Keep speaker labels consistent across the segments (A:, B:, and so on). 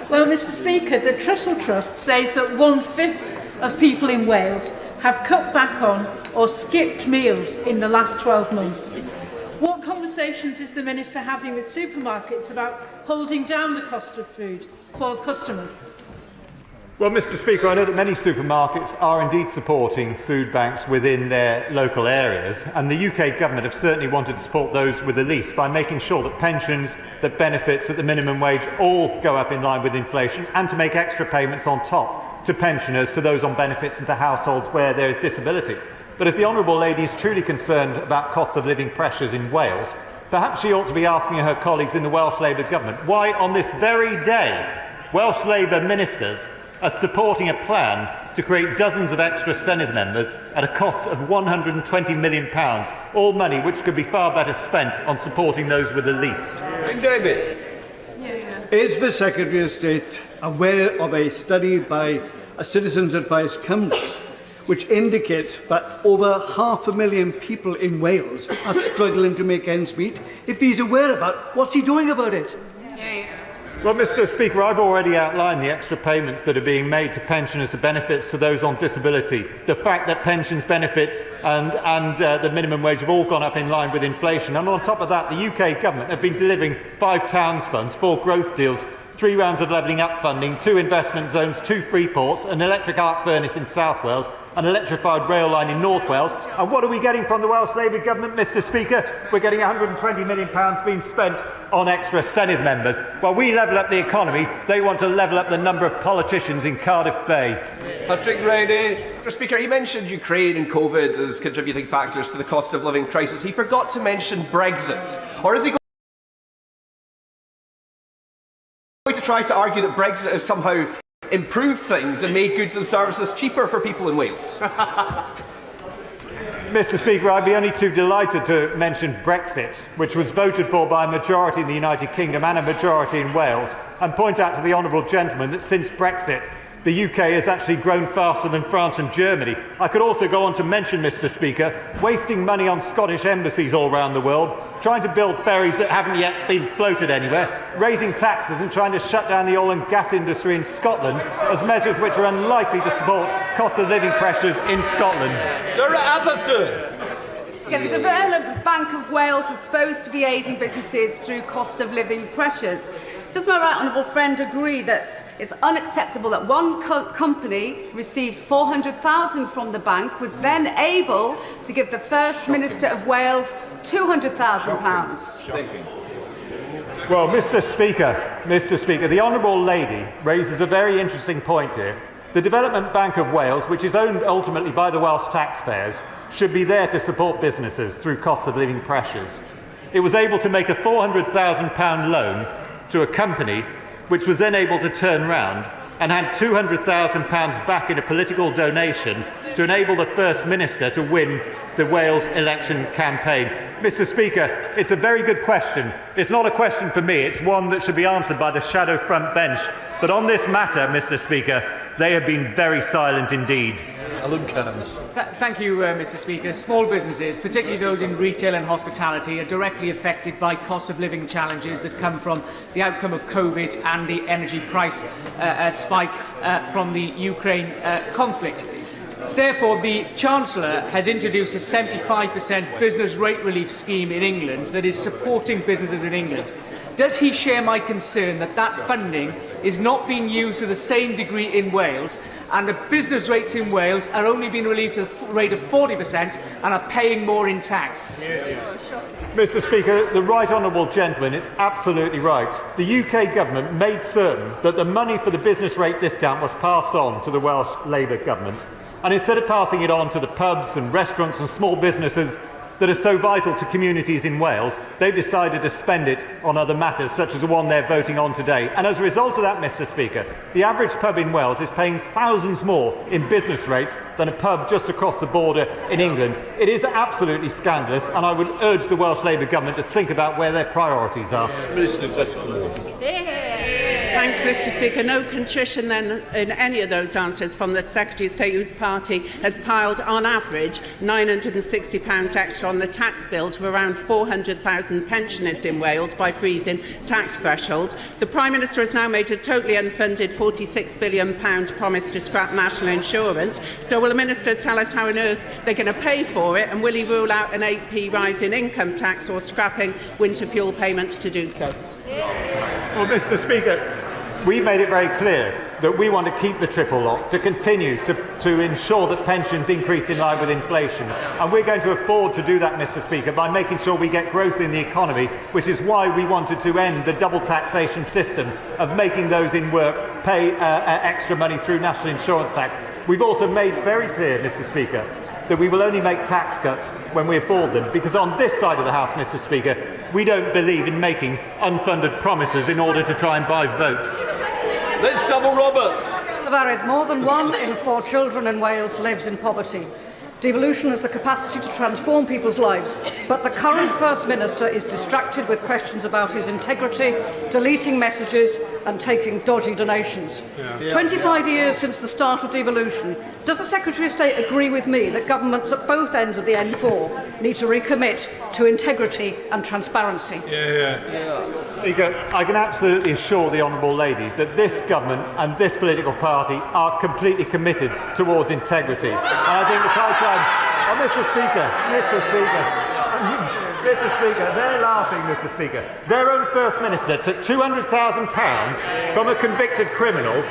A: Well, Mr Speaker, the Trussell Trust says that 1/5 of people in Wales have cut back on or skipped meals in the last 12 months. What conversations is the Minister having with supermarkets about holding down the cost of food for customers?
B: Well, Mr Speaker, I know that many supermarkets are indeed supporting food banks within their local areas, and the UK Government have certainly wanted to support those with the least by making sure that pensions, that benefits, that the minimum wage all go up in line with inflation, and to make extra payments on top to pensioners, to those on benefits and to households where there is disability. But if the Honourable Lady is truly concerned about cost of living pressures in Wales, perhaps she ought to be asking her colleagues in the Welsh Labour Government why on this very day Welsh Labour ministers are supporting a plan to create dozens of extra Senedd members at a cost of £120 million, all money which could be far better spent on supporting those with the least.
C: David.
D: Is the Secretary of State aware of a study by a Citizens Advice Company which indicates that over 500,000 people in Wales are struggling to make ends meet? If he's aware about it, what's he doing about it?
B: Well, Mr Speaker, I've already outlined the extra payments that are being made to pensioners, the benefits to those on disability, the fact that pensions, benefits and the minimum wage have all gone up in line with inflation. And on top of that, the UK Government have been delivering 5 towns funds, 4 growth deals, 3 rounds of levelling up funding, 2 investment zones, 2 free ports, an electric arc furnace in South Wales, an electrified rail line in North Wales. And what are we getting from the Welsh Labour Government, Mr Speaker? We're getting £120 million being spent on extra Senedd members. While we level up the economy, they want to level up the number of politicians in Cardiff Bay.
C: Patrick Brady.
E: Mr Speaker, he mentioned Ukraine and COVID as contributing factors to the cost of living crisis. He forgot to mention Brexit. Or is he going to try to argue that Brexit has somehow improved things and made goods and services cheaper for people in Wales?
B: Mr Speaker, I'd be only too delighted to mention Brexit, which was voted for by a majority in the United Kingdom and a majority in Wales, and point out to the honourable gentleman that since Brexit, the UK has actually grown faster than France and Germany. I could also go on to mention, Mr Speaker, wasting money on Scottish embassies all around the world, trying to build ferries that haven't yet been floated anywhere, raising taxes and trying to shut down the oil and gas industry in Scotland as measures which are unlikely to support cost of living pressures in Scotland.
C: Sarah Atherton.
F: The Development Bank of Wales is supposed to be aiding businesses through cost of living pressures. Does my right honourable friend agree that it's unacceptable that one company received £400,000 from the bank, was then able to give the First Minister of Wales £200,000?
B: Well, Mr Speaker, the Honourable Lady raises a very interesting point here. The Development Bank of Wales, which is owned ultimately by the Welsh taxpayers, should be there to support businesses through cost of living pressures. It was able to make a £400,000 loan to a company which was then able to turn round and had £200,000 back in a political donation to enable the First Minister to win the Wales election campaign. Mr Speaker, it's a very good question. It's not a question for me, it's one that should be answered by the shadow front bench. But on this matter, Mr Speaker, they have been very silent indeed.
C: Alan Cairns.
G: Thank you, Mr Speaker. Small businesses, particularly those in retail and hospitality, are directly affected by cost of living challenges that come from the outcome of COVID and the energy price spike from the Ukraine conflict. Therefore, the Chancellor has introduced a 75% business rate relief scheme in England that is supporting businesses in England. Does he share my concern that that funding is not being used to the same degree in Wales, and the business rates in Wales are only being relieved to the rate of 40% and are paying more in tax?
B: Mr Speaker, the right honourable gentleman is absolutely right. The UK Government made certain that the money for the business rate discount was passed on to the Welsh Labour Government. And instead of passing it on to the pubs and restaurants and small businesses that are so vital to communities in Wales, they've decided to spend it on other matters, such as the one they're voting on today. And as a result of that, Mr Speaker, the average pub in Wales is paying thousands more in business rates than a pub just across the border in England. It is absolutely scandalous, and I would urge the Welsh Labour Government to think about where their priorities are.
C: Minister,
H: Thanks, Mr. Speaker. No contrition then in any of those answers from the Secretary of State, whose party has piled, on average, £960 extra on the tax bills of around 400,000 pensioners in Wales by freezing tax thresholds. The Prime Minister has now made a totally unfunded £46 billion promise to scrap national insurance. So will the Minister tell us how on earth they're going to pay for it, and will he rule out an 8p rise in income tax or scrapping winter fuel payments to do so?
B: Well, Mr. Speaker, we made it very clear that we want to keep the triple lock, to continue to ensure that pensions increase in line with inflation. And we're going to afford to do that, Mr. Speaker, by making sure we get growth in the economy, which is why we wanted to end the double taxation system of making those in work pay extra money through national insurance tax. We've also made very clear, Mr. Speaker, that we will only make tax cuts when we afford them, because on this side of the House, Mr. Speaker, we don't believe in making unfunded promises in order to try and buy votes.
C: Liz Saville-Roberts.
I: More than 1 in 4 children in Wales lives in poverty. Devolution has the capacity to transform people's lives, but the current First Minister is distracted with questions about his integrity, deleting messages and taking dodgy donations. 25 years since the start of devolution, does the Secretary of State agree with me that governments at both ends of the N4 need to recommit to integrity and transparency?
B: Speaker, I can absolutely assure the Honourable Lady that this government and this political party are completely committed towards integrity. And I think it's high time. Oh, Mr. Speaker, they're laughing, Mr. Speaker. Their own First Minister took £200,000 from a convicted criminal.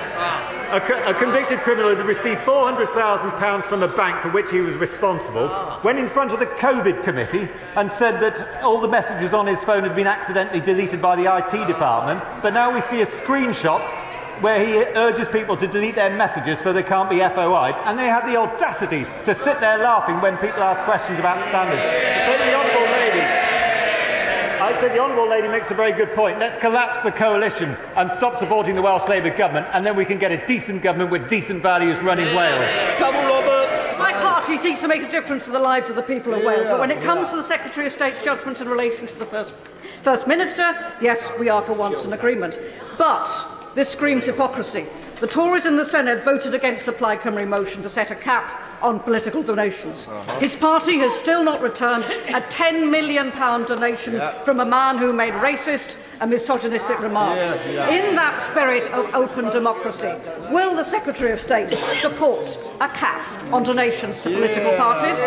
B: A convicted criminal who received £400,000 from a bank for which he was responsible, went in front of the COVID committee and said that all the messages on his phone had been accidentally deleted by the IT department, but now we see a screenshot where he urges people to delete their messages so they can't be FOI'd, and they have the audacity to sit there laughing when people ask questions about standards. I say the Honourable Lady makes a very good point. Let's collapse the coalition and stop supporting the Welsh Labour government, and then we can get a decent government with decent values running Wales.
C: Saville-Roberts.
I: My party seeks to make a difference to the lives of the people of Wales, but when it comes to the Secretary of State's judgments in relation to the First Minister, yes, we are for once in agreement. But this screams hypocrisy. The Tories in the Senedd voted against a Plaid Cymru motion to set a cap on political donations. His party has still not returned a £10 million donation from a man who made racist and misogynistic remarks. In that spirit of open democracy, will the Secretary of State support a cap on donations to political parties?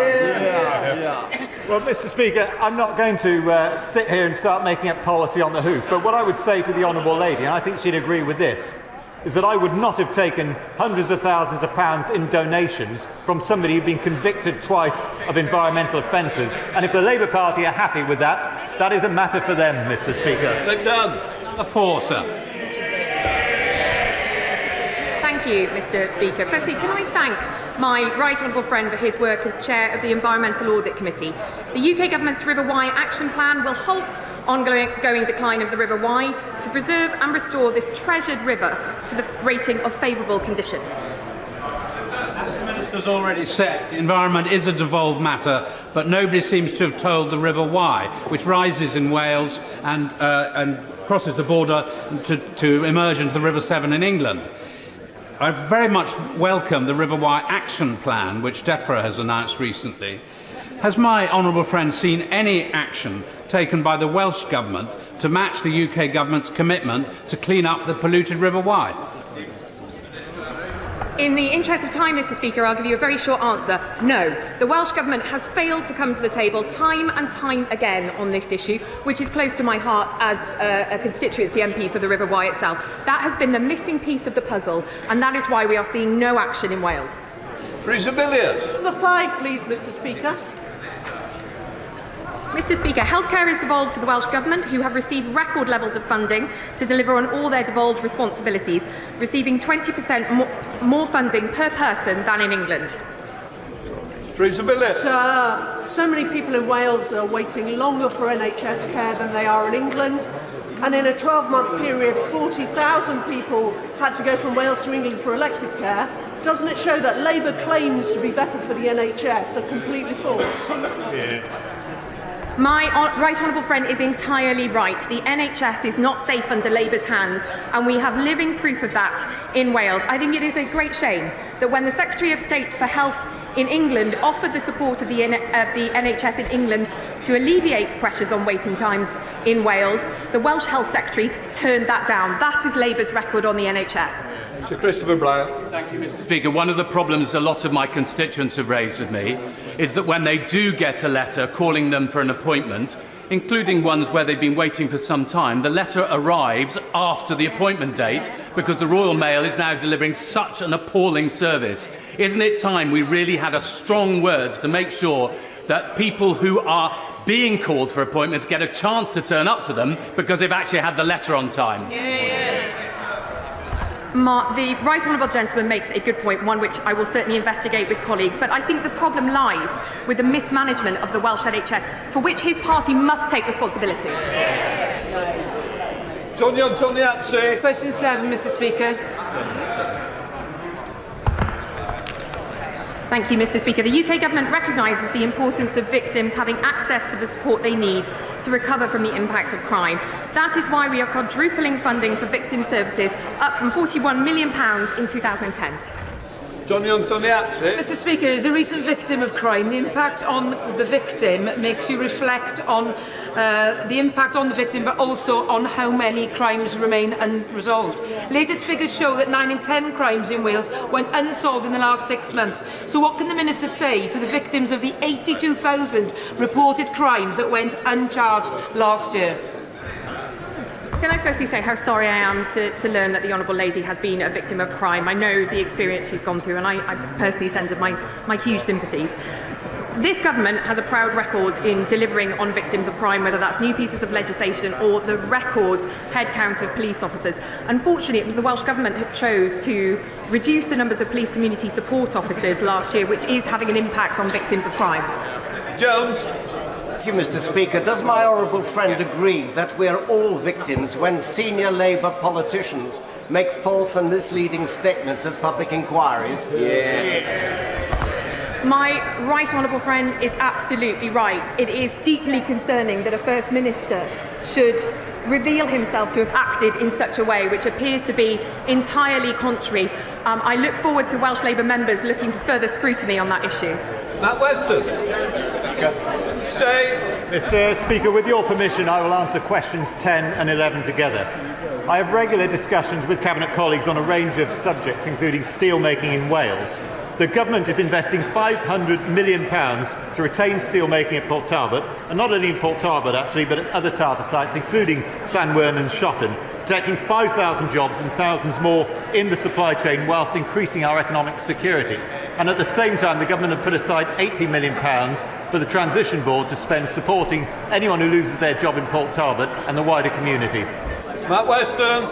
B: Well, Mr. Speaker, I'm not going to sit here and start making up policy on the hoof, but what I would say to the Honourable Lady, and I think she'd agree with this, is that I would not have taken hundreds of thousands of pounds in donations from somebody who'd been convicted twice of environmental offences. And if the Labour Party are happy with that, that is a matter for them, Mr. Speaker.
C: Slip down.
J: A 4, sir.
K: Thank you, Mr. Speaker. Firstly, can I thank my right honourable friend for his work as chair of the Environmental Audit Committee. The UK Government's River Wye Action Plan will halt ongoing decline of the River Wye to preserve and restore this treasured river to the rating of favourable condition.
J: As the Minister's already said, the environment is a devolved matter, but nobody seems to have told the River Wye, which rises in Wales and crosses the border to emerge into the River Severn in England. I very much welcome the River Wye Action Plan, which DEFRA has announced recently. Has my honourable friend seen any action taken by the Welsh Government to match the UK Government's commitment to clean up the polluted River Wye?
K: In the interest of time, Mr. Speaker, I'll give you a very short answer. No. The Welsh Government has failed to come to the table time and time again on this issue, which is close to my heart as a constituency MP for the River Wye itself. That has been the missing piece of the puzzle, and that is why we are seeing no action in Wales.
C: Teresa Villiers.
L: Number 5, please, Mr. Speaker.
K: Mr. Speaker, healthcare is devolved to the Welsh Government, who have received record levels of funding to deliver on all their devolved responsibilities, receiving 20% more funding per person than in England.
C: Teresa Villiers.
L: So many people in Wales are waiting longer for NHS care than they are in England. And in a 12-month period, 40,000 people had to go from Wales to England for elective care. Doesn't it show that Labour claims to be better for the NHS are completely false?
K: My right honourable friend is entirely right. The NHS is not safe under Labour's hands, and we have living proof of that in Wales. I think it is a great shame that when the Secretary of State for Health in England offered the support of the NHS in England to alleviate pressures on waiting times in Wales, the Welsh Health Secretary turned that down. That is Labour's record on the NHS.
C: Sir Christopher Bryant.
J: Thank you, Mr. Speaker. One of the problems a lot of my constituents have raised with me is that when they do get a letter calling them for an appointment, including ones where they've been waiting for some time, the letter arrives after the appointment date because the Royal Mail is now delivering such an appalling service. Isn't it time we really had a strong words to make sure that people who are being called for appointments get a chance to turn up to them because they've actually had the letter on time?
K: The right honourable gentleman makes a good point, one which I will certainly investigate with colleagues, but I think the problem lies with the mismanagement of the Welsh NHS, for which his party must take responsibility.
A: Question 7, Mr. Speaker.
K: Thank you, Mr. Speaker. The UK Government recognises the importance of victims having access to the support they need to recover from the impact of crime. That is why we are quadrupling funding for victim services, up from £41 million in 2010.
A: Mr. Speaker, as a recent victim of crime, the impact on the victim makes you reflect on the impact on the victim, but also on how many crimes remain unresolved. Latest figures show that 9 in 10 crimes in Wales went unsolved in the last 6 months. So what can the Minister say to the victims of the 82,000 reported crimes that went uncharged last year?
K: Can I firstly say how sorry I am to learn that the Honourable Lady has been a victim of crime. I know the experience she's gone through, and I personally send her my huge sympathies. This government has a proud record in delivering on victims of crime, whether that's new pieces of legislation or the record headcount of police officers. Unfortunately, it was the Welsh Government who chose to reduce the numbers of police community support officers last year, which is having an impact on victims of crime.
C: Jones.
M: Thank you, Mr. Speaker. Does my honourable friend agree that we are all victims when senior Labour politicians make false and misleading statements at public inquiries?
K: Yes. My right honourable friend is absolutely right. It is deeply concerning that a First Minister should reveal himself to have acted in such a way which appears to be entirely contrary. I look forward to Welsh Labour members looking for further scrutiny on that issue.
C: Matt Weston. Stay.
B: Mr. Speaker, with your permission, I will answer questions 10 and 11 together. I have regular discussions with Cabinet colleagues on a range of subjects, including steelmaking in Wales. The Government is investing £500 million to retain steelmaking at Port Talbot, and not only in Port Talbot actually, but at other Tata sites, including Llanwern and Shotton, protecting 5,000 jobs and thousands more in the supply chain whilst increasing our economic security. And at the same time, the Government have put aside £80 million for the Transition Board to spend supporting anyone who loses their job in Port Talbot and the wider community.
C: Matt Weston.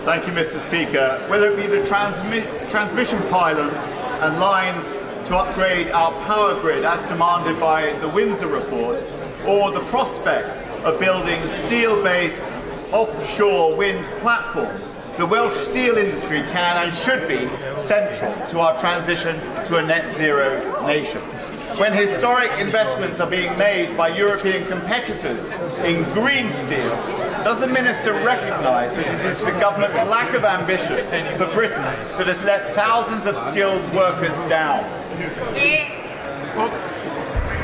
N: Thank you, Mr. Speaker. Whether it be the transmission pylons and lines to upgrade our power grid as demanded by the Windsor report, or the prospect of building steel-based offshore wind platforms, the Welsh steel industry can and should be central to our transition to a net zero nation. When historic investments are being made by European competitors in green steel, does the Minister recognise that it is the Government's lack of ambition for Britain that has let thousands of skilled workers down?
B: Well,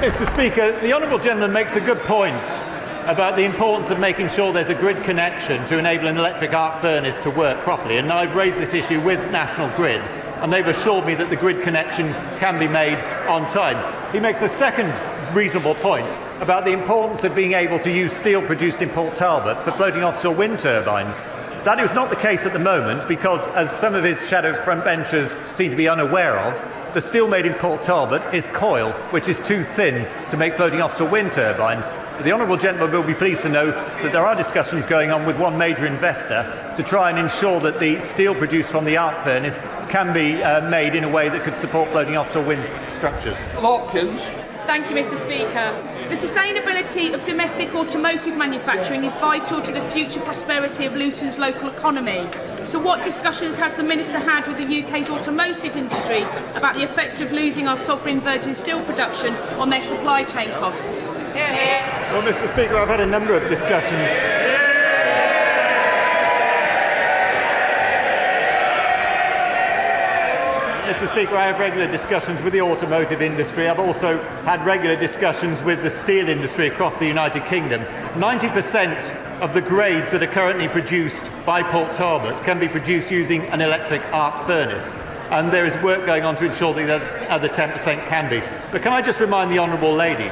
B: Mr. Speaker, the Honourable Gentleman makes a good point about the importance of making sure there's a grid connection to enable an electric arc furnace to work properly. And I've raised this issue with National Grid, and they've assured me that the grid connection can be made on time. He makes a second reasonable point about the importance of being able to use steel produced in Port Talbot for floating offshore wind turbines. That is not the case at the moment because, as some of his shadow frontbenchers seem to be unaware of, the steel made in Port Talbot is coil, which is too thin to make floating offshore wind turbines. The Honourable Gentleman will be pleased to know that there are discussions going on with one major investor to try and ensure that the steel produced from the arc furnace can be made in a way that could support floating offshore wind structures.
C: Hopkins.
O: Thank you, Mr. Speaker. The sustainability of domestic automotive manufacturing is vital to the future prosperity of Luton's local economy. So what discussions has the Minister had with the UK's automotive industry about the effect of losing our sovereign virgin steel production on their supply chain costs?
C: Yes.
B: Well, Mr. Speaker, I've had a number of discussions. Mr. Speaker, I have regular discussions with the automotive industry. I've also had regular discussions with the steel industry across the United Kingdom. 90% of the grades that are currently produced by Port Talbot can be produced using an electric arc furnace. And there is work going on to ensure that the other 10% can be. But can I just remind the Honourable Lady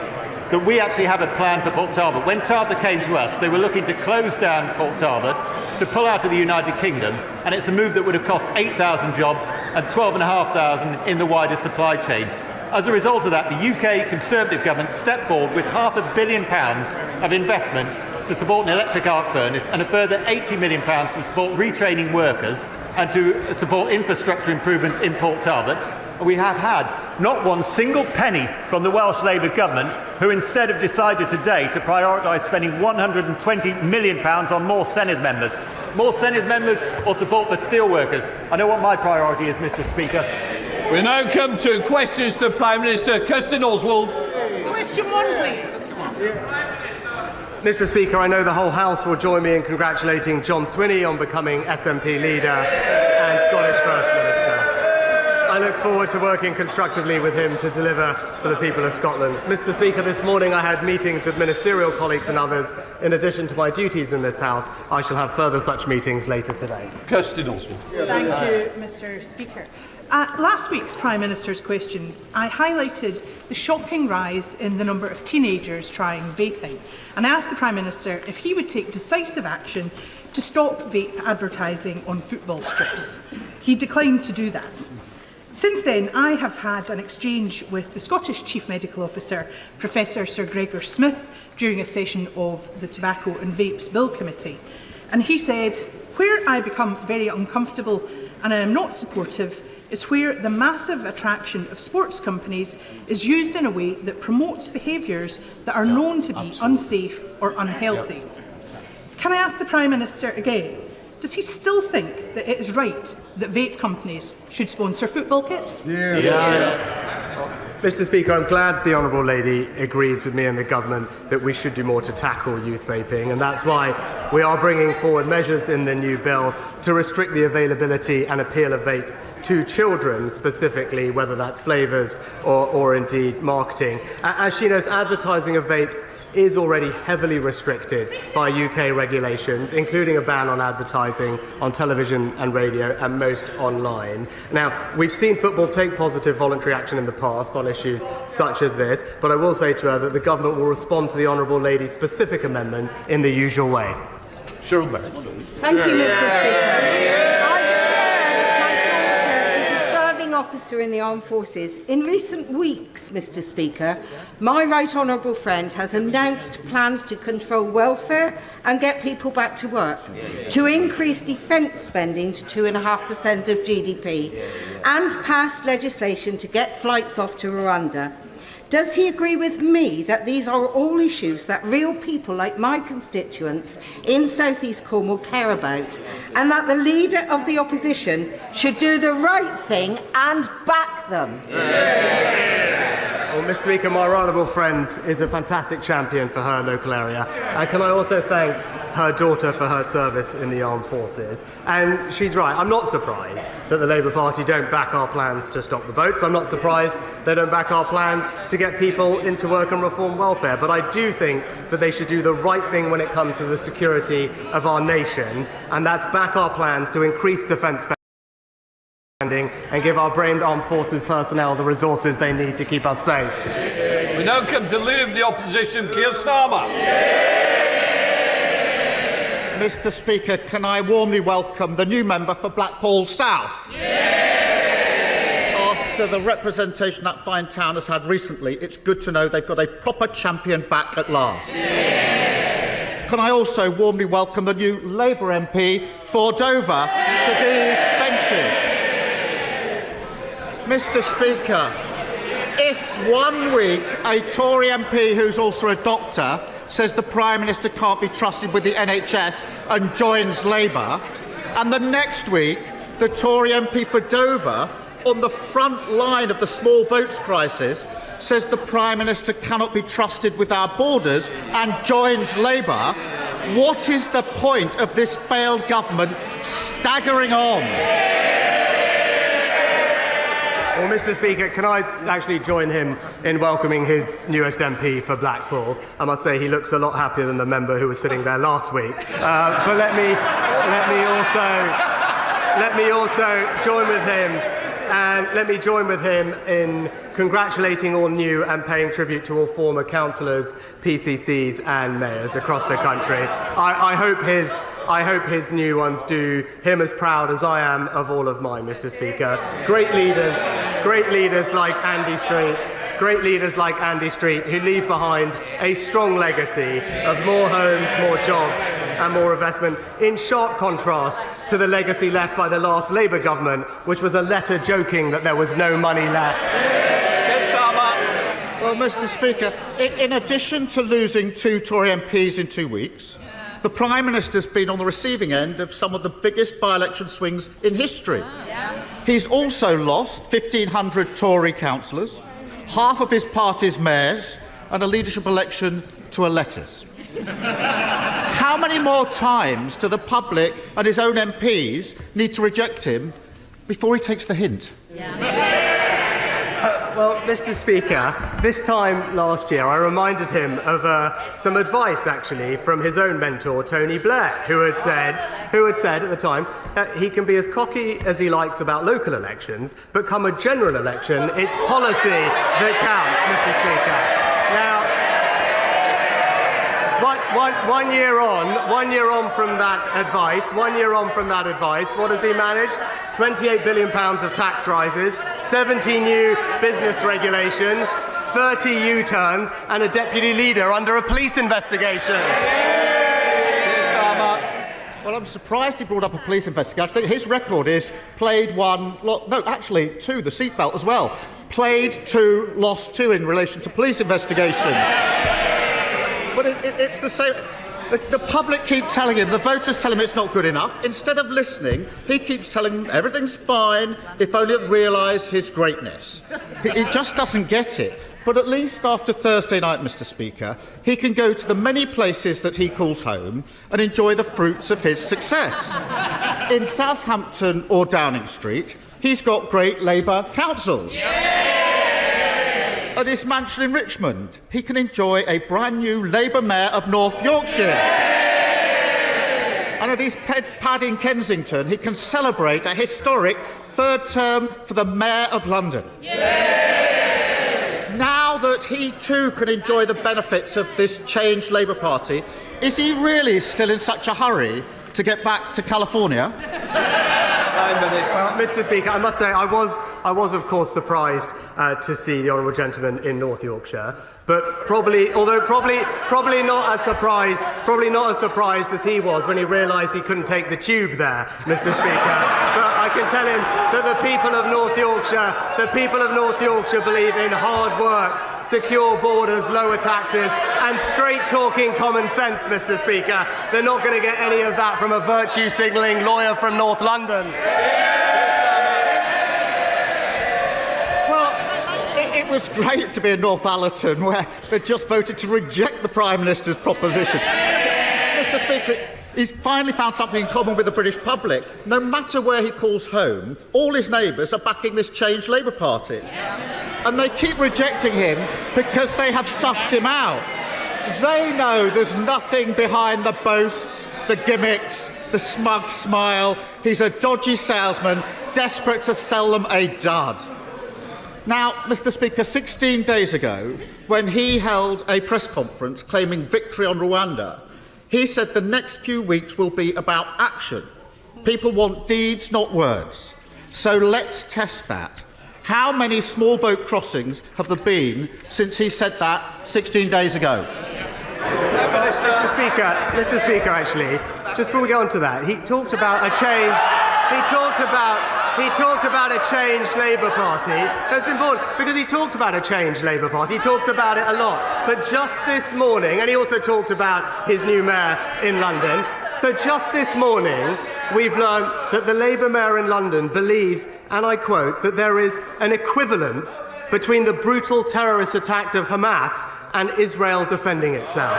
B: that we actually have a plan for Port Talbot. When Tata came to us, they were looking to close down Port Talbot, to pull out of the United Kingdom, and it's a move that would have cost 8,000 jobs and 12,500 in the wider supply chain. As a result of that, the UK Conservative government stepped forward with £500 million of investment to support an electric arc furnace and a further £80 million to support retraining workers and to support infrastructure improvements in Port Talbot. We have had not one single penny from the Welsh Labour government, who instead have decided today to prioritise spending £120 million on more Senedd members. More Senedd members or support for steelworkers? I know what my priority is, Mr. Speaker.
C: We now come to questions to Prime Minister Kirsten Oswald.
H: Question 1, please.
E: Mr. Speaker, I know the whole House will join me in congratulating John Swinney on becoming SNP leader and Scottish First Minister. I look forward to working constructively with him to deliver for the people of Scotland. Mr. Speaker, this morning I had meetings with ministerial colleagues and others. In addition to my duties in this House, I shall have further such meetings later today.
C: Kirsten Oswald.
P: Thank you, Mr. Speaker. At last week's Prime Minister's questions, I highlighted the shocking rise in the number of teenagers trying vaping, and I asked the Prime Minister if he would take decisive action to stop vape advertising on football strips. He declined to do that. Since then, I have had an exchange with the Scottish Chief Medical Officer, Professor Sir Gregor Smith, during a session of the Tobacco and Vapes Bill Committee. And he said, "Where I become very uncomfortable and I am not supportive is where the massive attraction of sports companies is used in a way that promotes behaviours that are known to be unsafe or unhealthy." Can I ask the Prime Minister again, does he still think that it is right that vape companies should sponsor football kits?
E: Mr. Speaker, I'm glad the Honourable Lady agrees with me and the Government that we should do more to tackle youth vaping, and that's why we are bringing forward measures in the new bill to restrict the availability and appeal of vapes to children specifically, whether that's flavours or indeed marketing. As she knows, advertising of vapes is already heavily restricted by UK regulations, including a ban on advertising on television and radio and most online. Now, we've seen football take positive voluntary action in the past on issues such as this, but I will say to her that the Government will respond to the Honourable Lady's specific amendment in the usual way.
C: Cheryl Merritt.
I: Thank you, Mr. Speaker. Officer in the Armed Forces. In recent weeks, Mr. Speaker, my right honourable friend has announced plans to control welfare and get people back to work, to increase defence spending to 2.5% of GDP, and pass legislation to get flights off to Rwanda. Does he agree with me that these are all issues that real people like my constituents in South East Cornwall care about, and that the Leader of the Opposition should do the right thing and back them?
E: Well, Mr. Speaker, my honourable friend is a fantastic champion for her local area. And can I also thank her daughter for her service in the armed forces? And she's right, I'm not surprised that the Labour Party don't back our plans to stop the boats. I'm not surprised they don't back our plans to get people into work and reform welfare. But I do think that they should do the right thing when it comes to the security of our nation, and that's back our plans to increase defence spending and give our brave armed forces personnel the resources they need to keep us safe.
C: We now come to Leader of the Opposition, Keir Starmer.
Q: Mr. Speaker, can I warmly welcome the new member for Blackpool South? After the representation that fine town has had recently, it's good to know they've got a proper champion back at last. Can I also warmly welcome the new Labour MP for Dover to these benches? Mr. Speaker, if 1 week a Tory MP who's also a doctor says the Prime Minister can't be trusted with the NHS and joins Labour, and the next week the Tory MP for Dover, on the front line of the small boats crisis, says the Prime Minister cannot be trusted with our borders and joins Labour, what is the point of this failed government staggering on?
E: Well, Mr. Speaker, can I actually join him in welcoming his newest MP for Blackpool? I must say he looks a lot happier than the member who was sitting there last week. But let me also join with him, and let me join with him in congratulating all new and paying tribute to all former councillors, PCCs, and mayors across the country. I hope his new ones do him as proud as I am of all of mine, Mr. Speaker. Great leaders like Andy Street, who leave behind a strong legacy of more homes, more jobs, and more investment, in sharp contrast to the legacy left by the last Labour government, which was a letter joking that there was no money left.
Q: Well, Mr. Speaker, in addition to losing 2 Tory MPs in 2 weeks, the Prime Minister's been on the receiving end of some of the biggest by-election swings in history. He's also lost 1,500 Tory councillors, half of his party's mayors, and a leadership election to a lettuce. How many more times do the public and his own MPs need to reject him before he takes the hint?
E: Well, Mr. Speaker, this time last year I reminded him of some advice, actually, from his own mentor, Tony Blair, who had said at the time that he can be as cocky as he likes about local elections, but come a general election, it's policy that counts, Mr. Speaker. Now, one year on from that advice, what has he managed? £28 billion of tax rises, 70 new business regulations, 30 U-turns, and a deputy leader under a police investigation.
Q: Well, I'm surprised he brought up a police investigation. I think his record is played 1, no, actually 2, the seatbelt as well. Played 2, lost 2 in relation to police investigation. But it's the same. The public keep telling him, the voters tell him it's not good enough. Instead of listening, he keeps telling them everything's fine if only they'd realise his greatness. He just doesn't get it. But at least after Thursday night, Mr. Speaker, he can go to the many places that he calls home and enjoy the fruits of his success. In Southampton or Downing Street, he's got great Labour councils. At his mansion in Richmond, he can enjoy a brand new Labour mayor of North Yorkshire. And at his pad in Kensington, he can celebrate a historic 3rd term for the Mayor of London. Now that he too can enjoy the benefits of this changed Labour Party, is he really still in such a hurry to get back to California?
E: Well, Mr. Speaker, I must say I was of course surprised to see the honourable gentleman in North Yorkshire, but probably not as surprised as he was when he realised he couldn't take the tube there, Mr. Speaker. But I can tell him that the people of North Yorkshire believe in hard work, secure borders, lower taxes, and straight-talking common sense, Mr. Speaker. They're not going to get any of that from a virtue-signalling lawyer from North London.
Q: It was great to be in Northallerton, where they just voted to reject the Prime Minister's proposition. Mr. Speaker, he's finally found something in common with the British public. No matter where he calls home, all his neighbours are backing this changed Labour Party. And they keep rejecting him because they have sussed him out. They know there's nothing behind the boasts, the gimmicks, the smug smile. He's a dodgy salesman, desperate to sell them a dud. Now, Mr. Speaker, 16 days ago, when he held a press conference claiming victory on Rwanda, he said the next few weeks will be about action. People want deeds, not words. So let's test that. How many small boat crossings have there been since he said that 16 days ago?
E: Mr. Speaker, actually, just before we go on to that, he talked about a changed Labour Party. That's important because he talked about a changed Labour Party. He talks about it a lot. But just this morning, and he also talked about his new mayor in London. So just this morning, we've learned that the Labour mayor in London believes, and I quote, that there is an equivalence between the brutal terrorist attack of Hamas and Israel defending itself.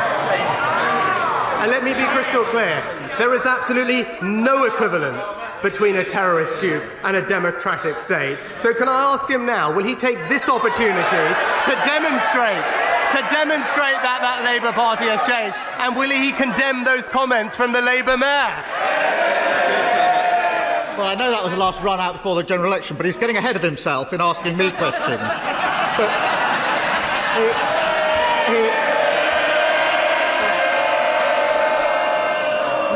E: And let me be crystal clear, there is absolutely no equivalence between a terrorist coup and a democratic state. So can I ask him now, will he take this opportunity to demonstrate that Labour Party has changed? And will he condemn those comments from the Labour mayor?
Q: Well, I know that was the last run out before the general election, but he's getting ahead of himself in asking me questions. But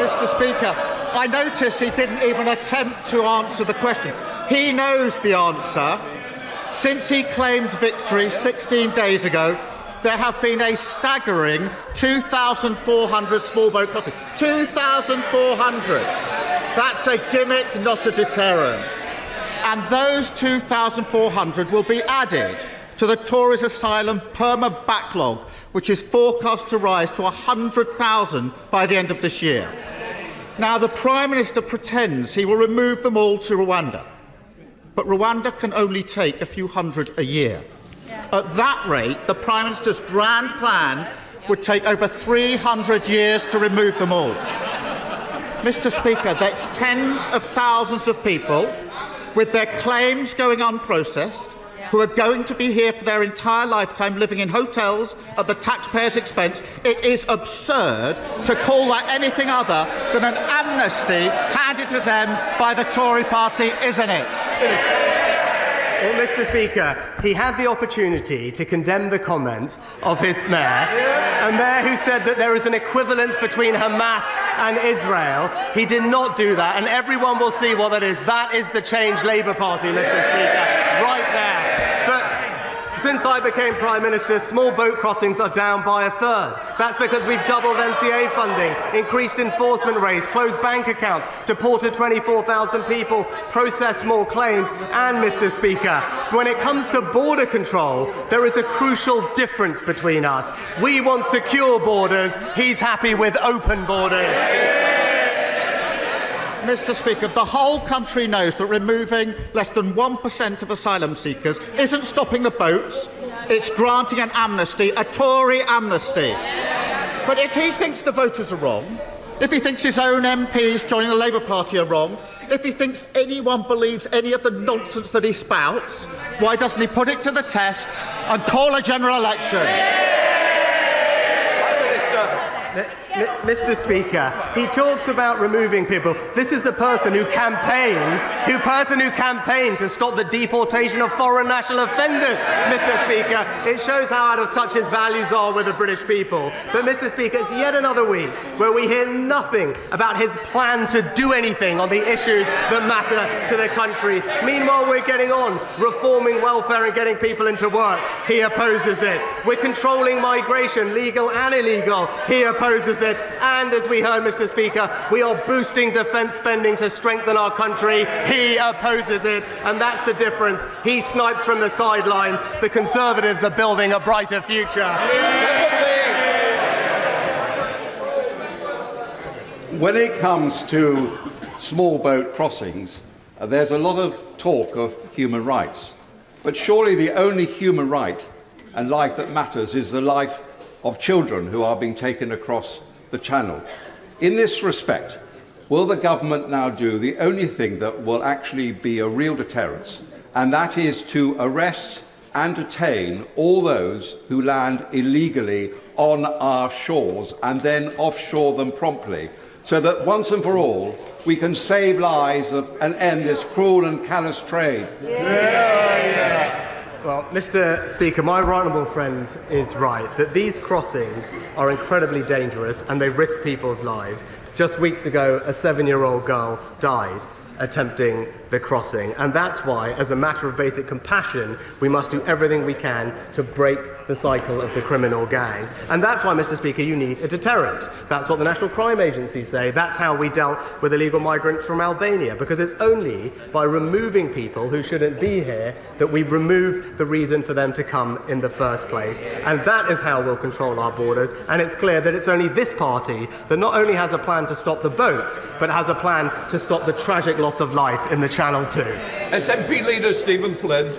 Q: Mr. Speaker, I notice he didn't even attempt to answer the question. He knows the answer. Since he claimed victory 16 days ago, there have been a staggering 2,400 small boat crossings. 2,400! That's a gimmick, not a deterrent. And those 2,400 will be added to the Tories' asylum perma backlog, which is forecast to rise to 100,000 by the end of this year. Now, the Prime Minister pretends he will remove them all to Rwanda, but Rwanda can only take a few hundred a year. At that rate, the Prime Minister's grand plan would take over 300 years to remove them all. Mr. Speaker, that's tens of thousands of people with their claims going unprocessed, who are going to be here for their entire lifetime, living in hotels at the taxpayers' expense. It is absurd to call that anything other than an amnesty handed to them by the Tory party, isn't it?
E: Well, Mr. Speaker, he had the opportunity to condemn the comments of his mayor, a mayor who said that there is an equivalence between Hamas and Israel. He did not do that, and everyone will see what that is. That is the Change Labour Party, Mr. Speaker, right there. But since I became Prime Minister, small boat crossings are down by a third. That's because we've doubled MCA funding, increased enforcement rates, closed bank accounts, deported 24,000 people, processed more claims, and, Mr. Speaker, when it comes to border control, there is a crucial difference between us. We want secure borders. He's happy with open borders.
Q: Mr. Speaker, the whole country knows that removing less than 1% of asylum seekers isn't stopping the boats, it's granting an amnesty, a Tory amnesty. But if he thinks the voters are wrong, if he thinks his own MPs joining the Labour Party are wrong, if he thinks anyone believes any of the nonsense that he spouts, why doesn't he put it to the test and call a general election?
E: Mr. Speaker, he talks about removing people. This is a person who campaigned to stop the deportation of foreign national offenders, Mr. Speaker. It shows how out of touch his values are with the British people. But, Mr. Speaker, it's yet another week where we hear nothing about his plan to do anything on the issues that matter to the country. Meanwhile, we're getting on, reforming welfare and getting people into work. He opposes it. We're controlling migration, legal and illegal. He opposes it. And as we heard, Mr. Speaker, we are boosting defence spending to strengthen our country. He opposes it. And that's the difference. He snipes from the sidelines. The Conservatives are building a brighter future.
C: When it comes to small boat crossings, there's a lot of talk of human rights. But surely the only human right and life that matters is the life of children who are being taken across the Channel. In this respect, will the government now do the only thing that will actually be a real deterrence, and that is to arrest and detain all those who land illegally on our shores and then offshore them promptly, so that once and for all we can save lives and end this cruel and callous trade?
E: Well, Mr. Speaker, my right honourable friend is right that these crossings are incredibly dangerous and they risk people's lives. Just weeks ago, a 7-year-old girl died attempting the crossing. And that's why, as a matter of basic compassion, we must do everything we can to break the cycle of the criminal gangs. And that's why, Mr. Speaker, you need a deterrent. That's what the National Crime Agency say. That's how we dealt with illegal migrants from Albania, because it's only by removing people who shouldn't be here that we remove the reason for them to come in the first place. And that is how we'll control our borders. And it's clear that it's only this party that not only has a plan to stop the boats, but has a plan to stop the tragic loss of life in the Channel too.
R: SNP Leader Stephen Flynn.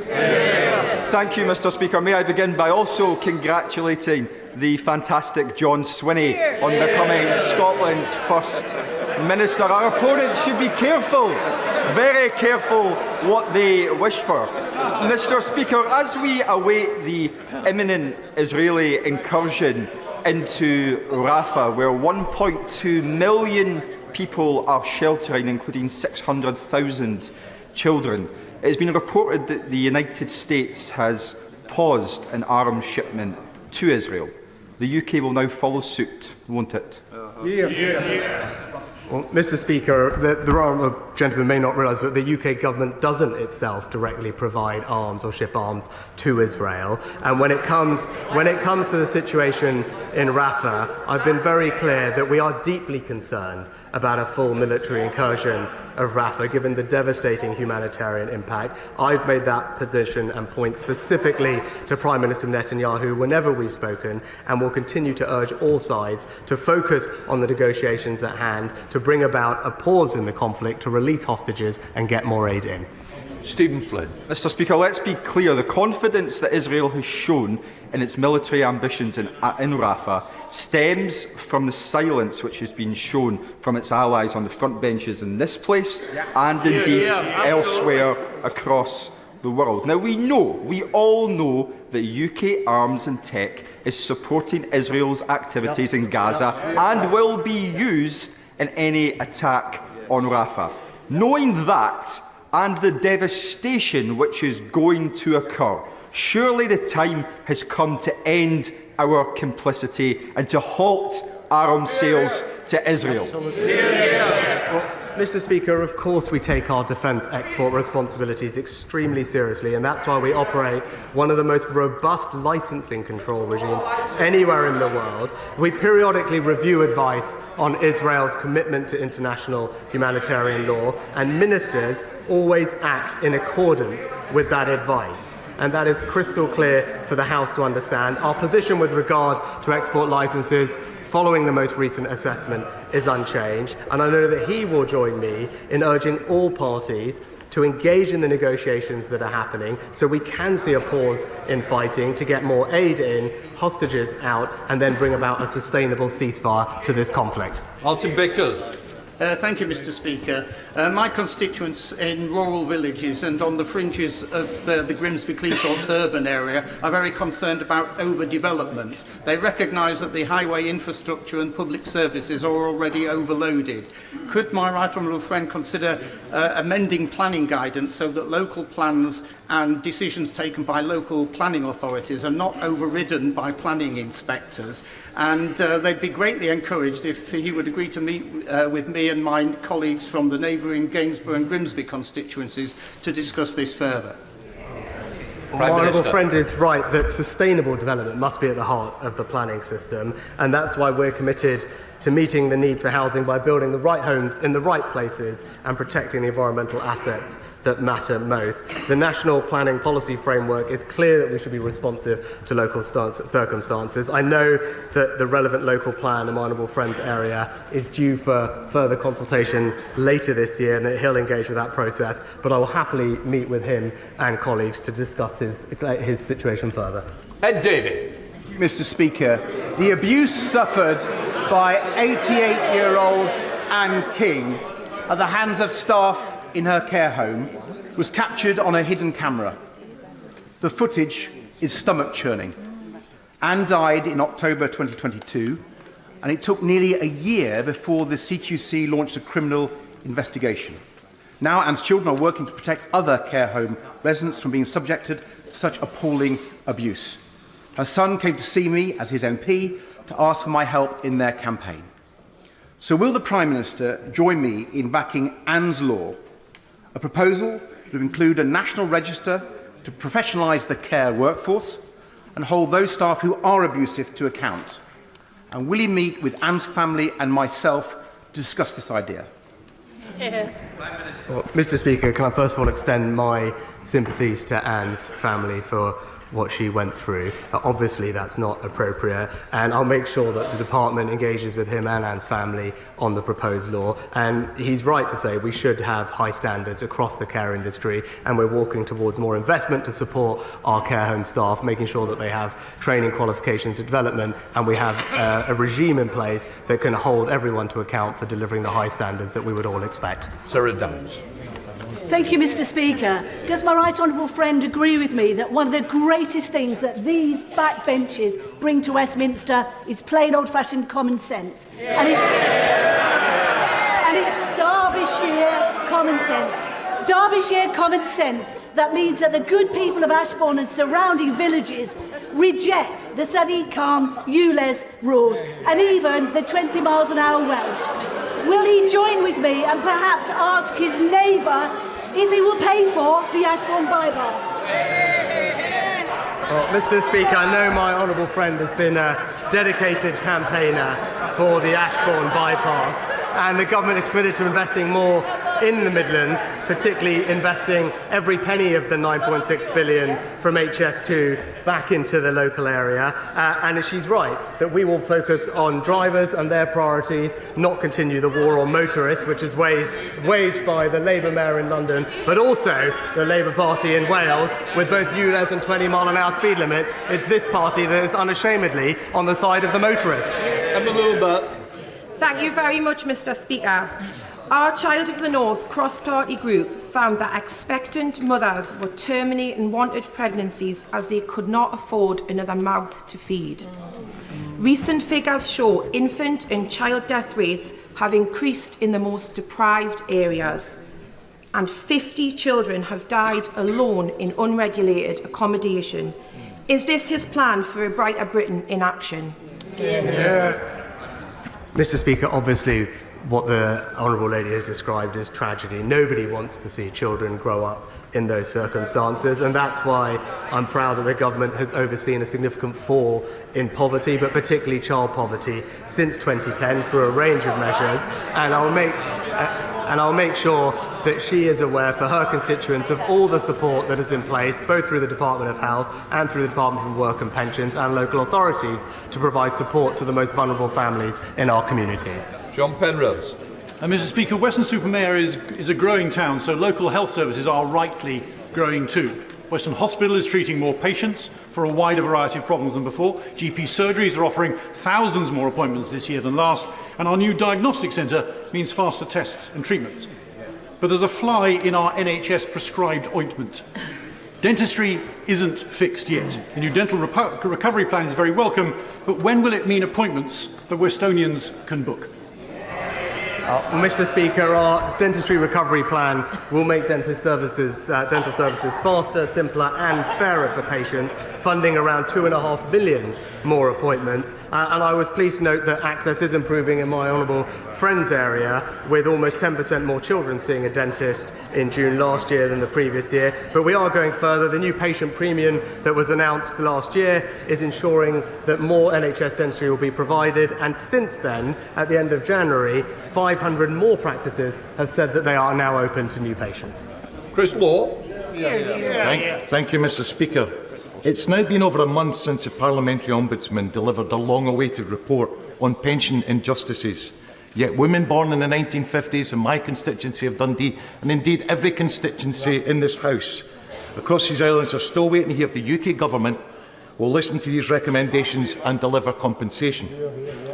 S: Thank you, Mr. Speaker. May I begin by also congratulating the fantastic John Swinney on becoming Scotland's first Minister. Our opponents should be careful, very careful what they wish for. Mr. Speaker, as we await the imminent Israeli incursion into Rafah, where 1.2 million people are sheltering, including 600,000 children, it has been reported that the United States has paused an arms shipment to Israel. The UK will now follow suit, won't it?
E: Well, Mr. Speaker, the honourable gentleman may not realise, but the UK government doesn't itself directly provide arms or ship arms to Israel. And when it comes to the situation in Rafah, I've been very clear that we are deeply concerned about a full military incursion of Rafah, given the devastating humanitarian impact. I've made that position and point specifically to Prime Minister Netanyahu whenever we've spoken, and will continue to urge all sides to focus on the negotiations at hand, to bring about a pause in the conflict, to release hostages and get more aid in.
R: Stephen Flynn.
S: Mr. Speaker, let's be clear. The confidence that Israel has shown in its military ambitions in Rafah stems from the silence which has been shown from its allies on the front benches in this place and indeed elsewhere across the world. Now we all know that UK arms and tech is supporting Israel's activities in Gaza and will be used in any attack on Rafah. Knowing that and the devastation which is going to occur, surely the time has come to end our complicity and to halt arms sales to Israel.
E: Well, Mr. Speaker, of course we take our defence export responsibilities extremely seriously, and that's why we operate one of the most robust licensing control regimes anywhere in the world. We periodically review advice on Israel's commitment to international humanitarian law, and ministers always act in accordance with that advice. And that is crystal clear for the House to understand. Our position with regard to export licences following the most recent assessment is unchanged, and I know that he will join me in urging all parties to engage in the negotiations that are happening so we can see a pause in fighting, to get more aid in, hostages out, and then bring about a sustainable ceasefire to this conflict.
R: Martin Vickers.
T: Thank you, Mr. Speaker. My constituents in rural villages and on the fringes of the Grimsby-Cleethorpes urban area are very concerned about overdevelopment. They recognise that the highway infrastructure and public services are already overloaded. Could my right honourable friend consider amending planning guidance so that local plans and decisions taken by local planning authorities are not overridden by planning inspectors? And they'd be greatly encouraged if he would agree to meet with me and my colleagues from the neighbouring Gainsborough and Grimsby constituencies to discuss this further.
E: My honourable friend is right that sustainable development must be at the heart of the planning system, and that's why we're committed to meeting the needs for housing by building the right homes in the right places and protecting the environmental assets that matter most. The National Planning Policy Framework is clear that we should be responsive to local circumstances. I know that the relevant local plan in my honourable friend's area is due for further consultation later this year, and that he'll engage with that process, but I will happily meet with him and colleagues to discuss his situation further.
R: Ed Davey.
U: Mr. Speaker, the abuse suffered by 88-year-old Anne King at the hands of staff in her care home was captured on a hidden camera. The footage is stomach-churning. Anne died in October 2022, and it took nearly a year before the CQC launched a criminal investigation. Now Anne's children are working to protect other care home residents from being subjected to such appalling abuse. Her son came to see me as his MP to ask for my help in their campaign. So will the Prime Minister join me in backing Anne's law a proposal to include a national register to professionalise the care workforce and hold those staff who are abusive to account. And will he meet with Anne's family and myself to discuss this idea?
E: Well, Mr. Speaker, can I first of all extend my sympathies to Anne's family for what she went through. Obviously, that's not appropriate, and I'll make sure that the department engages with him and Anne's family on the proposed law. And he's right to say we should have high standards across the care industry, and we're walking towards more investment to support our care home staff, making sure that they have training, qualification to development, and we have a regime in place that can hold everyone to account for delivering the high standards that we would all expect.
R: Sarah Downs.
D: Thank you, Mr. Speaker. Does my right honourable friend agree with me that one of the greatest things that these backbenches bring to Westminster is plain old-fashioned common sense? And it's Derbyshire common sense. Derbyshire common sense that means that the good people of Ashbourne and surrounding villages reject the Sadiq Khan ULEZ rules and even the 20 miles an hour Welsh. Will he join with me and perhaps ask his neighbour if he will pay for the Ashbourne bypass?
E: Well, Mr. Speaker, I know my honourable friend has been a dedicated campaigner for the Ashbourne bypass, and the government is committed to investing more in the Midlands, particularly investing every penny of the 9.6 billion from HS2 back into the local area. And she's right that we will focus on drivers and their priorities, not continue the war on motorists, which is waged by the Labour Mayor in London, but also the Labour Party in Wales, with both ULEZ and 20 mile an hour speed limits. It's this party that is unashamedly on the side of the motorist.
V: Thank you very much, Mr. Speaker. Our Child of the North cross-party group found that expectant mothers were terminating unwanted pregnancies as they could not afford another mouth to feed. Recent figures show infant and child death rates have increased in the most deprived areas, and 50 children have died alone in unregulated accommodation. Is this his plan for a brighter Britain in action?
E: Mr. Speaker, obviously what the Honourable Lady has described is tragedy. Nobody wants to see children grow up in those circumstances, and that's why I'm proud that the government has overseen a significant fall in poverty, but particularly child poverty, since 2010 through a range of measures. And I'll make sure that she is aware for her constituents of all the support that is in place, both through the Department of Health and through the Department for Work and Pensions and local authorities, to provide support to the most vulnerable families in our communities.
R: John Penrose.
W: Mr. Speaker, Weston-super-Mare is a growing town, so local health services are rightly growing too. Weston Hospital is treating more patients for a wider variety of problems than before. GP surgeries are offering thousands more appointments this year than last, and our new diagnostic centre means faster tests and treatments. But there's a fly in our NHS prescribed ointment. Dentistry isn't fixed yet. The new dental recovery plan is very welcome, but when will it mean appointments that Westonians can book?
E: Mr. Speaker, our dentistry recovery plan will make dental services faster, simpler and fairer for patients, funding around 2.5 billion more appointments. And I was pleased to note that access is improving in my honourable friend's area, with almost 10% more children seeing a dentist in June last year than the previous year. But we are going further. The new patient premium that was announced last year is ensuring that more NHS dentistry will be provided. And since then, at the end of January, 500 more practices have said that they are now open to new patients.
R: Chris Law.
X: Thank you, Mr. Speaker. It's now been over a month since the Parliamentary Ombudsman delivered a long-awaited report on pension injustices. Yet women born in the 1950s in my constituency of Dundee, and indeed every constituency in this House across these islands, are still waiting to hear if the UK Government will listen to these recommendations and deliver compensation.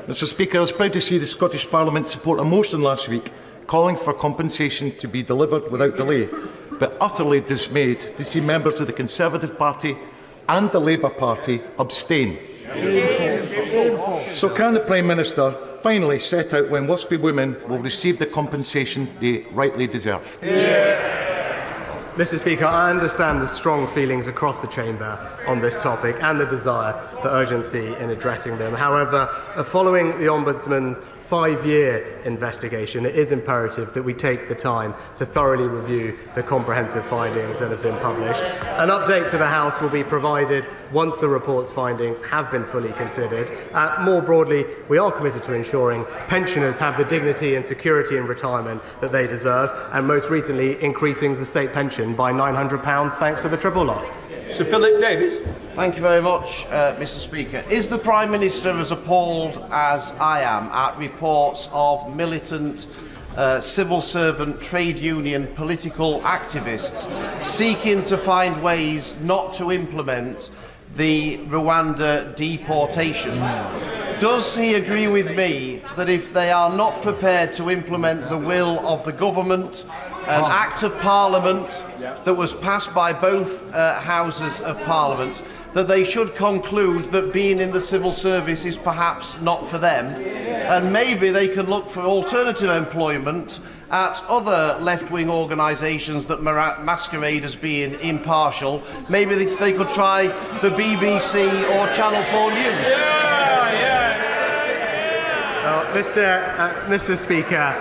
X: Mr. Speaker, I was proud to see the Scottish Parliament support a motion last week calling for compensation to be delivered without delay, but utterly dismayed to see members of the Conservative Party and the Labour Party abstain. So can the Prime Minister finally set out when Wispy women will receive the compensation they rightly deserve?
E: Mr. Speaker, I understand the strong feelings across the chamber on this topic and the desire for urgency in addressing them. However, following the Ombudsman's 5-year investigation, it is imperative that we take the time to thoroughly review the comprehensive findings that have been published. An update to the House will be provided once the report's findings have been fully considered. More broadly, we are committed to ensuring pensioners have the dignity and security in retirement that they deserve, and most recently increasing the state pension by £900 thanks to the triple lock.
R: Sir Philip Davis.
M: Thank you very much, Mr. Speaker. Is the Prime Minister as appalled as I am at reports of militant civil servant, trade union, political activists seeking to find ways not to implement the Rwanda deportations? Does he agree with me that if they are not prepared to implement the will of the government, an Act of Parliament that was passed by both Houses of Parliament, that they should conclude that being in the civil service is perhaps not for them, and maybe they can look for alternative employment at other left-wing organisations that masquerade as being impartial? Maybe they could try the BBC or Channel 4 News.
E: Mr. Speaker,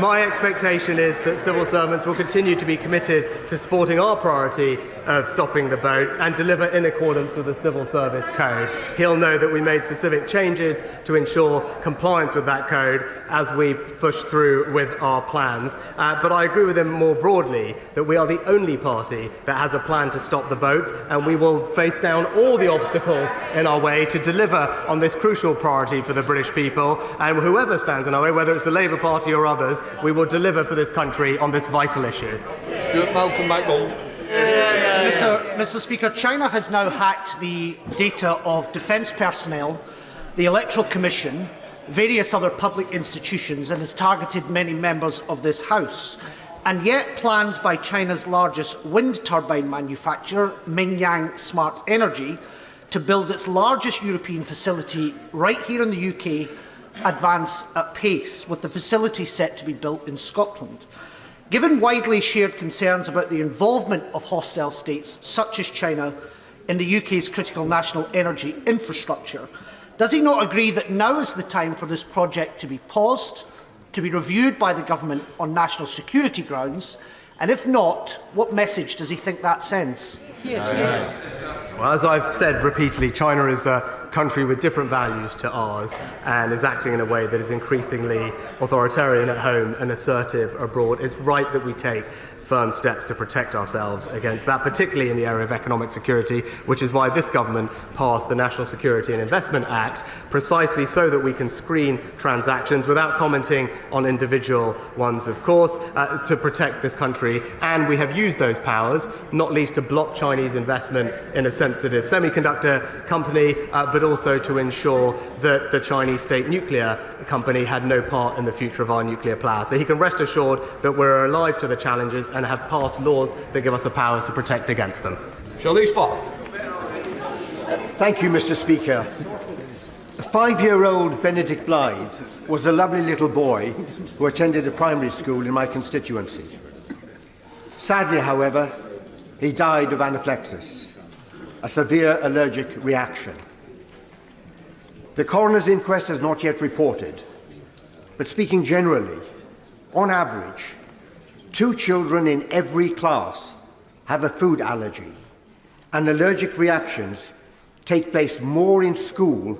E: my expectation is that civil servants will continue to be committed to supporting our priority of stopping the boats and deliver in accordance with the Civil Service Code. He'll know that we made specific changes to ensure compliance with that code as we push through with our plans. But I agree with him more broadly that we are the only party that has a plan to stop the boats, and we will face down all the obstacles in our way to deliver on this crucial priority for the British people. And whoever stands in our way, whether it's the Labour Party or others, we will deliver for this country on this vital issue.
R: Malcolm McDonald.
F: Mr. Speaker, China has now hacked the data of defence personnel, the Electoral Commission, various other public institutions, and has targeted many members of this House. And yet plans by China's largest wind turbine manufacturer, Mingyang Smart Energy, to build its largest European facility right here in the UK advance at pace, with the facility set to be built in Scotland. Given widely shared concerns about the involvement of hostile states such as China in the UK's critical national energy infrastructure, does he not agree that now is the time for this project to be paused, to be reviewed by the government on national security grounds? And if not, what message does he think that sends?
E: Well, as I've said repeatedly, China is a country with different values to ours and is acting in a way that is increasingly authoritarian at home and assertive abroad. It's right that we take firm steps to protect ourselves against that, particularly in the area of economic security, which is why this government passed the National Security and Investment Act, precisely so that we can screen transactions without commenting on individual ones, of course, to protect this country. And we have used those powers, not least to block Chinese investment in a sensitive semiconductor company, but also to ensure that the Chinese state nuclear company had no part in the future of our nuclear power. So he can rest assured that we're alive to the challenges and have passed laws that give us the powers to protect against them.
R: Charlize Fox.
U: Thank you, Mr. Speaker. 5-year-old Benedict Blythe was a lovely little boy who attended a primary school in my constituency. Sadly, however, he died of anaphylaxis, a severe allergic reaction. The coroner's inquest has not yet reported, but speaking generally, on average, 2 children in every class have a food allergy, and allergic reactions take place more in school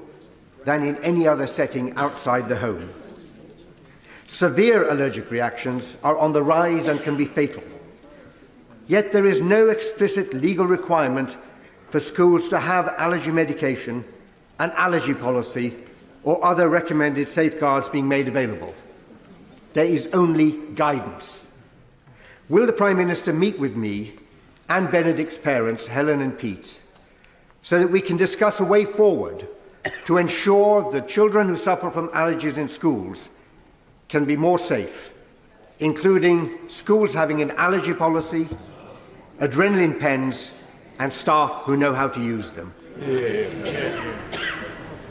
U: than in any other setting outside the home. Severe allergic reactions are on the rise and can be fatal. Yet there is no explicit legal requirement for schools to have allergy medication, an allergy policy, or other recommended safeguards being made available. There is only guidance. Will the Prime Minister meet with me and Benedict's parents, Helen and Pete, so that we can discuss a way forward to ensure that children who suffer from allergies in schools can be more safe, including schools having an allergy policy, adrenaline pens, and staff who know how to use them?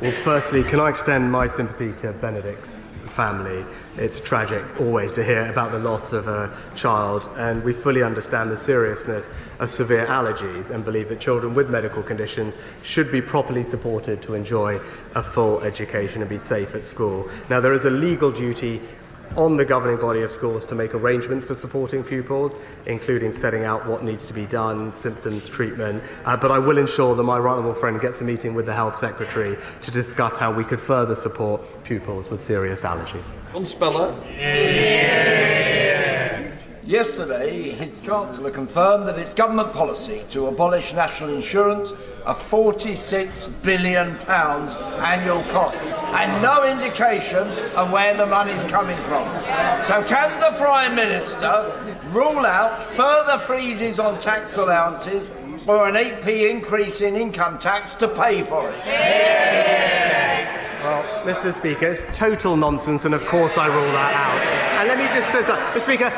E: Well, firstly, can I extend my sympathy to Benedict's family? It's tragic always to hear about the loss of a child, and we fully understand the seriousness of severe allergies and believe that children with medical conditions should be properly supported to enjoy a full education and be safe at school. Now, there is a legal duty on the governing body of schools to make arrangements for supporting pupils, including setting out what needs to be done, symptoms, treatment, but I will ensure that my right honourable friend gets a meeting with the Health Secretary to discuss how we could further support pupils with serious allergies.
A: Yesterday, his Chancellor confirmed that it's government policy to abolish national insurance, a £46 billion annual cost, and no indication of where the money's coming from. So can the Prime Minister rule out further freezes on tax allowances or an 8p increase in income tax to pay for it?
E: Well, Mr. Speaker, it's total nonsense, and of course I rule that out. And let me just close up. Mr. Speaker,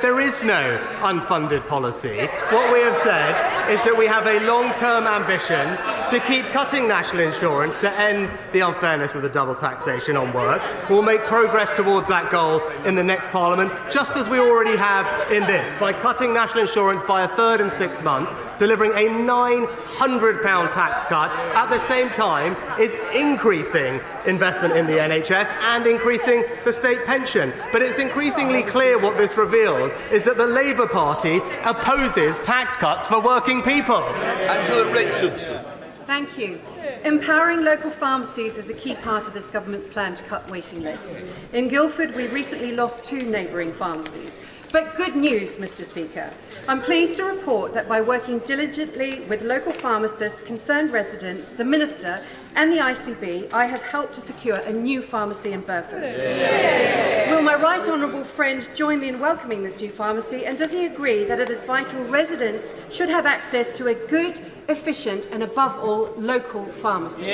E: there is no unfunded policy. What we have said is that we have a long-term ambition to keep cutting national insurance to end the unfairness of the double taxation on work. We'll make progress towards that goal in the next Parliament, just as we already have in this, by cutting national insurance by a third in 6 months, delivering a £900 tax cut, at the same time is increasing investment in the NHS and increasing the state pension. But it's increasingly clear what this reveals is that the Labour Party opposes tax cuts for working people.
R: Angela Richardson.
G: Thank you. Empowering local pharmacies is a key part of this government's plan to cut waiting lists. In Guildford, we recently lost 2 neighbouring pharmacies. But good news, Mr. Speaker. I'm pleased to report that by working diligently with local pharmacists, concerned residents, the Minister and the ICB, I have helped to secure a new pharmacy in Burford. Will my right honourable friend join me in welcoming this new pharmacy, and does he agree that it is vital residents should have access to a good, efficient and above all local pharmacy?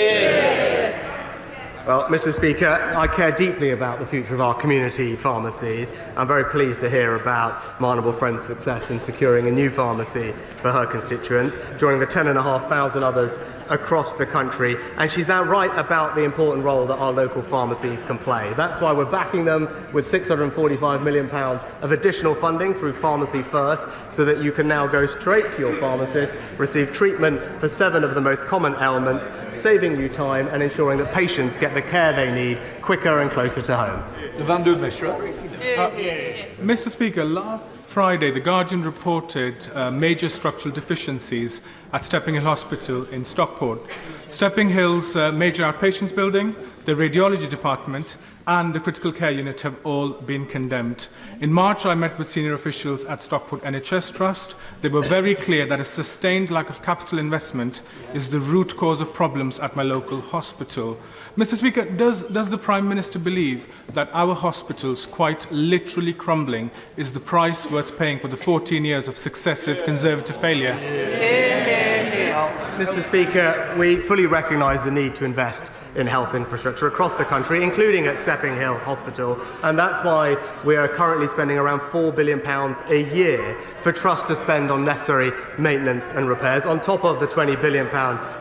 E: Well, Mr. Speaker, I care deeply about the future of our community pharmacies. I'm very pleased to hear about my honourable friend's success in securing a new pharmacy for her constituents, joining the 10,500 others across the country. And she's now right about the important role that our local pharmacies can play. That's why we're backing them with £645 million of additional funding through Pharmacy First, so that you can now go straight to your pharmacist, receive treatment for 7 of the most common ailments, saving you time and ensuring that patients get the care they need quicker and closer to home.
J: Mr. Speaker, last Friday, The Guardian reported major structural deficiencies at Stepping Hill Hospital in Stockport. Stepping Hill's major outpatients building, the radiology department, and the critical care unit have all been condemned. In March, I met with senior officials at Stockport NHS Trust. They were very clear that a sustained lack of capital investment is the root cause of problems at my local hospital. Mr. Speaker, does the Prime Minister believe that our hospitals, quite literally crumbling, is the price worth paying for the 14 years of successive Conservative failure?
E: Mr. Speaker, we fully recognise the need to invest in health infrastructure across the country, including at Stepping Hill Hospital, and that's why we are currently spending around £4 billion a year for Trust to spend on necessary maintenance and repairs, on top of the £20 billion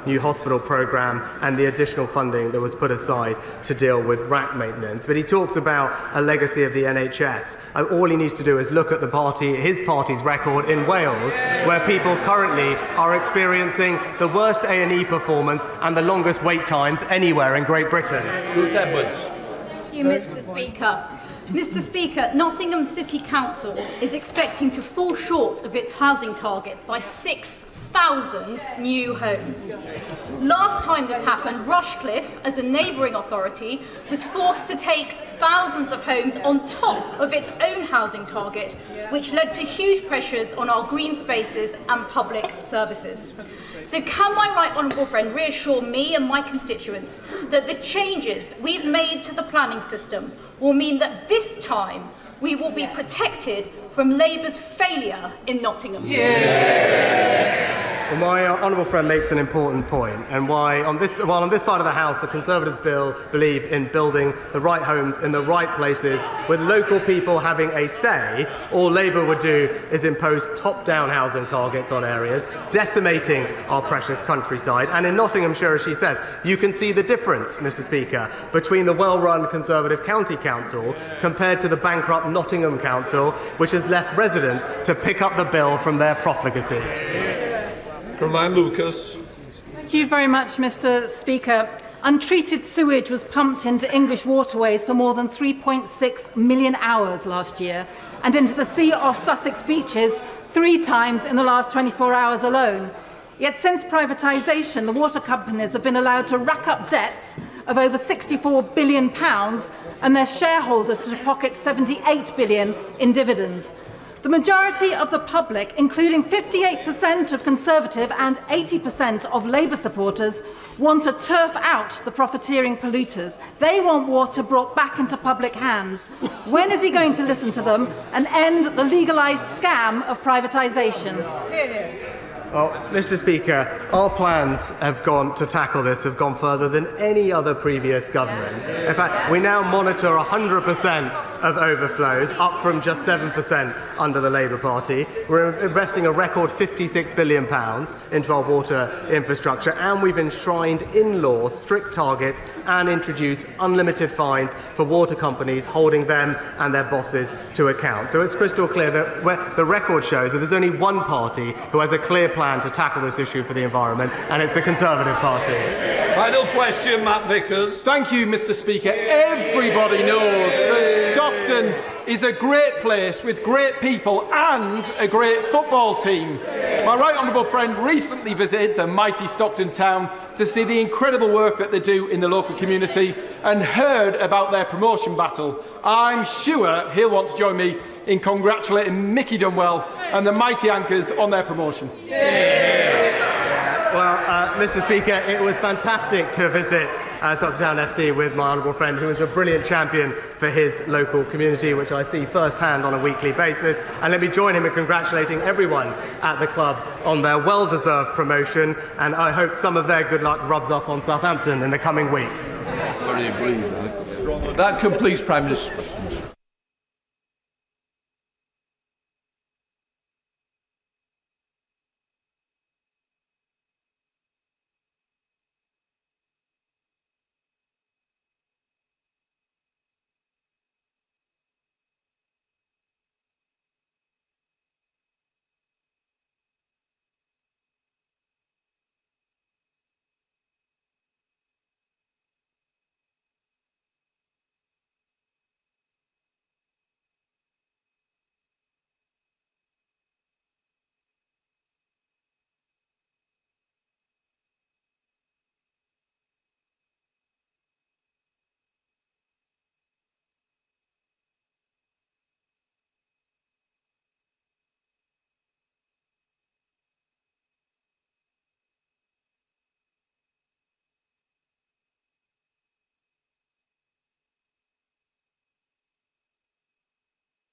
E: new hospital programme and the additional funding that was put aside to deal with RAC maintenance. But he talks about a legacy of the NHS. All he needs to do is look at his party's record in Wales, where people currently are experiencing the worst A&E performance and the longest wait times anywhere in Great Britain.
R: Ruth Edwards.
L: Thank you, Mr. Speaker. Mr. Speaker, Nottingham City Council is expecting to fall short of its housing target by 6,000 new homes. Last time this happened, Rushcliffe, as a neighbouring authority, was forced to take thousands of homes on top of its own housing target, which led to huge pressures on our green spaces and public services. So can my right honourable friend reassure me and my constituents that the changes we've made to the planning system will mean that this time we will be protected from Labour's failure in Nottingham?
E: Well, my honourable friend makes an important point, and while on this side of the House, the Conservatives believe in building the right homes in the right places, with local people having a say, all Labour would do is impose top-down housing targets on areas, decimating our precious countryside. And in Nottinghamshire, as she says, you can see the difference, Mr. Speaker, between the well-run Conservative County Council compared to the bankrupt Nottingham Council, which has left residents to pick up the bill from their profligacy.
R: Lucas.
B: Thank you very much, Mr. Speaker. Untreated sewage was pumped into English waterways for more than 3.6 million hours last year, and into the sea off Sussex beaches 3 times in the last 24 hours alone. Yet since privatisation, the water companies have been allowed to rack up debts of over £64 billion and their shareholders to pocket £78 billion in dividends. The majority of the public, including 58% of Conservative and 80% of Labour supporters, want to turf out the profiteering polluters. They want water brought back into public hands. When is he going to listen to them and end the legalised scam of privatisation?
E: Well, Mr. Speaker, our plans to tackle this have gone further than any other previous government. In fact, we now monitor 100% of overflows, up from just 7% under the Labour Party. We're investing a record £56 billion into our water infrastructure, and we've enshrined in law strict targets and introduced unlimited fines for water companies, holding them and their bosses to account. So it's crystal clear that the record shows that there's only one party who has a clear plan to tackle this issue for the environment, and it's the Conservative Party.
R: Final question, Matt Vickers.
K: Thank you, Mr. Speaker. Everybody knows that Stockton is a great place with great people and a great football team. My right honourable friend recently visited the mighty Stockton town to see the incredible work that they do in the local community and heard about their promotion battle. I'm sure he'll want to join me in congratulating Mickey Dunwell and the mighty Anchors on their promotion.
E: Well, Mr. Speaker, it was fantastic to visit Stockton Town FC with my honourable friend, who is a brilliant champion for his local community, which I see firsthand on a weekly basis. And let me join him in congratulating everyone at the club on their well-deserved promotion, and I hope some of their good luck rubs off on Southampton in the coming weeks.
R: Very brief. That completes Prime Minister's questions.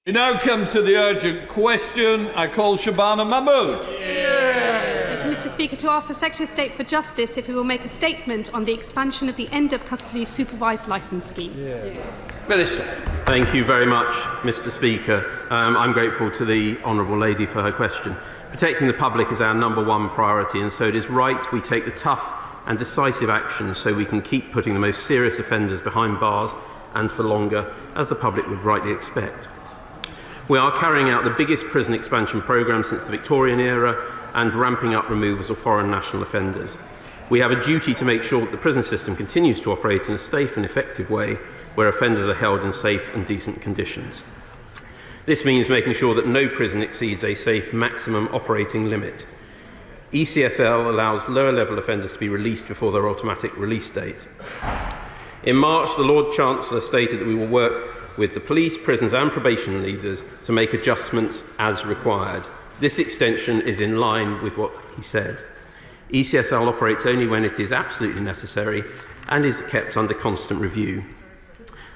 R: We now come to the urgent question. I call Shabana Mahmood.
N: Thank you, Mr. Speaker, to ask the Secretary of State for Justice if he will make a statement on the expansion of the end of custody supervised licence scheme.
R: Minister.
O: Thank you very much, Mr. Speaker. I'm grateful to the Honourable Lady for her question. Protecting the public is our #1 priority, and so it is right we take the tough and decisive action so we can keep putting the most serious offenders behind bars and for longer, as the public would rightly expect. We are carrying out the biggest prison expansion programme since the Victorian era and ramping up removals of foreign national offenders. We have a duty to make sure that the prison system continues to operate in a safe and effective way where offenders are held in safe and decent conditions. This means making sure that no prison exceeds a safe maximum operating limit. ECSL allows lower level offenders to be released before their automatic release date. In March, the Lord Chancellor stated that we will work with the police, prisons and probation leaders to make adjustments as required. This extension is in line with what he said. ECSL operates only when it is absolutely necessary and is kept under constant review.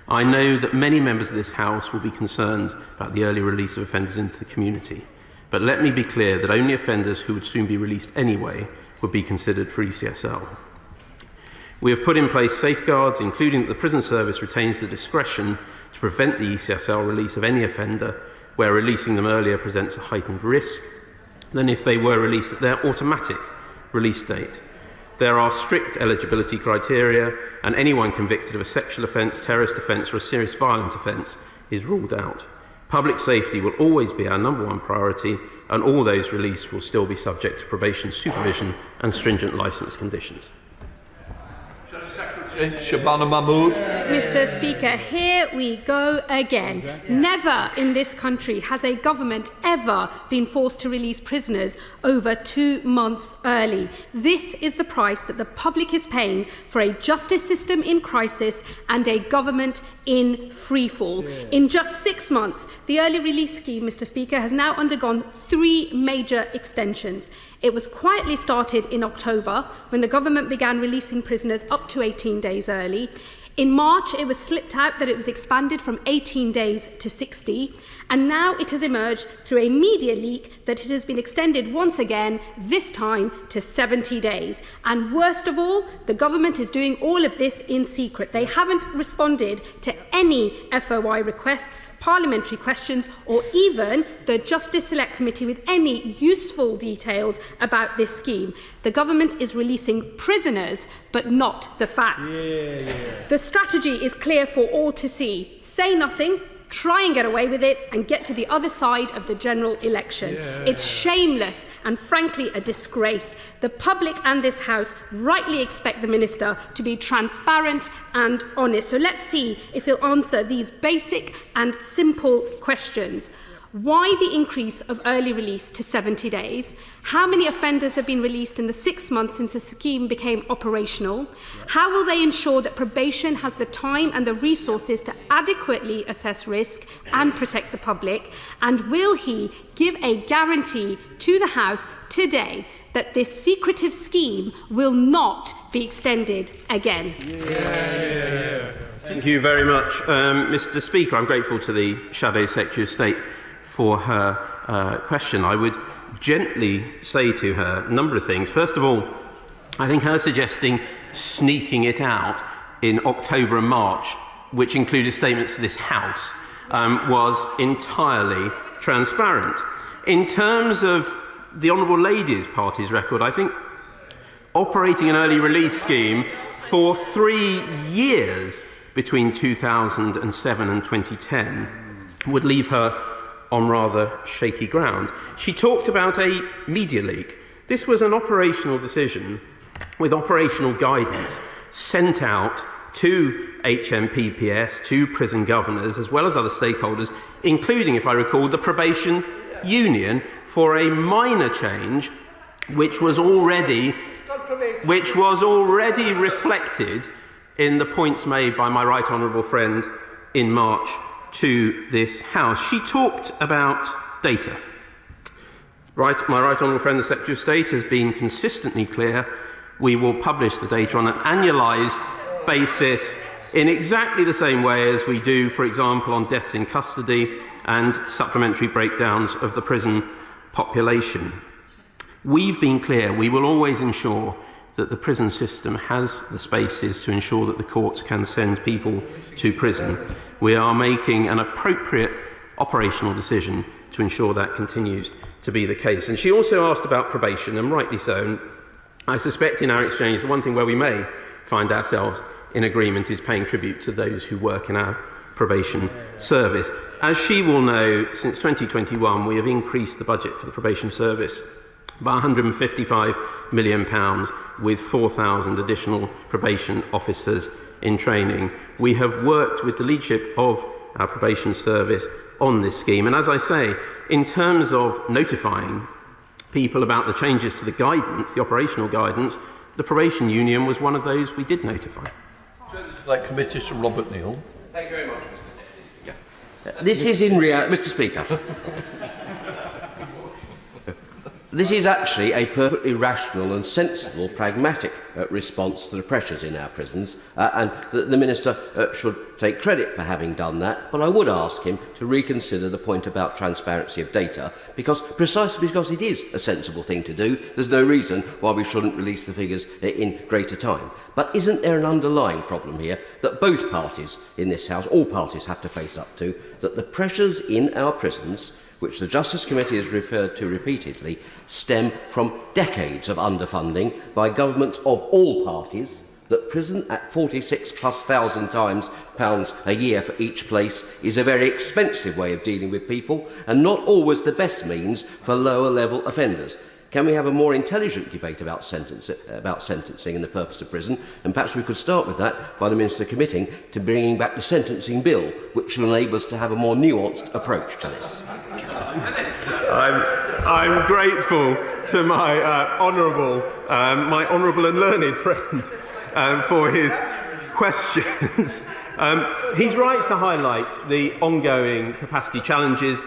O: I know that many members of this House will be concerned about the early release of offenders into the community. But let me be clear that only offenders who would soon be released anyway would be considered for ECSL. We have put in place safeguards, including that the prison service retains the discretion to prevent the ECSL release of any offender where releasing them earlier presents a heightened risk than if they were released at their automatic release date. There are strict eligibility criteria, and anyone convicted of a sexual offence, terrorist offence or a serious violent offence is ruled out. Public safety will always be our #1 priority, and all those released will still be subject to probation supervision and stringent licence conditions.
R: Shabana Mahmood.
N: Mr. Speaker, here we go again. Never in this country has a government ever been forced to release prisoners over 2 months early. This is the price that the public is paying for a justice system in crisis and a government in freefall. In just 6 months, the early release scheme, Mr. Speaker, has now undergone 3 major extensions. It was quietly started in October when the government began releasing prisoners up to 18 days early. In March, it was slipped out that it was expanded from 18 days to 60, and now it has emerged through a media leak that it has been extended once again, this time to 70 days. And worst of all, the government is doing all of this in secret. They haven't responded to any FOI requests, parliamentary questions, or even the Justice Select Committee with any useful details about this scheme. The government is releasing prisoners, but not the facts. The strategy is clear for all to see. Say nothing, try and get away with it, and get to the other side of the general election. It's shameless and frankly a disgrace. The public and this House rightly expect the Minister to be transparent and honest. So let's see if he'll answer these basic and simple questions. Why the increase of early release to 70 days? How many offenders have been released in the 6 months since the scheme became operational? How will they ensure that probation has the time and the resources to adequately assess risk and protect the public? And will he give a guarantee to the House today that this secretive scheme will not be extended again?
O: Thank you very much, Mr. Speaker. I'm grateful to the Shadow Secretary of State for her question. I would gently say to her a number of things. First of all, I think her suggesting sneaking it out in October and March, which included statements to this House, was entirely transparent. In terms of the Honourable Lady's party's record, I think operating an early release scheme for 3 years between 2007 and 2010 would leave her on rather shaky ground. She talked about a media leak. This was an operational decision with operational guidance sent out to HMPPS, to prison governors, as well as other stakeholders, including, if I recall, the probation union, for a minor change which was already reflected in the points made by my right honourable friend in March to this House. She talked about data. My right honourable friend, the Secretary of State, has been consistently clear. We will publish the data on an annualised basis in exactly the same way as we do, for example, on deaths in custody and supplementary breakdowns of the prison population. We've been clear. We will always ensure that the prison system has the spaces to ensure that the courts can send people to prison. We are making an appropriate operational decision to ensure that continues to be the case. And she also asked about probation, and rightly so. And I suspect in our exchange, the one thing where we may find ourselves in agreement is paying tribute to those who work in our probation service. As she will know, since 2021, we have increased the budget for the probation service by £155 million, with 4,000 additional probation officers in training. We have worked with the leadership of our probation service on this scheme. And as I say, in terms of notifying people about the changes to the guidance, the operational guidance, the probation union was one of those we did notify.
R: Select Committee from Robert Neal.
H: Thank you very much, Mr. Deputy. This is in reality, Mr. Speaker.
C: This is actually a perfectly rational and sensible, pragmatic response to the pressures in our prisons, and the Minister should take credit for having done that, but I would ask him to reconsider the point about transparency of data, precisely because it is a sensible thing to do. There's no reason why we shouldn't release the figures in greater time. But isn't there an underlying problem here that both parties in this House, all parties, have to face up to, that the pressures in our prisons, which the Justice Committee has referred to repeatedly, stem from decades of underfunding by governments of all parties, that prison at 46,000+ pounds a year for each place is a very expensive way of dealing with people and not always the best means for lower level offenders. Can we have a more intelligent debate about sentencing and the purpose of prison? And perhaps we could start with that by the Minister committing to bringing back the sentencing bill, which will enable us to have a more nuanced approach to this.
O: I'm grateful to my honourable and learned friend for his questions. He's right to highlight the ongoing capacity challenges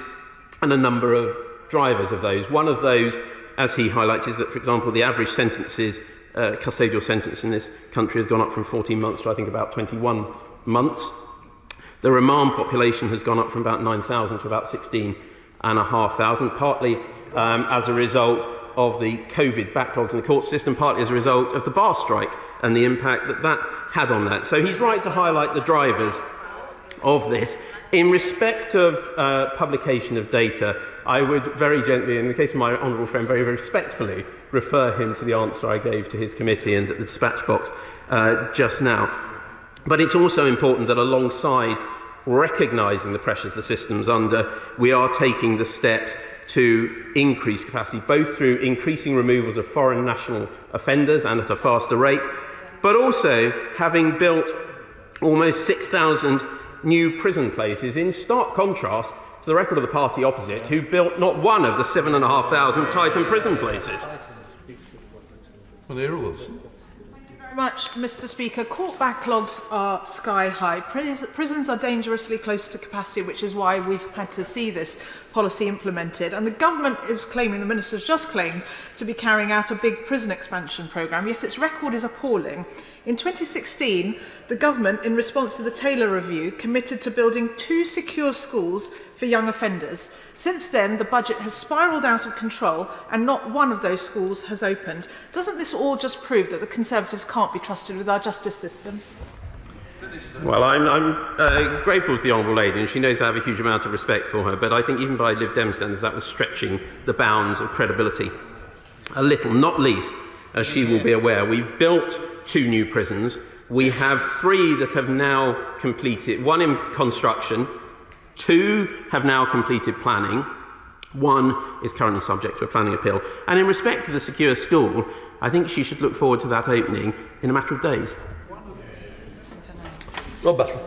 O: and a number of drivers of those. One of those, as he highlights, is that, for example, the average custodial sentence in this country has gone up from 14 months to, I think, about 21 months. The remand population has gone up from about 9,000 to about 16,500, partly as a result of the COVID backlogs in the court system, partly as a result of the bar strike and the impact that that had on that. So he's right to highlight the drivers of this. In respect of publication of data, I would very gently, in the case of my honourable friend, very, very respectfully refer him to the answer I gave to his committee and at the dispatch box just now. But it's also important that alongside recognising the pressures the system's under, we are taking the steps to increase capacity, both through increasing removals of foreign national offenders and at a faster rate, but also having built almost 6,000 new prison places, in stark contrast to the record of the party opposite, who built not one of the 7,500 Titan prison places.
R: Well, there was.
I: Very much, Mr. Speaker. Court backlogs are sky high. Prisons are dangerously close to capacity, which is why we've had to see this policy implemented. And the government is claiming, the minister's just claimed, to be carrying out a big prison expansion programme, yet its record is appalling. In 2016, the government, in response to the Taylor Review, committed to building 2 secure schools for young offenders. Since then, the budget has spiralled out of control and not one of those schools has opened. Doesn't this all just prove that the Conservatives can't be trusted with our justice system?
O: Well, I'm grateful to the Honourable Lady, and she knows I have a huge amount of respect for her, but I think even by Lib Dem standards that was stretching the bounds of credibility a little, not least, as she will be aware, we've built 2 new prisons. We have 3 that have now completed, 1 in construction, 2 have now completed planning, 1 is currently subject to a planning appeal. And in respect to the secure school, I think she should look forward to that opening in a matter of days.
R: Rob Battle.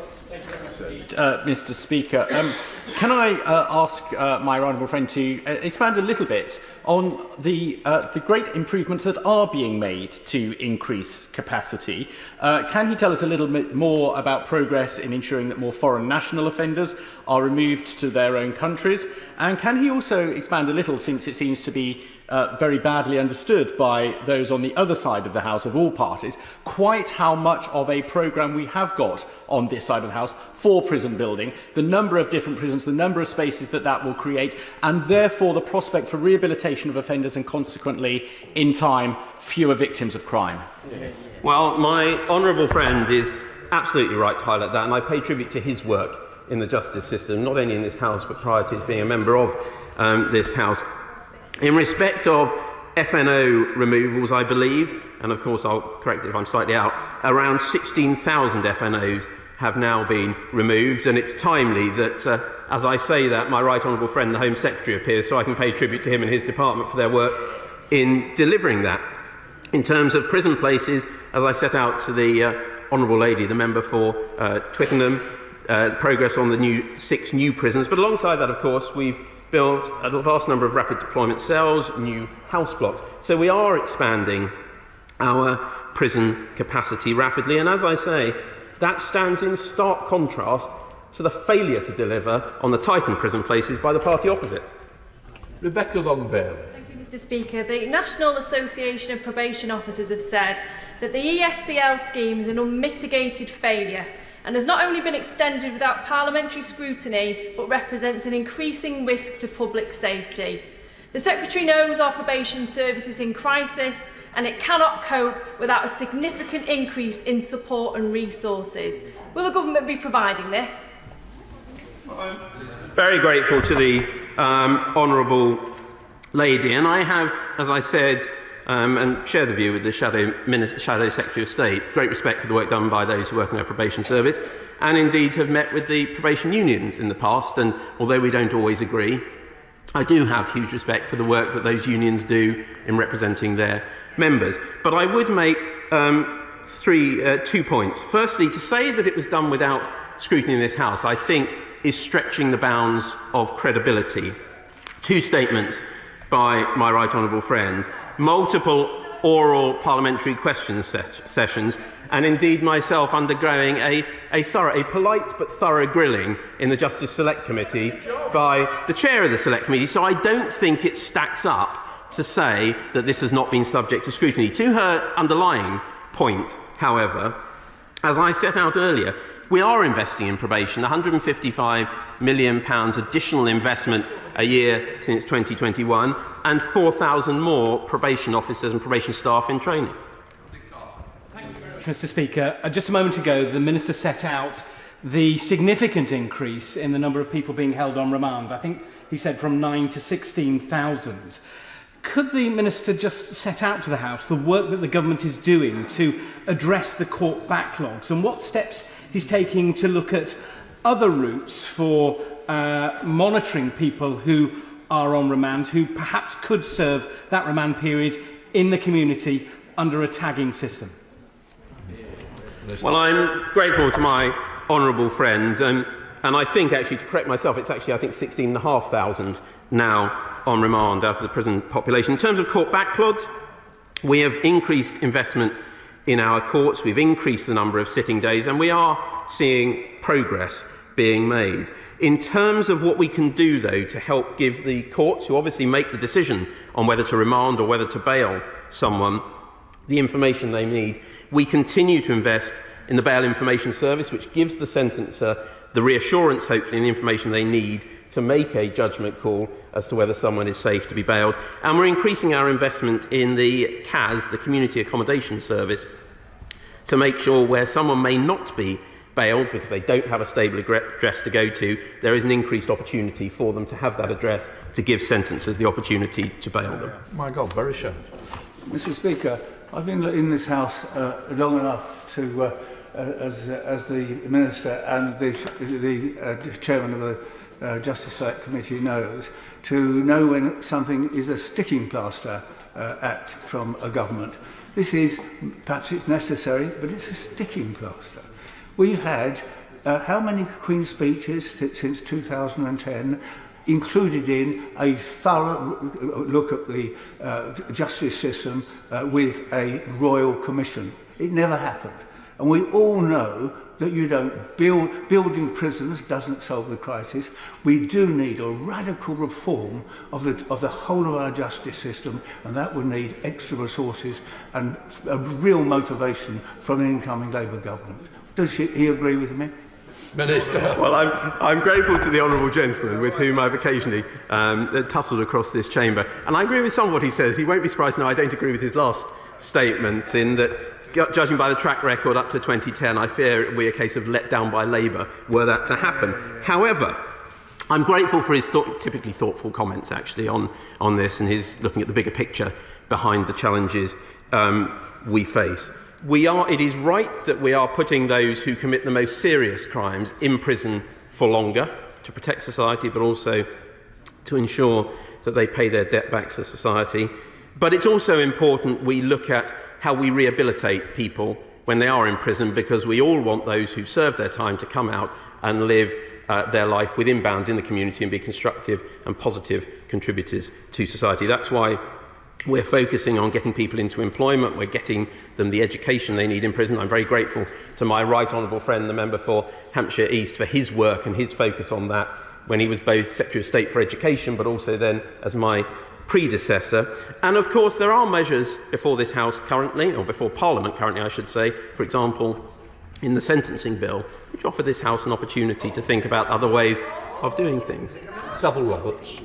P: Mr. Speaker, can I ask my honourable friend to expand a little bit on the great improvements that are being made to increase capacity? Can he tell us a little bit more about progress in ensuring that more foreign national offenders are removed to their own countries? And can he also expand a little, since it seems to be very badly understood by those on the other side of the House of all parties, quite how much of a programme we have got on this side of the House for prison building, the number of different prisons, the number of spaces that will create, and therefore the prospect for rehabilitation of offenders and consequently, in time, fewer victims of crime?
O: Well, my honourable friend is absolutely right to highlight that, and I pay tribute to his work in the justice system, not only in this House, but prior to his being a member of this House. In respect of FNO removals, I believe, and of course I'll correct it if I'm slightly out, around 16,000 FNOs have now been removed, and it's timely that, as I say that, my right honourable friend, the Home Secretary, appears, so I can pay tribute to him and his department for their work in delivering that. In terms of prison places, as I set out to the honourable lady, the member for Twickenham, progress on the 6 new prisons, but alongside that, of course, we've built a vast number of rapid deployment cells, new house blocks. So we are expanding our prison capacity rapidly, and as I say, that stands in stark contrast to the failure to deliver on the Titan prison places by the party opposite.
R: Rebecca Longvale.
L: Thank you,
D: Mr Speaker, the National Association of Probation Officers have said that the ESCL scheme is an unmitigated failure and has not only been extended without parliamentary scrutiny but represents an increasing risk to public safety. The Secretary knows our probation service is in crisis and it cannot cope without a significant increase in support and resources. Will the government be providing this?
O: Very grateful to the honourable lady, and I have, as I said, and share the view with the Shadow Secretary of State, great respect for the work done by those who work in our probation service, and indeed have met with the probation unions in the past, and although we don't always agree, I do have huge respect for the work that those unions do in representing their members. But I would make 2 points. Firstly, to say that it was done without scrutiny in this House, I think, is stretching the bounds of credibility. 2 statements by my right honourable friend, multiple oral parliamentary question sessions, and indeed myself undergoing a polite but thorough grilling in the Justice Select Committee by the chair of the Select Committee. So I don't think it stacks up to say that this has not been subject to scrutiny. To her underlying point, however, as I set out earlier, we are investing in probation, £155 million additional investment a year since 2021, and 4,000 more probation officers and probation staff in training.
Q: Mr Speaker, just a moment ago the Minister set out the significant increase in the number of people being held on remand. I think he said from 9 to 16,000. Could the Minister just set out to the House the work that the government is doing to address the court backlogs and what steps he's taking to look at other routes for monitoring people who are on remand, who perhaps could serve that remand period in the community under a tagging system?
O: Well, I'm grateful to my honourable friend, and I think, actually, to correct myself, it's actually, I think, 16,500 now on remand out of the prison population. In terms of court backlogs, we have increased investment in our courts, we've increased the number of sitting days, and we are seeing progress being made. In terms of what we can do, though, to help give the courts, who obviously make the decision on whether to remand or whether to bail someone, the information they need, we continue to invest in the Bail Information Service, which gives the sentencer the reassurance, hopefully, and the information they need to make a judgment call as to whether someone is safe to be bailed. And we're increasing our investment in the CAS, the Community Accommodation Service, to make sure where someone may not be bailed because they don't have a stable address to go to, there is an increased opportunity for them to have that address to give sentencers the opportunity to bail them.
X: My God, very sure.
S: Mr Speaker, I've been in this House long enough to, as the Minister and the Chairman of the Justice Select Committee knows, to know when something is a sticking plaster act from a government. This is, perhaps it's necessary, but it's a sticking plaster. We've had how many Queen's speeches since 2010, included in a thorough look at the justice system with a royal commission. It never happened. And we all know that you don't building prisons doesn't solve the crisis. We do need a radical reform of the whole of our justice system, and that would need extra resources and a real motivation from an incoming Labour government. Does he agree with me?
O: Minister. Well, I'm grateful to the honourable gentleman with whom I've occasionally tussled across this chamber. And I agree with some of what he says. He won't be surprised now I don't agree with his last statement, in that, judging by the track record up to 2010, I fear it will be a case of let down by Labour were that to happen. However, I'm grateful for his typically thoughtful comments, actually, on this, and his looking at the bigger picture behind the challenges we face. It is right that we are putting those who commit the most serious crimes in prison for longer to protect society, but also to ensure that they pay their debt back to society. But it's also important we look at how we rehabilitate people when they are in prison, because we all want those who've served their time to come out and live their life within bounds in the community and be constructive and positive contributors to society. That's why we're focusing on getting people into employment. We're getting them the education they need in prison. I'm very grateful to my right honourable friend, the member for Hampshire East, for his work and his focus on that when he was both Secretary of State for Education, but also then as my predecessor. And of course, there are measures before this House currently, or before Parliament currently, I should say, for example, in the sentencing bill, which offer this House an opportunity to think about other ways of doing things.
M: Savile Roberts.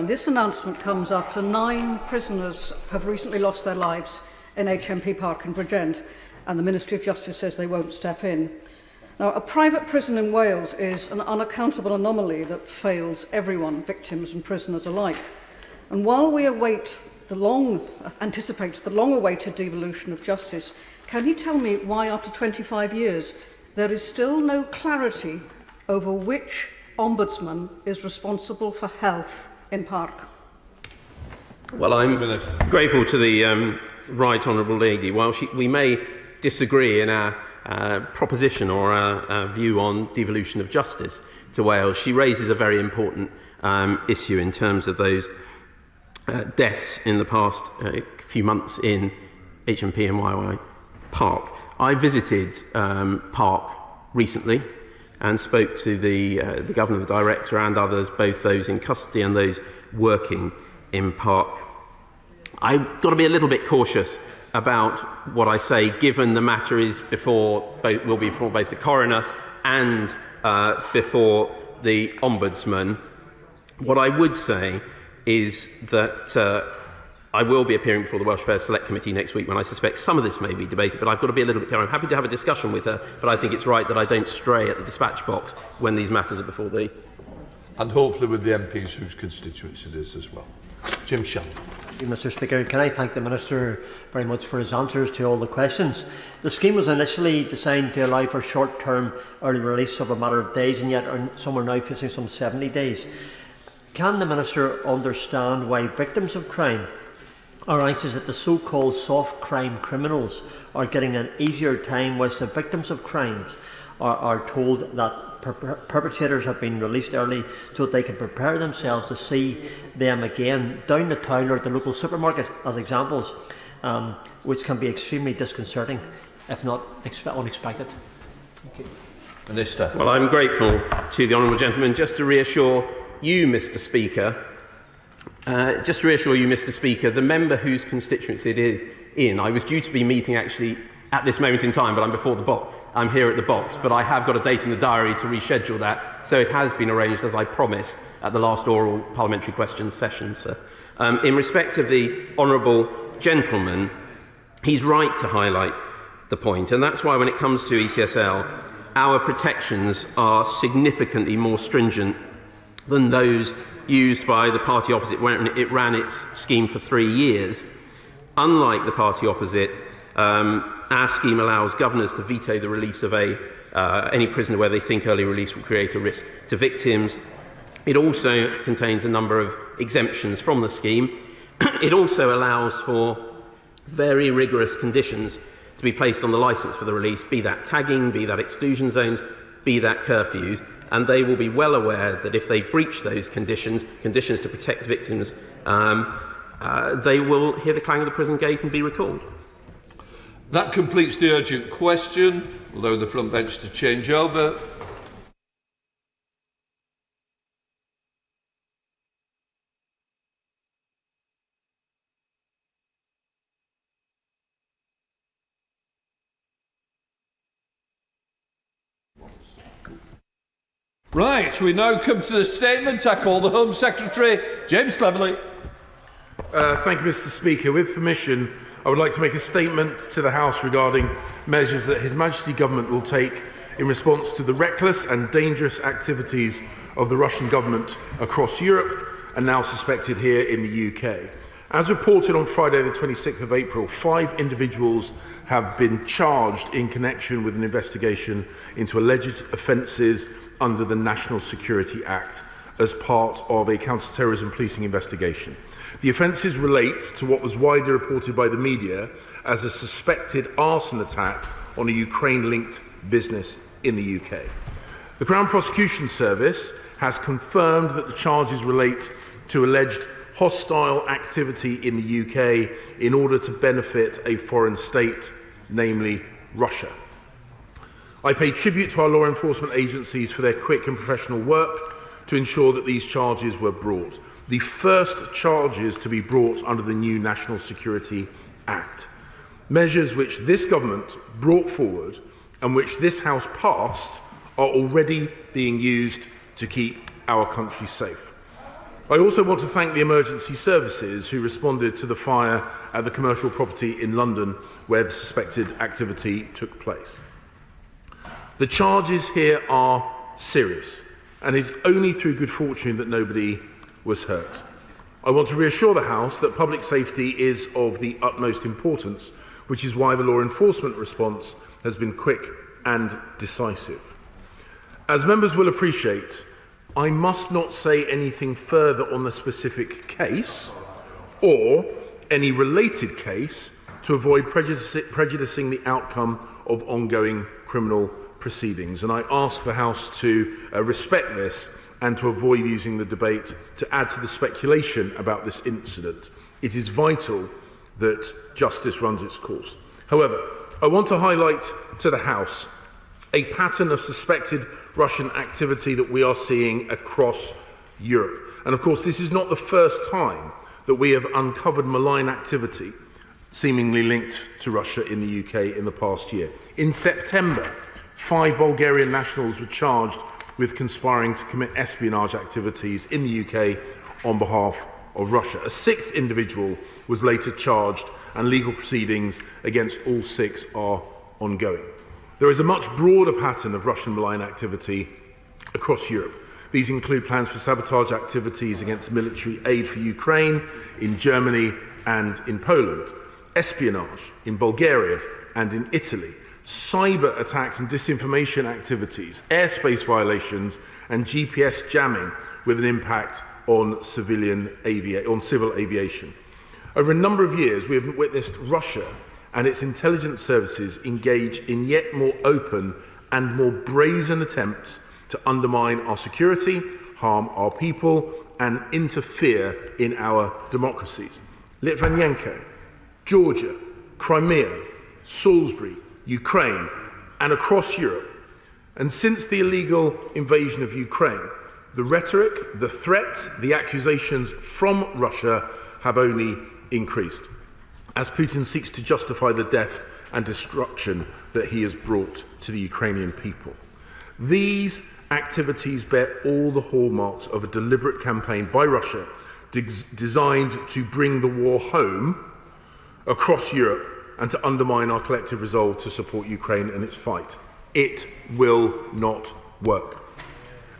T: This announcement comes after 9 prisoners have recently lost their lives in HMP Park in Bridgend, and the Ministry of Justice says they won't step in. Now, a private prison in Wales is an unaccountable anomaly that fails everyone, victims and prisoners alike. And while we anticipate the long-awaited devolution of justice, can you tell me why, after 25 years, there is still no clarity over which Ombudsman is responsible for health in Park?
O: Well, I'm grateful to the Right Honourable Lady. While we may disagree in our proposition or our view on devolution of justice to Wales, she raises a very important issue in terms of those deaths in the past few months in HMP and YY Park. I visited Park recently and spoke to the Governor, the Director and others, both those in custody and those working in Park. I've got to be a little bit cautious about what I say, given the matter will be before both the coroner and before the Ombudsman. What I would say is that I will be appearing before the Welsh Affairs Select Committee next week when I suspect some of this may be debated, but I've got to be a little bit clear. I'm happy to have a discussion with her, but I think it's right that I don't stray at the dispatch box when these matters are before thee.
R: And hopefully with the MPs whose constituents it is as well. Jim Shannon.
V: Mr Speaker, can I thank the Minister very much for his answers to all the questions. The scheme was initially designed to allow for short-term early release of a matter of days, and yet some are now facing some 70 days. Can the Minister understand why victims of crime are anxious that the so-called soft crime criminals are getting an easier time, whilst the victims of crimes are told that perpetrators have been released early so that they can prepare themselves to see them again down the town or at the local supermarket, as examples, which can be extremely disconcerting, if not unexpected?
R: Minister.
O: Well, I'm grateful to the honourable gentleman. Just to reassure you, Mr. Speaker, the member whose constituency it is in, I was due to be meeting actually at this moment in time, but I'm before the box. I'm here at the box, but I have got a date in the diary to reschedule that, so it has been arranged as I promised at the last oral parliamentary questions session, sir. In respect of the honourable gentleman, he's right to highlight the point, and that's why when it comes to ECSL, our protections are significantly more stringent than those used by the party opposite when it ran its scheme for 3 years. Unlike the party opposite, our scheme allows governors to veto the release of any prisoner where they think early release will create a risk to victims. It also contains a number of exemptions from the scheme. It also allows for very rigorous conditions to be placed on the licence for the release, be that tagging, be that exclusion zones, be that curfews, and they will be well aware that if they breach those conditions to protect victims, they will hear the clang of the prison gate and be recalled.
R: That completes the urgent question. We'll allow the front bench to change over. Right, we now come to the statement. I call the Home Secretary, James Cleverly.
W: Thank you, Mr. Speaker. With permission, I would like to make a statement to the House regarding measures that His Majesty Government will take in response to the reckless and dangerous activities of the Russian government across Europe and now suspected here in the UK. As reported on Friday, the 26th of April, 5 individuals have been charged in connection with an investigation into alleged offences under the National Security Act as part of a counter-terrorism policing investigation. The offences relate to what was widely reported by the media as a suspected arson attack on a Ukraine-linked business in the UK. The Crown Prosecution Service has confirmed that the charges relate to alleged hostile activity in the UK in order to benefit a foreign state, namely Russia. I pay tribute to our law enforcement agencies for their quick and professional work to ensure that these charges were brought. the first charges to be brought under the new National Security Act. Measures which this government brought forward and which this House passed are already being used to keep our country safe. I also want to thank the emergency services who responded to the fire at the commercial property in London where the suspected activity took place. The charges here are serious, and it's only through good fortune that nobody was hurt. I want to reassure the House that public safety is of the utmost importance, which is why the law enforcement response has been quick and decisive. As members will appreciate, I must not say anything further on the specific case or any related case to avoid prejudicing the outcome of ongoing criminal proceedings. And I ask the House to respect this and to avoid using the debate to add to the speculation about this incident. It is vital that justice runs its course. However, I want to highlight to the House a pattern of suspected Russian activity that we are seeing across Europe. And of course, this is not the first time that we have uncovered malign activity seemingly linked to Russia in the UK in the past year. In September, 5 Bulgarian nationals were charged with conspiring to commit espionage activities in the UK on behalf of Russia. A 6th individual was later charged, and legal proceedings against all 6 are ongoing. There is a much broader pattern of Russian malign activity across Europe. These include plans for sabotage activities against military aid for Ukraine, in Germany and in Poland, espionage in Bulgaria and in Italy, cyber attacks and disinformation activities, airspace violations and GPS jamming with an impact on civil aviation. Over a number of years, we have witnessed Russia and its intelligence services engage in yet more open and more brazen attempts to undermine our security, harm our people, and interfere in our democracies. Litvinenko, Georgia, Crimea, Salisbury, Ukraine, and across Europe. And since the illegal invasion of Ukraine, the rhetoric, the threats, the accusations from Russia have only increased, as Putin seeks to justify the death and destruction that he has brought to the Ukrainian people. These activities bear all the hallmarks of a deliberate campaign by Russia designed to bring the war home across Europe and to undermine our collective resolve to support Ukraine in its fight. It will not work.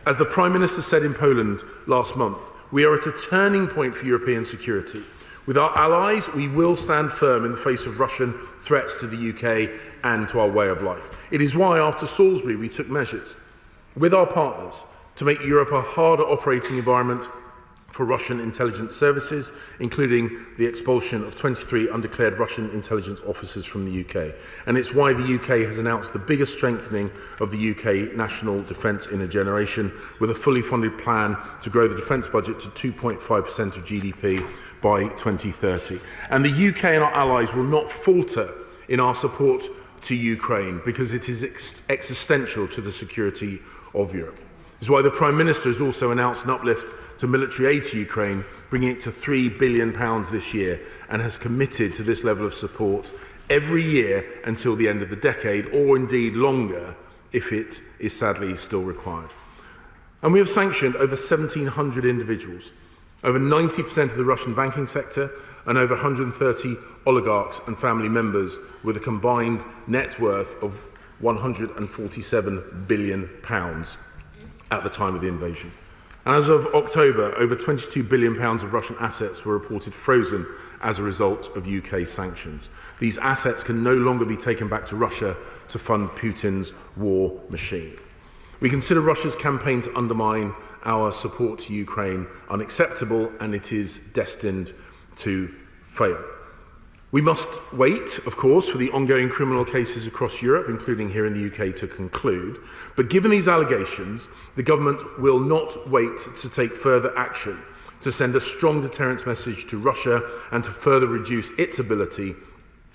W: As the Prime Minister said in Poland last month, we are at a turning point for European security. With our allies, we will stand firm in the face of Russian threats to the UK and to our way of life. It is why, after Salisbury, we took measures with our partners to make Europe a harder operating environment for Russian intelligence services, including the expulsion of 23 undeclared Russian intelligence officers from the UK. And it's why the UK has announced the biggest strengthening of the UK national defence in a generation, with a fully funded plan to grow the defence budget to 2.5% of GDP by 2030. And the UK and our allies will not falter in our support to Ukraine, because it is existential to the security of Europe. This is why the Prime Minister has also announced an uplift to military aid to Ukraine, bringing it to £3 billion this year, and has committed to this level of support every year until the end of the decade, or indeed longer if it is sadly still required. And we have sanctioned over 1,700 individuals, over 90% of the Russian banking sector, and over 130 oligarchs and family members with a combined net worth of £147 billion at the time of the invasion. And as of October, over £22 billion of Russian assets were reported frozen as a result of UK sanctions. These assets can no longer be taken back to Russia to fund Putin's war machine. We consider Russia's campaign to undermine our support to Ukraine unacceptable, and it is destined to fail. We must wait, of course, for the ongoing criminal cases across Europe, including here in the UK, to conclude. But given these allegations, the government will not wait to take further action to send a strong deterrence message to Russia and to further reduce its ability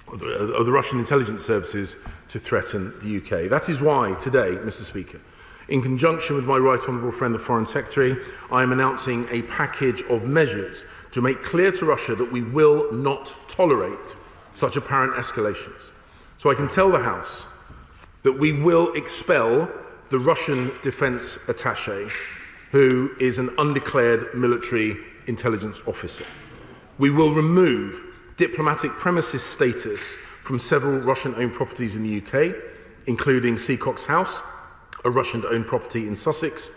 W: of the Russian intelligence services to threaten the UK. That is why today, Mr. Speaker, In conjunction with my right honourable friend, the Foreign Secretary, I am announcing a package of measures to make clear to Russia that we will not tolerate such apparent escalations. So I can tell the House that we will expel the Russian defence attaché, who is an undeclared military intelligence officer. We will remove diplomatic premises status from several Russian-owned properties in the UK, including Seacock's House, a Russian-owned property in Sussex,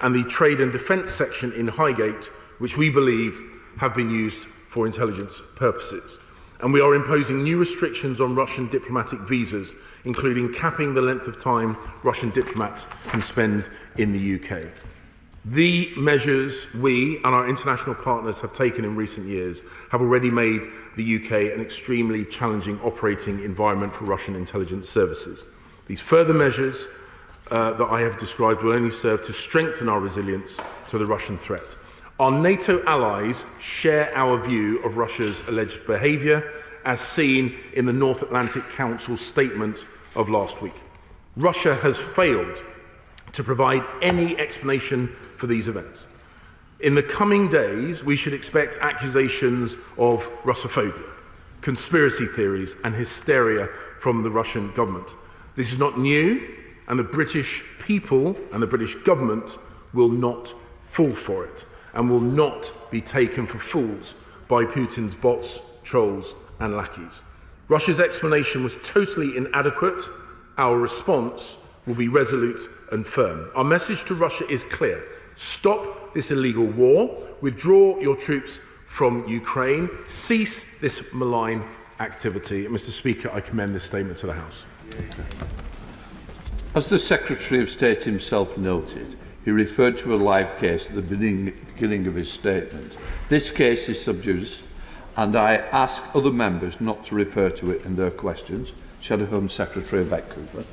W: and the Trade and Defence section in Highgate, which we believe have been used for intelligence purposes. And we are imposing new restrictions on Russian diplomatic visas, including capping the length of time Russian diplomats can spend in the UK. The measures we and our international partners have taken in recent years have already made the UK an extremely challenging operating environment for Russian intelligence services. These further measures that I have described will only serve to strengthen our resilience to the Russian threat. Our NATO allies share our view of Russia's alleged behaviour, as seen in the North Atlantic Council statement of last week. Russia has failed to provide any explanation for these events. In the coming days, we should expect accusations of Russophobia, conspiracy theories and hysteria from the Russian government. This is not new, and the British people and the British government will not fall for it and will not be taken for fools by Putin's bots, trolls and lackeys. Russia's explanation was totally inadequate. Our response will be resolute and firm. Our message to Russia is clear. Stop this illegal war. Withdraw your troops from Ukraine. Cease this malign activity. And Mr. Speaker, I commend this statement to the House.
R: As the Secretary of State himself noted, he referred to a live case at the beginning of his statement. This case is sub judice, and I ask other members not to refer to it in their questions. Shadow Home Secretary Yvette Cooper.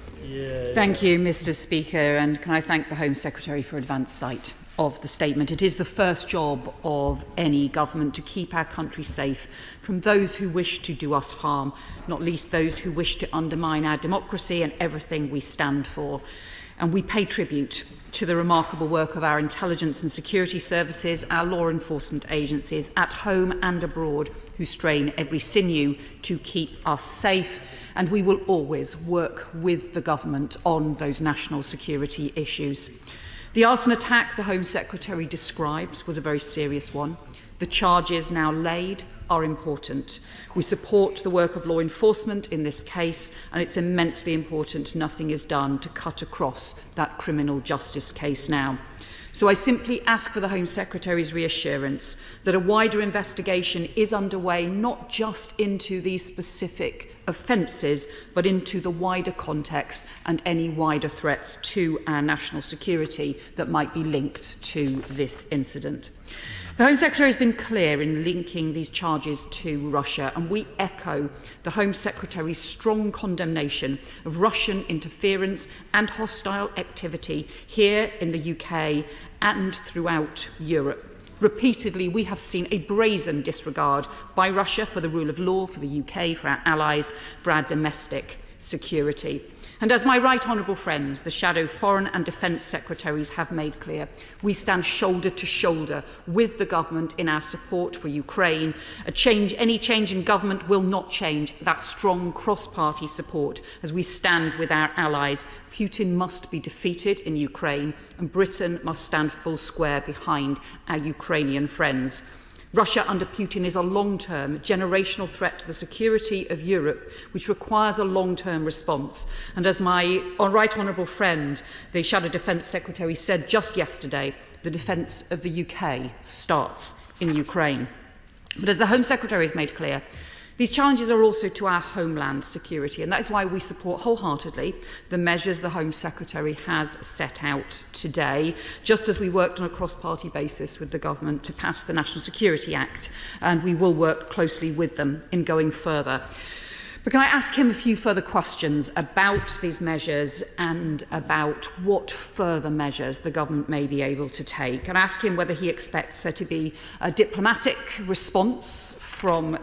A: Thank you, Mr. Speaker, and can I thank the Home Secretary for advance sight of the statement. It is the first job of any government to keep our country safe from those who wish to do us harm, not least those who wish to undermine our democracy and everything we stand for. And we pay tribute to the remarkable work of our intelligence and security services, our law enforcement agencies at home and abroad, who strain every sinew to keep us safe. And we will always work with the government on those national security issues. The arson attack the Home Secretary describes was a very serious one. The charges now laid are important. We support the work of law enforcement in this case, and it's immensely important nothing is done to cut across that criminal justice case now. So I simply ask for the Home Secretary's reassurance that a wider investigation is underway, not just into these specific offences, but into the wider context and any wider threats to our national security that might be linked to this incident. The Home Secretary has been clear in linking these charges to Russia, and we echo the Home Secretary's strong condemnation of Russian interference and hostile activity here in the UK and throughout Europe. Repeatedly, we have seen a brazen disregard by Russia for the rule of law, for the UK, for our allies, for our domestic security. And as my right honourable friends, the shadow Foreign and Defence Secretaries, have made clear, we stand shoulder to shoulder with the government in our support for Ukraine. Any change in government will not change that strong cross-party support as we stand with our allies. Putin must be defeated in Ukraine, and Britain must stand full square behind our Ukrainian friends. Russia under Putin is a long-term, generational threat to the security of Europe, which requires a long-term response. And as my right honourable friend, the Shadow Defence Secretary, said just yesterday, the defence of the UK starts in Ukraine. But as the Home Secretary has made clear, these challenges are also to our homeland security, and that is why we support wholeheartedly the measures the Home Secretary has set out today, just as we worked on a cross-party basis with the government to pass the National Security Act, and we will work closely with them in going further. But can I ask him a few further questions about these measures and about what further measures the government may be able to take? And ask him whether he expects there to be a diplomatic response from Russia.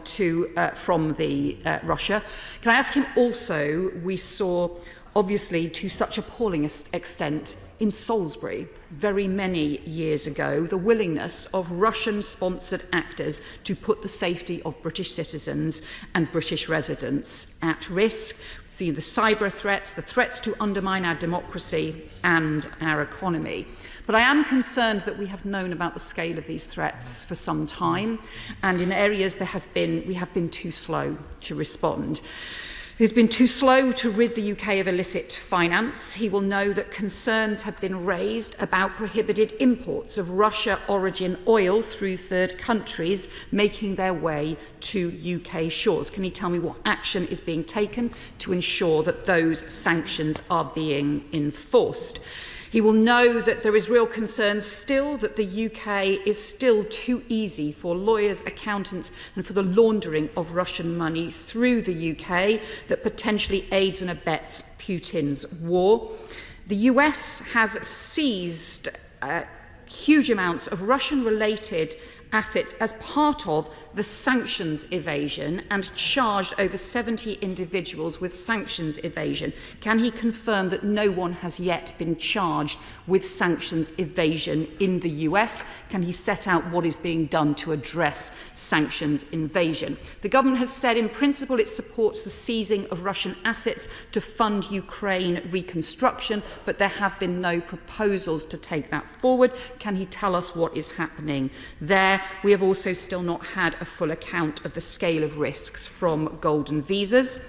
A: Can I ask him also, we saw obviously to such appalling extent in Salisbury very many years ago, the willingness of Russian-sponsored actors to put the safety of British citizens and British residents at risk. See the cyber threats, the threats to undermine our democracy and our economy. But I am concerned that we have known about the scale of these threats for some time, and in areas we have been too slow to respond. He's been too slow to rid the UK of illicit finance. He will know that concerns have been raised about prohibited imports of Russia-origin oil through third countries making their way to UK shores. Can he tell me what action is being taken to ensure that those sanctions are being enforced? He will know that there is real concern still that the UK is still too easy for lawyers, accountants and for the laundering of Russian money through the UK that potentially aids and abets Putin's war. The US has seized huge amounts of Russian-related assets as part of the sanctions evasion and charged over 70 individuals with sanctions evasion. Can he confirm that no one has yet been charged with sanctions evasion in the US? Can he set out what is being done to address sanctions evasion? The government has said in principle it supports the seizing of Russian assets to fund Ukraine reconstruction, but there have been no proposals to take that forward. Can he tell us what is happening there? We have also still not had a full account of the scale of risks from golden visas.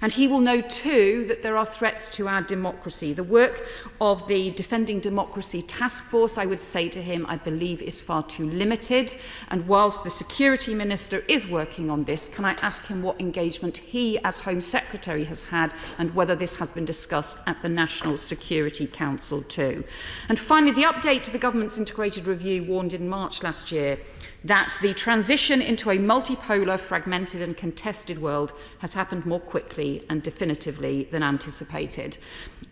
A: And he will know too that there are threats to our democracy. The work of the Defending Democracy Task Force, I would say to him, I believe is far too limited. And whilst the Security Minister is working on this, can I ask him what engagement he as Home Secretary has had and whether this has been discussed at the National Security Council too? And finally, the update to the government's integrated review warned in March last year that the transition into a multipolar, fragmented and contested world has happened more quickly and definitively than anticipated.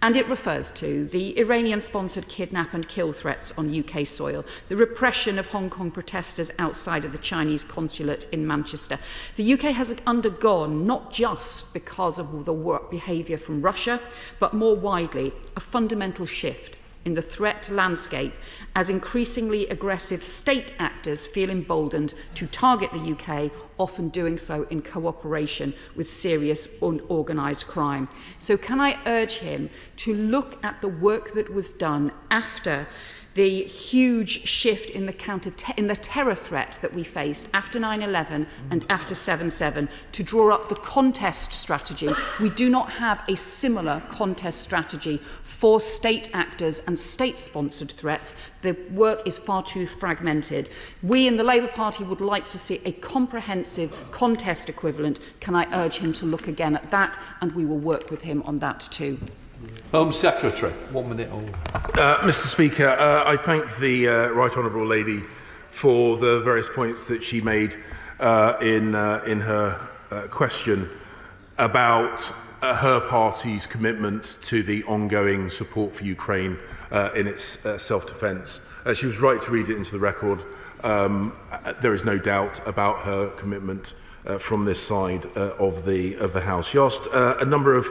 A: And it refers to the Iranian-sponsored kidnap and kill threats on UK soil, the repression of Hong Kong protesters outside of the Chinese consulate in Manchester. The UK has undergone, not just because of the behaviour from Russia, but more widely, a fundamental shift in the threat landscape as increasingly aggressive state actors feel emboldened to target the UK, often doing so in cooperation with serious organised crime. So can I urge him to look at the work that was done after the huge shift in the terror threat that we faced after 9/11 and after 7/7 to draw up the contest strategy. We do not have a similar contest strategy for state actors and state-sponsored threats. The work is far too fragmented. We in the Labour Party would like to see a comprehensive contest equivalent. Can I urge him to look again at that, and we will work with him on that too.
R: Home Secretary, 1 minute only.
W: Mr. Speaker, I thank the Right Honourable Lady for the various points that she made in her question about her party's commitment to the ongoing support for Ukraine in its self-defence. She was right to read it into the record. There is no doubt about her commitment from this side of the House. She asked a number of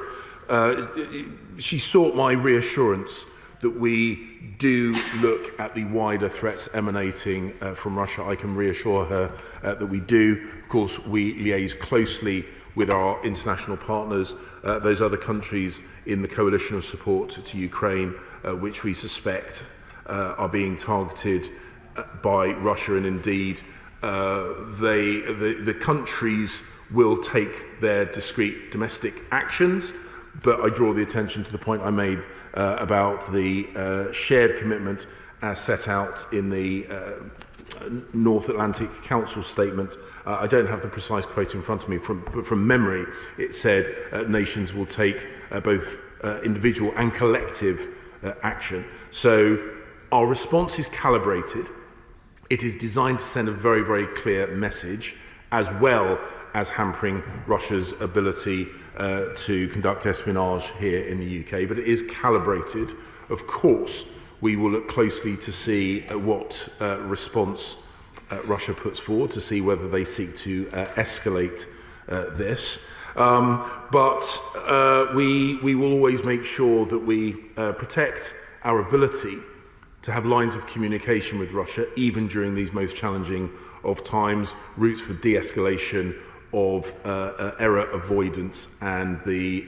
W: she sought my reassurance that we do look at the wider threats emanating from Russia. I can reassure her that we do. Of course, we liaise closely with our international partners, those other countries in the coalition of support to Ukraine, which we suspect are being targeted by Russia, and indeed the countries will take their discrete domestic actions. But I draw the attention to the point I made about the shared commitment as set out in the North Atlantic Council statement. I don't have the precise quote in front of me, but from memory it said nations will take both individual and collective action. So our response is calibrated. It is designed to send a very, very clear message, as well as hampering Russia's ability to conduct espionage here in the UK, but it is calibrated. Of course, we will look closely to see what response Russia puts forward, to see whether they seek to escalate this. But we will always make sure that we protect our ability to have lines of communication with Russia, even during these most challenging of times, routes for de-escalation, of error avoidance, and the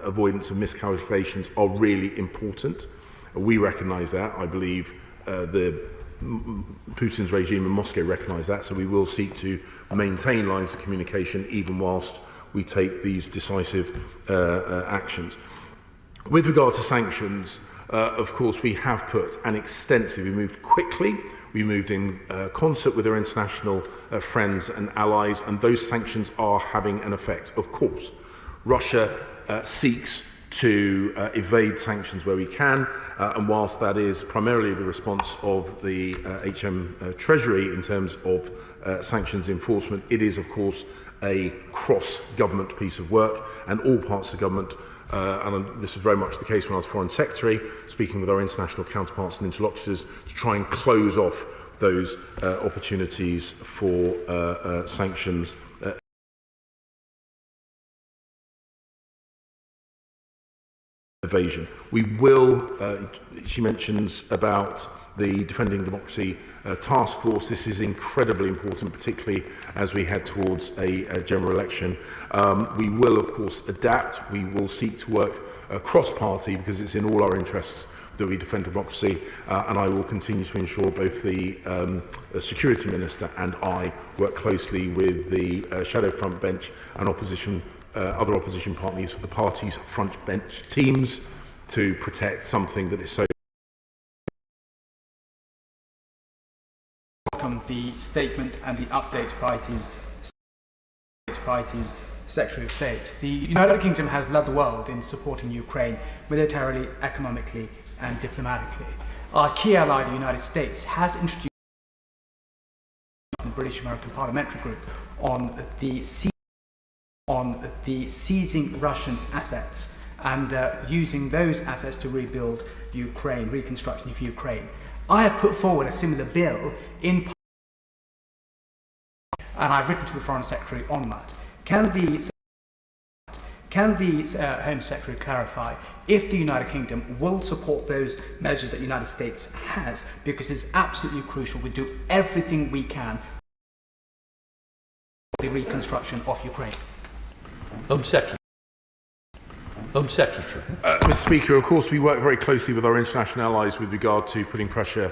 W: avoidance of miscalculations are really important. We recognise that. I believe Putin's regime in Moscow recognise that, so we will seek to maintain lines of communication even whilst we take these decisive actions. With regard to sanctions, of course, we have put an extensive, we moved quickly, we moved in concert with our international friends and allies, and those sanctions are having an effect. Of course, Russia seeks to evade sanctions where we can, and whilst that is primarily the response of the HM Treasury in terms of sanctions enforcement, it is, of course, a cross-government piece of work, and all parts of government and this was very much the case when I was Foreign Secretary, speaking with our international counterparts and interlocutors to try and close off those opportunities for sanctions evasion. We will, she mentions about the Defending Democracy task force. This is incredibly important, particularly as we head towards a general election. We will, of course, adapt. We will seek to work cross-party because it's in all our interests that we defend democracy, and I will continue to ensure both the Security Minister and I work closely with the Shadow Front Bench and other opposition parties, the parties' front bench teams, to protect something that is so.
Q: Welcome the statement and the update by the Secretary of State. The United Kingdom has led the world in supporting Ukraine militarily, economically and diplomatically. Our key ally, the United States, has introduced the British-American Parliamentary Group on the seizing Russian assets and using those assets to rebuild Ukraine, reconstruction of Ukraine. I have put forward a similar bill in and I've written to the Foreign Secretary on that. Can the Home Secretary clarify if the United Kingdom will support those measures that the United States has, because it's absolutely crucial we do everything we can for the reconstruction of Ukraine?
R: Home Secretary. Home Secretary.
W: Mr. Speaker, of course, we work very closely with our international allies with regard to putting pressure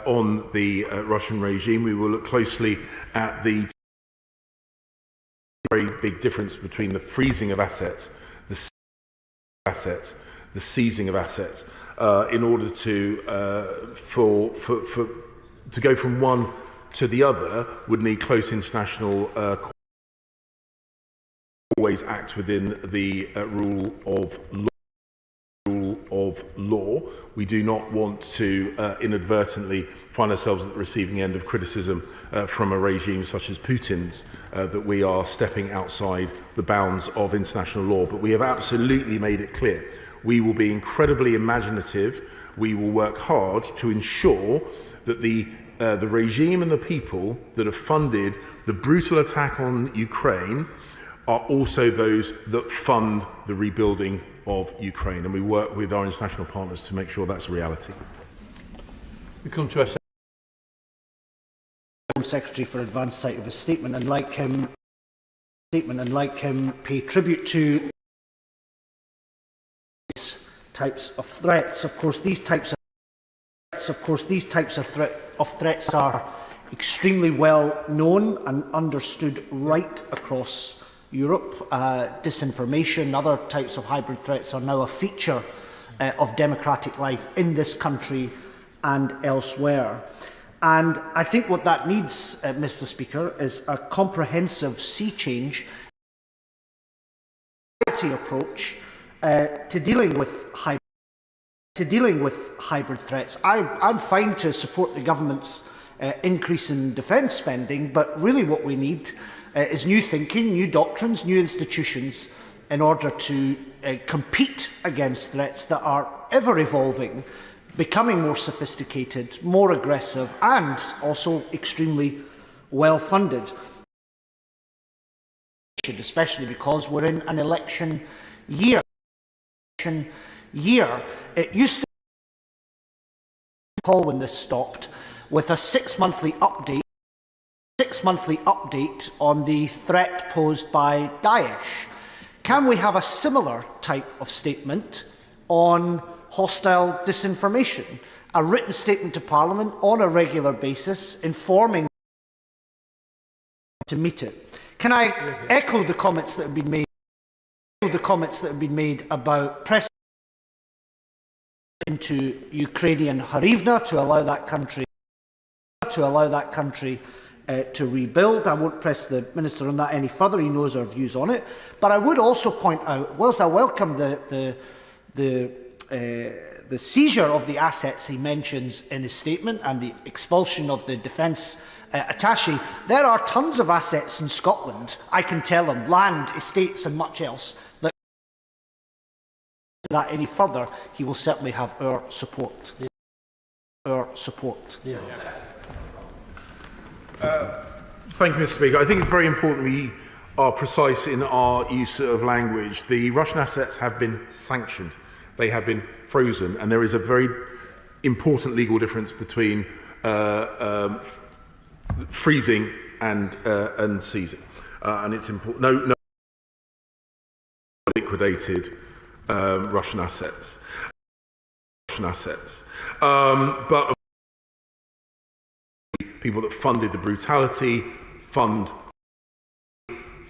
W: on the Russian regime. We will look closely at the very big difference between the freezing of assets, the seizing of assets, in order to go from one to the other would need close international always act within the rule of law. We do not want to inadvertently find ourselves at the receiving end of criticism from a regime such as Putin's, that we are stepping outside the bounds of international law. But we have absolutely made it clear. We will be incredibly imaginative. We will work hard to ensure that the regime and the people that have funded the brutal attack on Ukraine are also those that fund the rebuilding of Ukraine, and we work with our international partners to make sure that's a reality.
R: We come to our
F: Home Secretary for advance sight of his statement, and like him, pay tribute to these types of threats. Of course, these types of threats are extremely well known and understood right across Europe. Disinformation, other types of hybrid threats are now a feature of democratic life in this country and elsewhere. And I think what that needs, Mr. Speaker, is a comprehensive sea change approach to dealing with hybrid threats. I'm fine to support the government's increase in defence spending, but really what we need is new thinking, new doctrines, new institutions in order to compete against threats that are ever evolving, becoming more sophisticated, more aggressive, and also extremely well funded. especially because we're in an election year. It used to call when this stopped with a six-monthly update on the threat posed by Daesh. Can we have a similar type of statement on hostile disinformation? A written statement to Parliament on a regular basis informing to meet it. Can I echo the comments that have been made about pressing into Ukrainian hryvnia to allow that country to rebuild? I won't press the Minister on that any further. He knows our views on it. But I would also point out, whilst I welcome the seizure of the assets he mentions in his statement and the expulsion of the defence attaché, there are tons of assets in Scotland, I can tell him, land, estates and much else, that any further, he will certainly have our support.
W: Thank you, Mr. Speaker. I think it's very important we are precise in our use of language. The Russian assets have been sanctioned. They have been frozen, and there is a very important legal difference between freezing and seizing. And it's important. No liquidated Russian assets. But people that funded the brutality fund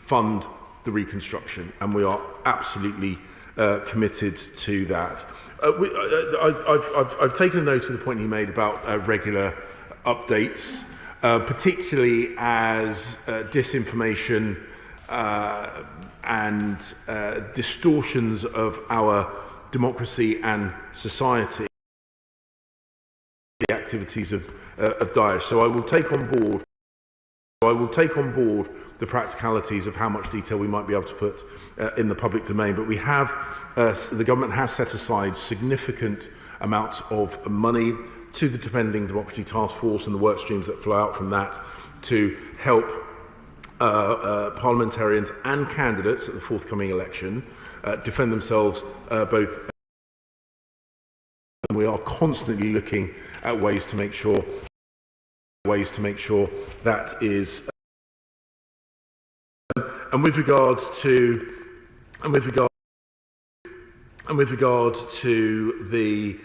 W: the reconstruction, and we are absolutely committed to that. I've taken note of the point he made about regular updates, particularly as disinformation and distortions of our democracy and society, the activities of Daesh. So I will take on board the practicalities of how much detail we might be able to put in the public domain. But we have, the government has set aside significant amounts of money to the Defending Democracy Task Force and the work streams that flow out from that to help parliamentarians and candidates at the forthcoming election defend themselves both. And we are constantly looking at ways to make sure that is. And with regard to the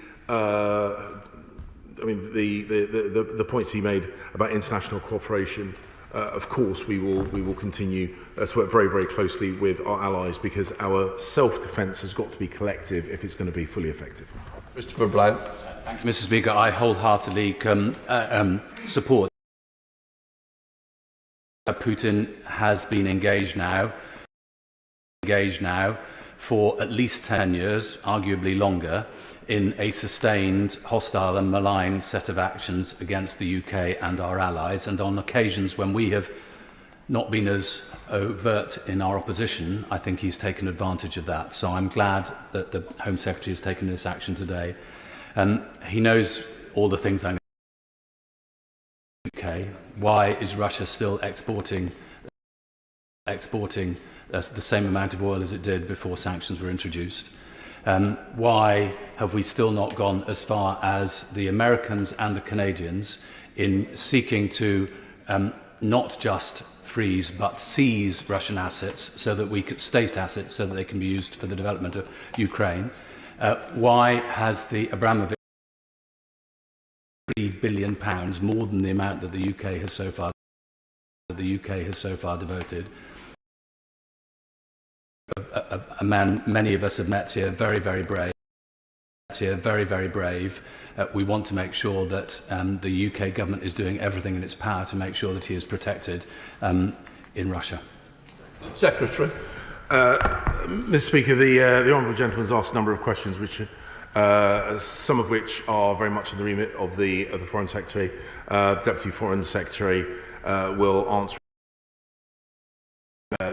W: the points he made about international cooperation, of course we will continue to work very, very closely with our allies, because our self-defence has got to be collective if it's going to be fully effective.
R: Christopher Blount.
G: Thank you, Mr. Speaker. I wholeheartedly support. Putin has been engaged now for at least 10 years, arguably longer, in a sustained, hostile and malign set of actions against the UK and our allies. And on occasions when we have not been as overt in our opposition, I think he's taken advantage of that. So I'm glad that the Home Secretary has taken this action today. He knows all the things I'm UK. Why is Russia still exporting the same amount of oil as it did before sanctions were introduced? Why have we still not gone as far as the Americans and the Canadians in seeking to not just freeze but seize Russian assets, so that we could state assets so that they can be used for the development of Ukraine? Why has the Abramovich £3 billion, more than the amount that the UK has so far devoted? A man many of us have met here, very, very brave. We want to make sure that the UK government is doing everything in its power to make sure that he is protected in Russia.
R: Secretary.
W: Mr. Speaker, the honourable gentleman has asked a number of questions, which some of which are very much in the remit of the Foreign Secretary. The Deputy Foreign Secretary will answer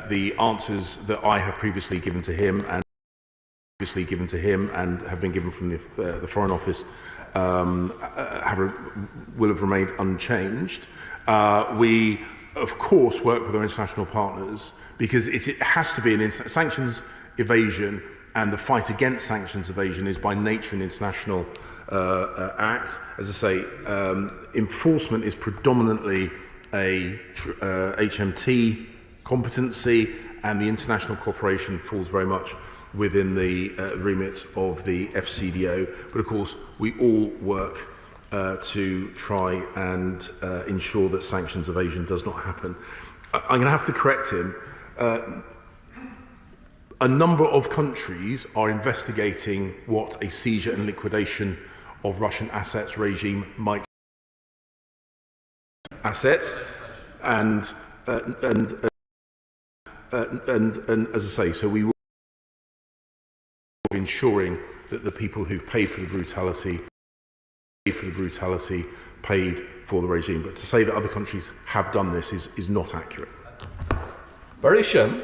W: the answers that I have previously given to him and have been given from the Foreign Office will have remained unchanged. We of course, work with our international partners, because it has to be sanctions evasion, and the fight against sanctions evasion is by nature an international act. As I say, enforcement is predominantly a HMT competency, and the international cooperation falls very much within the remit of the FCDO. But of course, we all work to try and ensure that sanctions evasion does not happen. I'm going to have to correct him. A number of countries are investigating what a seizure and liquidation of Russian assets regime might assets, and as I say, so we will be ensuring that the people who've paid for the brutality paid for the regime. But to say that other countries have done this is not accurate.
R: Very shame.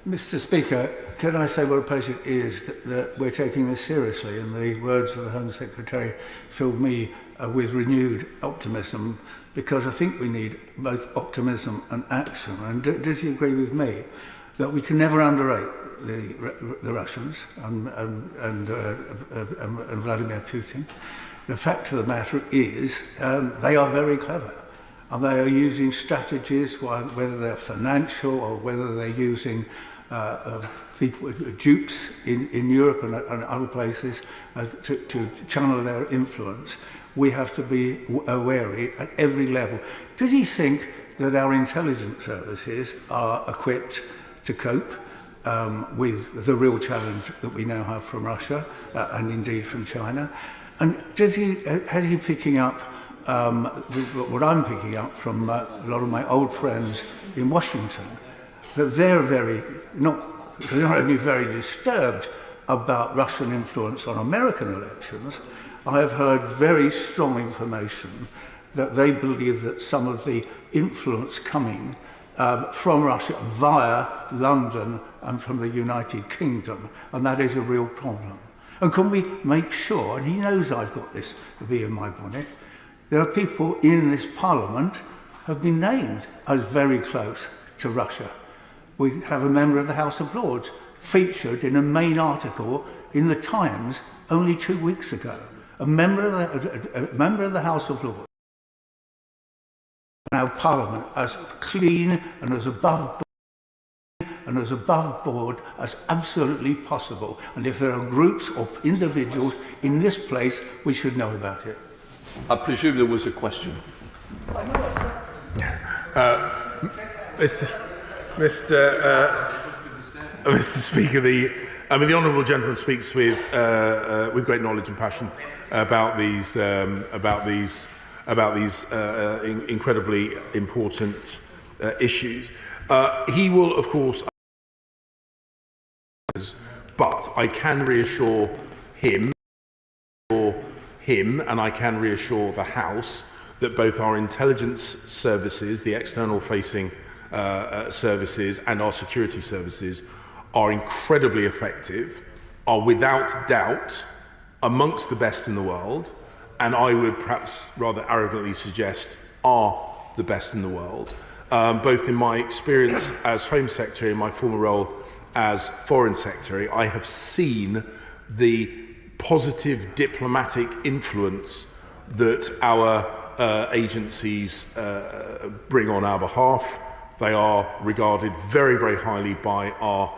S: Mr. Speaker, can I say what a pleasure it is that we're taking this seriously? And the words of the Home Secretary filled me with renewed optimism, because I think we need both optimism and action. And does he agree with me that we can never underrate the Russians and Vladimir Putin? The fact of the matter is they are very clever, and they are using strategies, whether they're financial or whether they're using dupes in Europe and other places to channel their influence. We have to be wary at every level. Does he think that our intelligence services are equipped to cope with the real challenge that we now have from Russia and indeed from China? And has he picking up what I'm picking up from a lot of my old friends in Washington, that they're not only very disturbed about Russian influence on American elections, I have heard very strong information that they believe that some of the influence coming from Russia via London and from the United Kingdom, and that is a real problem. And can we make sure, and he knows I've got this to be in my bonnet, there are people in this Parliament have been named as very close to Russia. We have a member of the House of Lords featured in a main article in the Times only 2 weeks ago. A member of the House of Lords. Now Parliament as clean and as above board as absolutely possible. And if there are groups or individuals in this place, we should know about it.
R: I presume there was a question.
W: Mr. Speaker, the honourable gentleman speaks with great knowledge and passion about these incredibly important issues. He will, of course, but I can reassure him, and I can reassure the House that both our intelligence services, the external-facing services, and our security services are incredibly effective, are without doubt amongst the best in the world, and I would perhaps rather arrogantly suggest are the best in the world. Both in my experience as Home Secretary and my former role as Foreign Secretary, I have seen the positive diplomatic influence that our agencies bring on our behalf. They are regarded very, very highly by our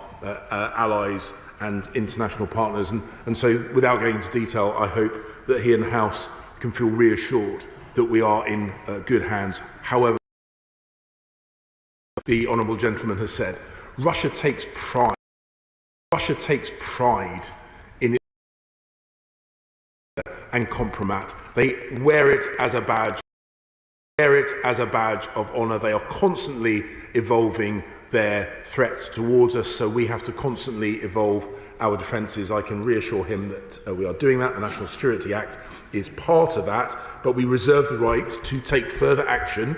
W: allies and international partners. And so, without going into detail, I hope that he and the House can feel reassured that we are in good hands. However, the honourable gentleman has said, Russia takes pride in it and compromat. They wear it as a badge. Of honour. They are constantly evolving their threat towards us, so we have to constantly evolve our defences. I can reassure him that we are doing that. The National Security Act is part of that, but we reserve the right to take further action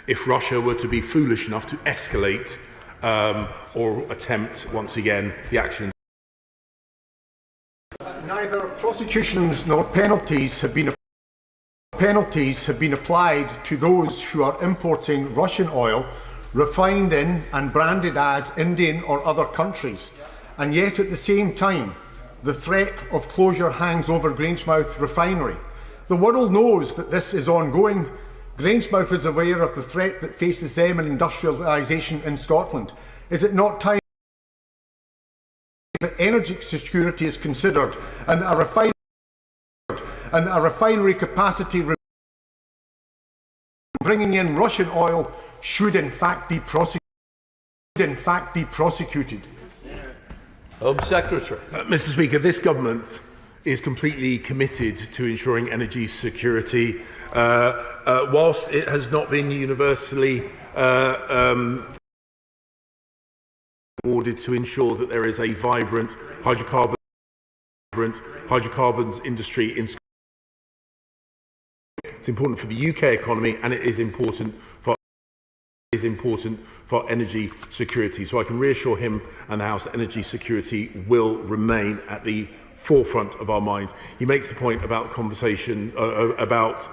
W: if Russia were to be foolish enough to escalate or attempt, once again, the action.
B: Neither prosecutions nor penalties have been applied to those who are importing Russian oil refined in and branded as Indian or other countries. And yet at the same time, the threat of closure hangs over Grangemouth refinery. The world knows that this is ongoing. Grangemouth is aware of the threat that faces them in industrialisation in Scotland. Is it not time that energy security is considered and that a refinery capacity bringing in Russian oil should in fact be prosecuted?
R: Home Secretary.
W: Mr. Speaker, this government is completely committed to ensuring energy security. Whilst it has not been universally awarded to ensure that there is a vibrant hydrocarbons industry in Scotland. It's important for the UK economy, and it is important for energy security. So I can reassure him and the House that energy security will remain at the forefront of our minds. He makes the point about conversation about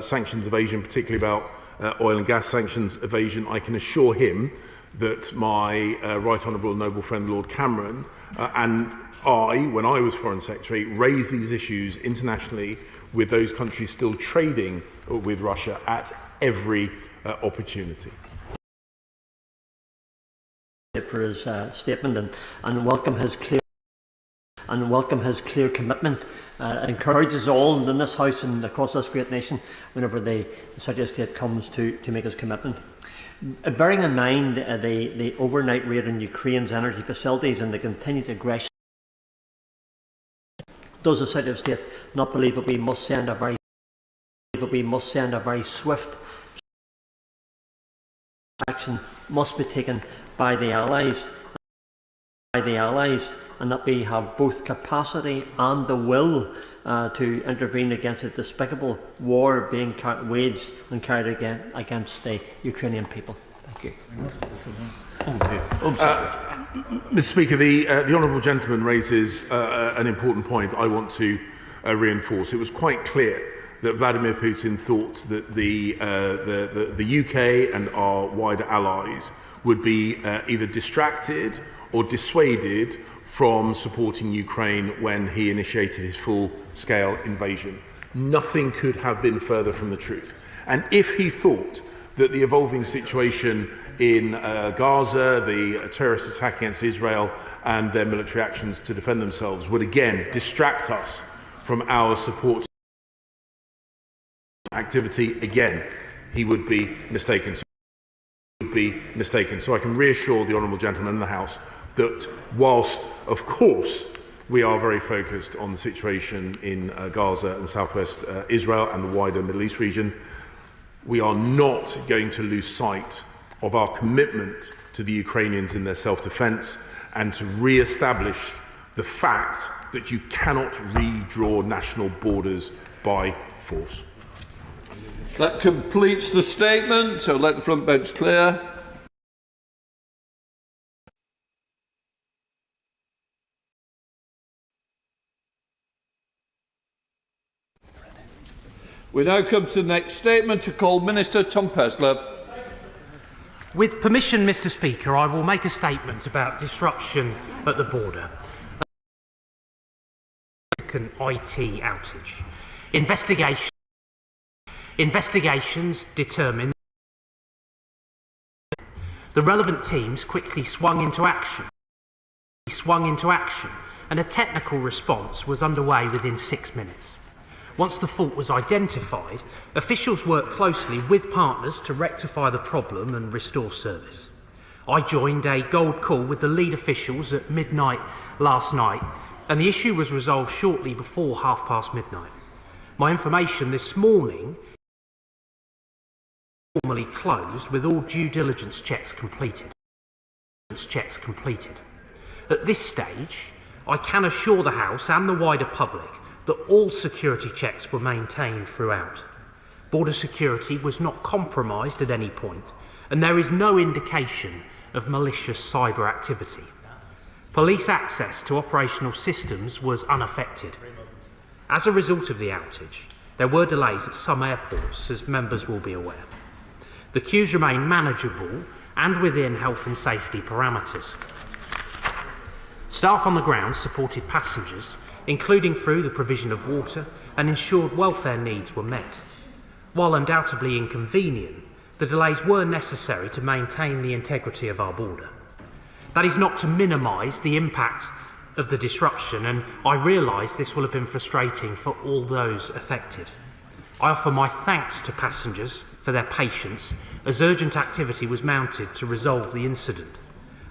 W: sanctions evasion, particularly about oil and gas sanctions evasion. I can assure him that my Right Honourable Noble friend Lord Cameron and I, when I was Foreign Secretary, raised these issues internationally with those countries still trading with Russia at every opportunity.
V: For his statement and welcome his clear commitment. Encourages all in this House and across this great nation whenever the Secretary of State comes to make his commitment. Bearing in mind the overnight raid on Ukraine's energy facilities and the continued aggression, does the Secretary of State not believe that we must send a very swift action must be taken by the Allies, and that we have both capacity and the will to intervene against a despicable war being waged and carried against the Ukrainian people? Thank you.
W: Mr. Speaker, the honourable gentleman raises an important point I want to reinforce. It was quite clear that Vladimir Putin thought that the UK and our wider allies would be either distracted or dissuaded from supporting Ukraine when he initiated his full-scale invasion. Nothing could have been further from the truth. And if he thought that the evolving situation in Gaza, the terrorist attack against Israel and their military actions to defend themselves would again distract us from our support activity, again, he would be mistaken. So I can reassure the honourable gentleman in the House that whilst, of course, we are very focused on the situation in Gaza and southwest Israel and the wider Middle East region, we are not going to lose sight of our commitment to the Ukrainians in their self-defence and to re-establish the fact that you cannot redraw national borders by force.
R: That completes the statement. So let the front bench clear. We now come to the next statement to call Minister Tom Pezler.
J: With permission, Mr. Speaker, I will make a statement about disruption at the border. An IT outage. Investigations determined the relevant teams quickly swung into action, and a technical response was underway within 6 minutes. Once the fault was identified, officials worked closely with partners to rectify the problem and restore service. I joined a gold call with the lead officials at midnight last night, and the issue was resolved shortly before midnight. My information this morning formally closed with all due diligence checks completed. At this stage, I can assure the House and the wider public that all security checks were maintained throughout. Border security was not compromised at any point, and there is no indication of malicious cyber activity. Police access to operational systems was unaffected. As a result of the outage, there were delays at some airports, as members will be aware. The queues remain manageable, and within health and safety parameters. Staff on the ground supported passengers, including through the provision of water, and ensured welfare needs were met. While undoubtedly inconvenient, the delays were necessary to maintain the integrity of our border. That is not to minimise the impact of the disruption, and I realise this will have been frustrating for all those affected. I offer my thanks to passengers for their patience as urgent activity was mounted to resolve the incident.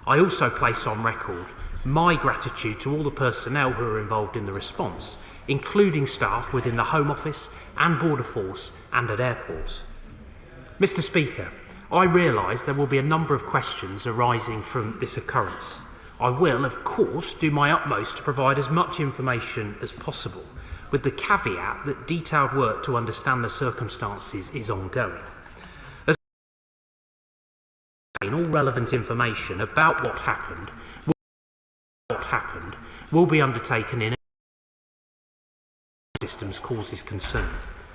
J: I also place on record my gratitude to all the personnel who are involved in the response, including staff within the Home Office and Border Force and at airports. Mr. Speaker, I realise there will be a number of questions arising from this occurrence. I will, of course, do my utmost to provide as much information as possible, with the caveat that detailed work to understand the circumstances is ongoing. As all relevant information about what happened will be undertaken in systems causes concern.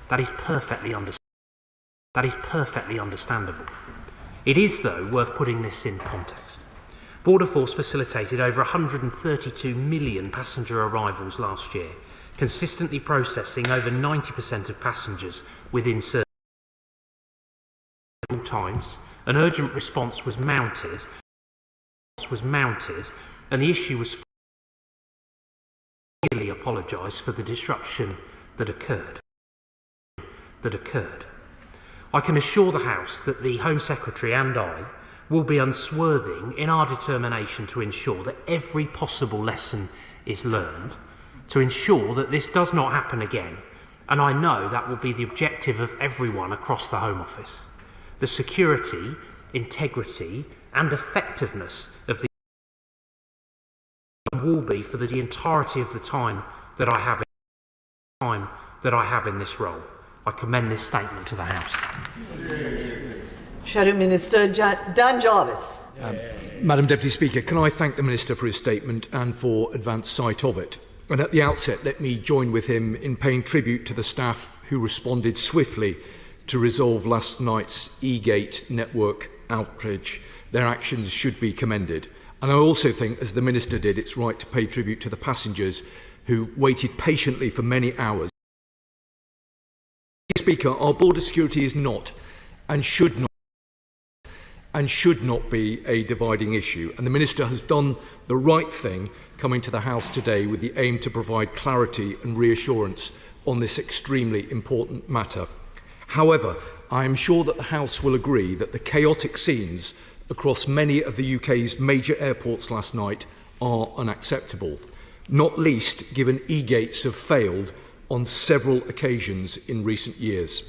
J: That is perfectly understandable. It is, though, worth putting this in context. Border Force facilitated over 132 million passenger arrivals last year, consistently processing over 90% of passengers within certain times. An urgent response was mounted, and the issue was clearly apologised for the disruption that occurred. I can assure the House that the Home Secretary and I will be unswerving in our determination to ensure that every possible lesson is learned, to ensure that this does not happen again, and I know that will be the objective of everyone across the Home Office. The security, integrity and effectiveness of the will be for the entirety of the time that I have in this role. I commend this statement to the House.
E: Shadow Minister Dan Jarvis.
K: Madam Deputy Speaker, can I thank the Minister for his statement and for advance sight of it? And at the outset, let me join with him in paying tribute to the staff who responded swiftly to resolve last night's e-gate network outage. Their actions should be commended. And I also think, as the Minister did, it's right to pay tribute to the passengers who waited patiently for many hours. Speaker, our border security is not and should not be a dividing issue, and the Minister has done the right thing coming to the House today with the aim to provide clarity and reassurance on this extremely important matter. However, I am sure that the House will agree that the chaotic scenes across many of the UK's major airports last night are unacceptable, not least given e-gates have failed on several occasions in recent years.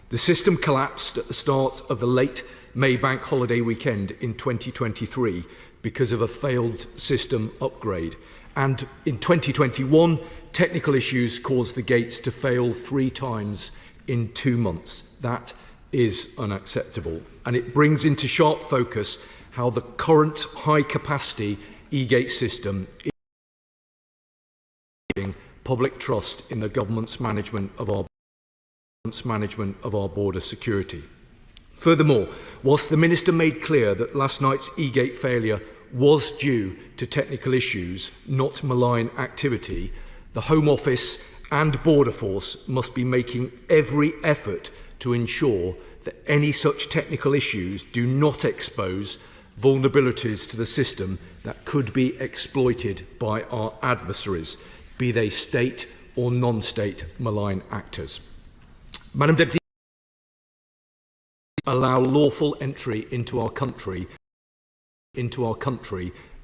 K: The system collapsed at the start of the late May bank holiday weekend in 2023 because of a failed system upgrade. And in 2021, technical issues caused the gates to fail 3 times in 2 months. That is unacceptable. And it brings into sharp focus how the current high-capacity e-gate system is losing public trust in the government's management of our border security. Furthermore, whilst the Minister made clear that last night's e-gate failure was due to technical issues, not malign activity, the Home Office and Border Force must be making every effort to ensure that any such technical issues do not expose vulnerabilities to the system that could be exploited by our adversaries, be they state or non-state malign actors. Madam Deputy, allow lawful entry into our country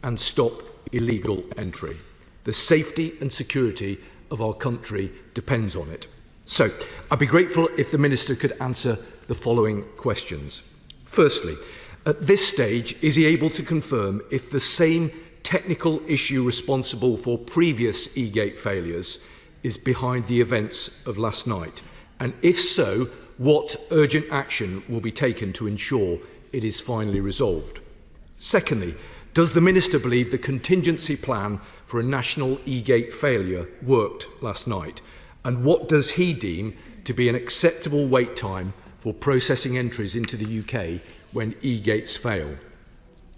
K: and stop illegal entry. The safety and security of our country depends on it. So, I'd be grateful if the Minister could answer the following questions. Firstly, at this stage, is he able to confirm if the same technical issue responsible for previous e-gate failures is behind the events of last night? And if so, what urgent action will be taken to ensure it is finally resolved? Secondly, does the Minister believe the contingency plan for a national e-gate failure worked last night? And what does he deem to be an acceptable wait time for processing entries into the UK when e-gates fail?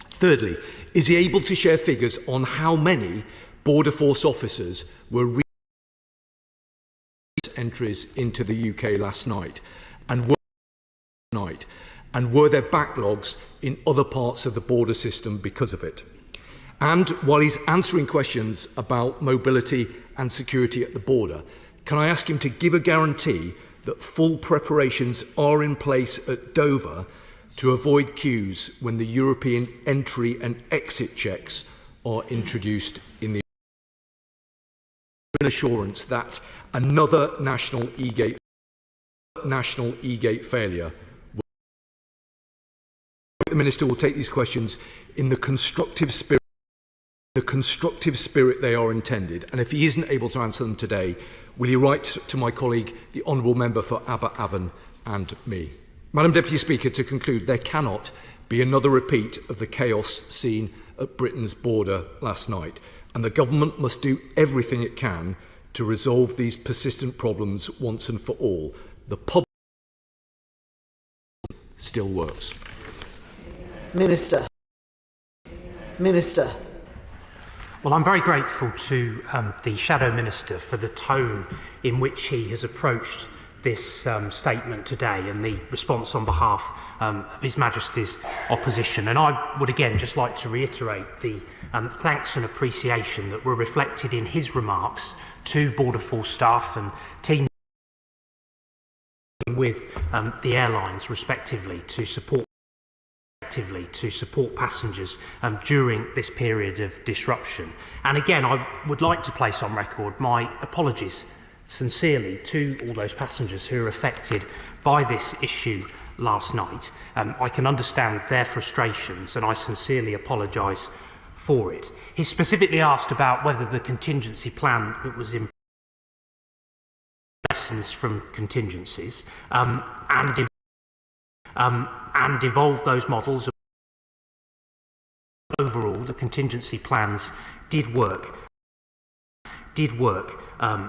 K: Thirdly, is he able to share figures on how many Border Force officers were entries into the UK last night, and were there backlogs in other parts of the border system because of it? And while he's answering questions about mobility and security at the border, can I ask him to give a guarantee that full preparations are in place at Dover to avoid queues when the European entry and exit checks are introduced in the assurance that another national e-gate failure. The Minister will take these questions in the constructive spirit they are intended, and if he isn't able to answer them today, will he write to my colleague, the Honourable Member for Aberafon, and me? Madam Deputy Speaker, to conclude, there cannot be another repeat of the chaos seen at Britain's border last night, and the Government must do everything it can to resolve these persistent problems once and for all. The public still works.
E: Minister.
J: Well, I'm very grateful to the Shadow Minister for the tone in which he has approached this statement today and the response on behalf of His Majesty's opposition. And I would again just like to reiterate the thanks and appreciation that were reflected in his remarks to Border Force staff and team with the airlines respectively to support passengers during this period of disruption. And again, I would like to place on record my apologies sincerely to all those passengers who are affected by this issue last night. I can understand their frustrations and I sincerely apologise for it. He specifically asked about whether the contingency plan that was in lessons from contingencies and evolve those models. Overall, the contingency plans did work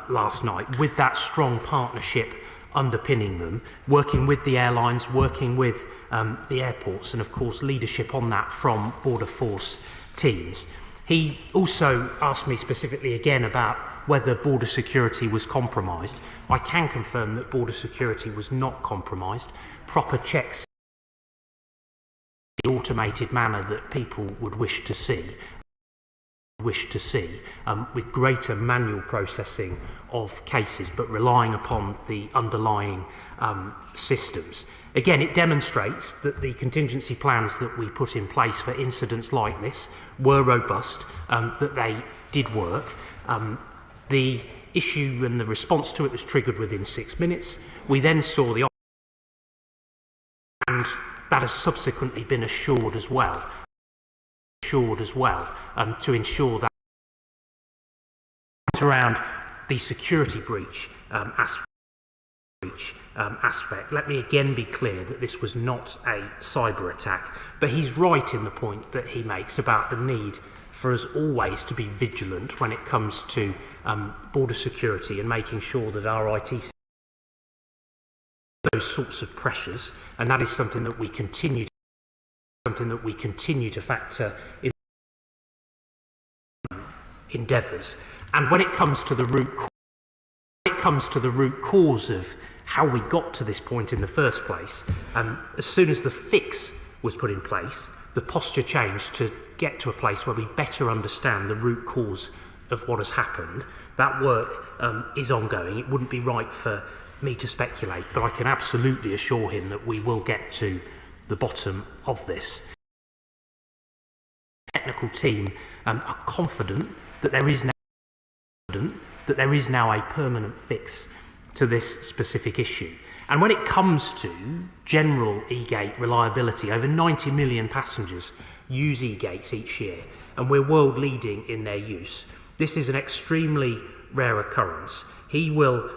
J: last night with that strong partnership underpinning them, working with the airlines, working with the airports, and of course leadership on that from Border Force teams. He also asked me specifically again about whether border security was compromised. I can confirm that border security was not compromised. Proper checks in the automated manner that people would wish to see, with greater manual processing of cases, but relying upon the underlying systems. Again, it demonstrates that the contingency plans that we put in place for incidents like this were robust, that they did work. The issue and the response to it was triggered within 6 minutes. We then saw the and that has subsequently been assured as well, to ensure that around the security breach aspect. Let me again be clear that this was not a cyber attack, but he's right in the point that he makes about the need for us always to be vigilant when it comes to border security and making sure that our IT those sorts of pressures, and that is something that we continue to factor in endeavours. And when it comes to the root cause of how we got to this point in the first place, as soon as the fix was put in place, the posture changed to get to a place where we better understand the root cause of what has happened. That work is ongoing. It wouldn't be right for me to speculate, but I can absolutely assure him that we will get to the bottom of this. The technical team are confident that there is now a permanent fix to this specific issue. And when it comes to general e-gate reliability, over 90 million passengers use e-gates each year, and we're world leading in their use. This is an extremely rare occurrence. He will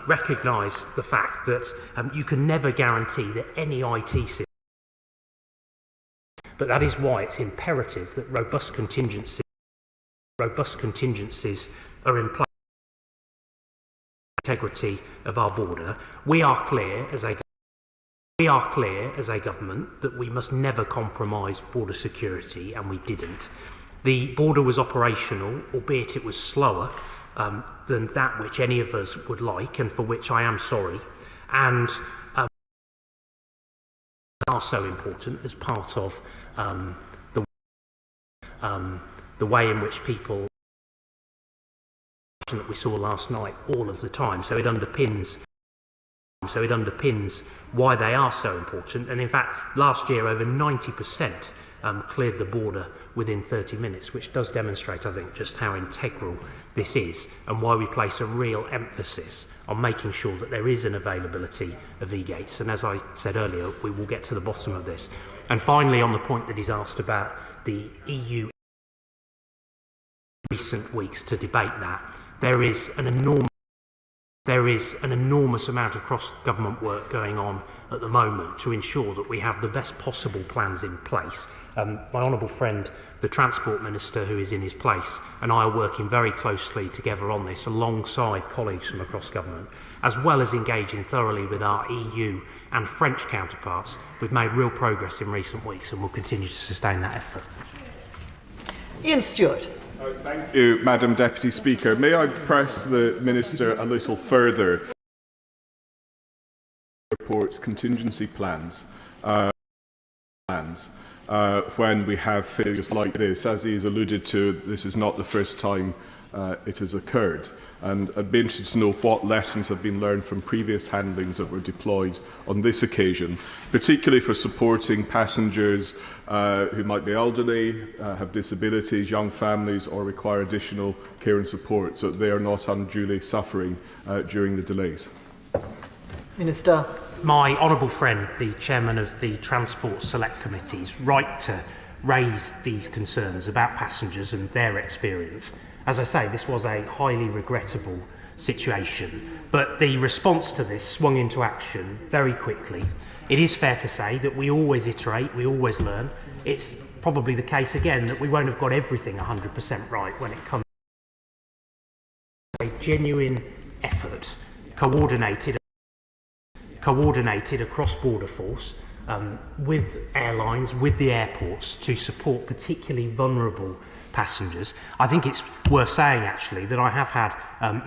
J: recognise the fact that you can never guarantee that any IT system, but that is why it's imperative that robust contingencies are in place. Integrity of our border. We are clear as a We are clear as a government that we must never compromise border security, and we didn't. The border was operational, albeit it was slower than that which any of us would like, and for which I am sorry. And are so important as part of the way in which people that we saw last night all of the time. So it underpins why they are so important. And in fact, last year over 90% cleared the border within 30 minutes, which does demonstrate, I think, just how integral this is and why we place a real emphasis on making sure that there is an availability of e-gates. And as I said earlier, we will get to the bottom of this. And finally, on the point that he's asked about the EU recent weeks to debate that, there is an enormous amount of cross-government work going on at the moment to ensure that we have the best possible plans in place. My honourable friend, the Transport Minister, who is in his place, and I are working very closely together on this alongside colleagues from across government, as well as engaging thoroughly with our EU and French counterparts. We've made real progress in recent weeks and will continue to sustain that effort.
E: Ian Stewart.
H: Thank you, Madam Deputy Speaker. May I press the Minister a little further? Reports contingency plans when we have failures like this. As he has alluded to, this is not the first time it has occurred. And I'd be interested to know what lessons have been learned from previous handlings that were deployed on this occasion, particularly for supporting passengers who might be elderly, have disabilities, young families, or require additional care and support, so that they are not unduly suffering during the delays.
E: Minister.
J: My honourable friend, the chairman of the Transport Select Committee, is right to raise these concerns about passengers and their experience. As I say, this was a highly regrettable situation, but the response to this swung into action very quickly. It is fair to say that we always iterate, we always learn. It's probably the case again that we won't have got everything 100% right when it comes to a genuine effort, coordinated across border force, with airlines, with the airports, to support particularly vulnerable passengers. I think it's worth saying, actually, that I have had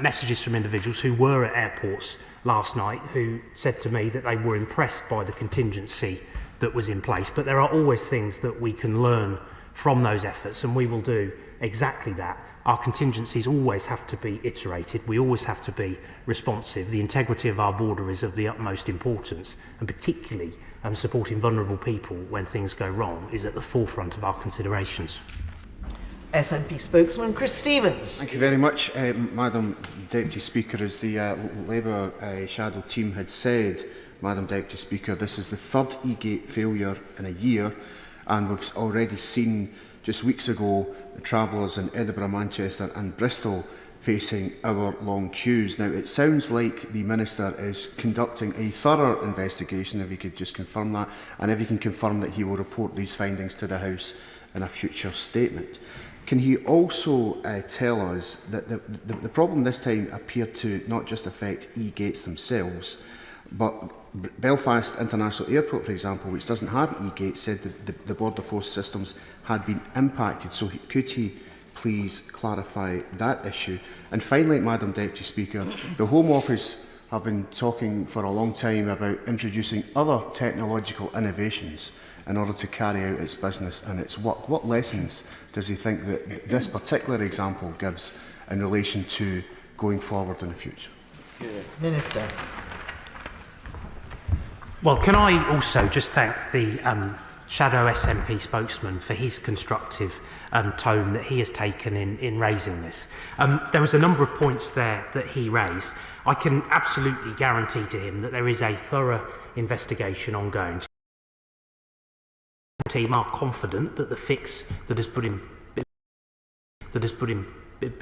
J: messages from individuals who were at airports last night who said to me that they were impressed by the contingency that was in place. But there are always things that we can learn from those efforts, and we will do exactly that. Our contingencies always have to be iterated. We always have to be responsive. The integrity of our border is of the utmost importance, and particularly supporting vulnerable people when things go wrong is at the forefront of our considerations.
E: SNP spokesman Chris Stevens.
M: Thank you very much, Madam Deputy Speaker. As the Labour shadow team had said, Madam Deputy Speaker, this is the third e-gate failure in a year, and we've already seen just weeks ago the travellers in Edinburgh, Manchester and Bristol facing hour-long queues. Now, it sounds like the Minister is conducting a thorough investigation, if he could just confirm that, and if he can confirm that he will report these findings to the House in a future statement. Can he also tell us that the problem this time appeared to not just affect e-gates themselves, but Belfast International Airport, for example, which doesn't have e-gates, said that the border force systems had been impacted. So could he please clarify that issue? And finally, Madam Deputy Speaker, the Home Office have been talking for a long time about introducing other technological innovations in order to carry out its business and its work. What lessons does he think that this particular example gives in relation to going forward in the future?
E: Minister.
J: Well, can I also just thank the Shadow SNP spokesman for his constructive tone that he has taken in raising this. There was a number of points there that he raised. I can absolutely guarantee to him that there is a thorough investigation ongoing. The team are confident that the fix that has been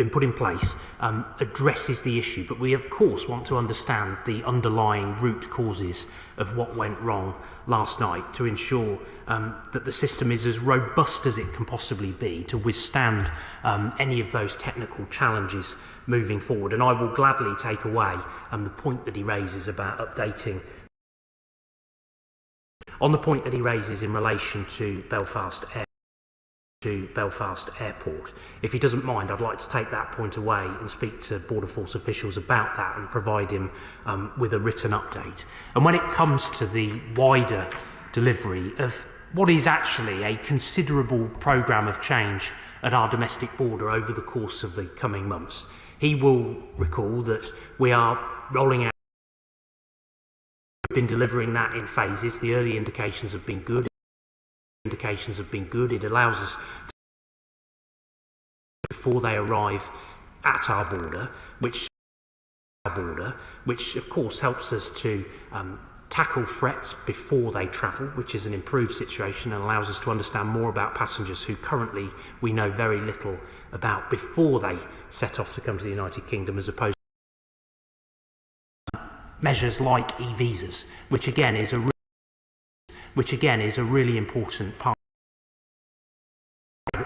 J: put in place addresses the issue, but we of course want to understand the underlying root causes of what went wrong last night to ensure that the system is as robust as it can possibly be to withstand any of those technical challenges moving forward. And I will gladly take away the point that he raises about updating On the point that he raises in relation to Belfast Airport, if he doesn't mind, I'd like to take that point away and speak to Border Force officials about that and provide him with a written update. And when it comes to the wider delivery of what is actually a considerable programme of change at our domestic border over the course of the coming months, he will recall that we are rolling out. We've been delivering that in phases. The early indications have been good. It allows us to, before they arrive at our border, which of course helps us to tackle threats before they travel, which is an improved situation and allows us to understand more about passengers who currently we know very little about before they set off to come to the United Kingdom, as opposed to measures like e-visas, which again is a really important part.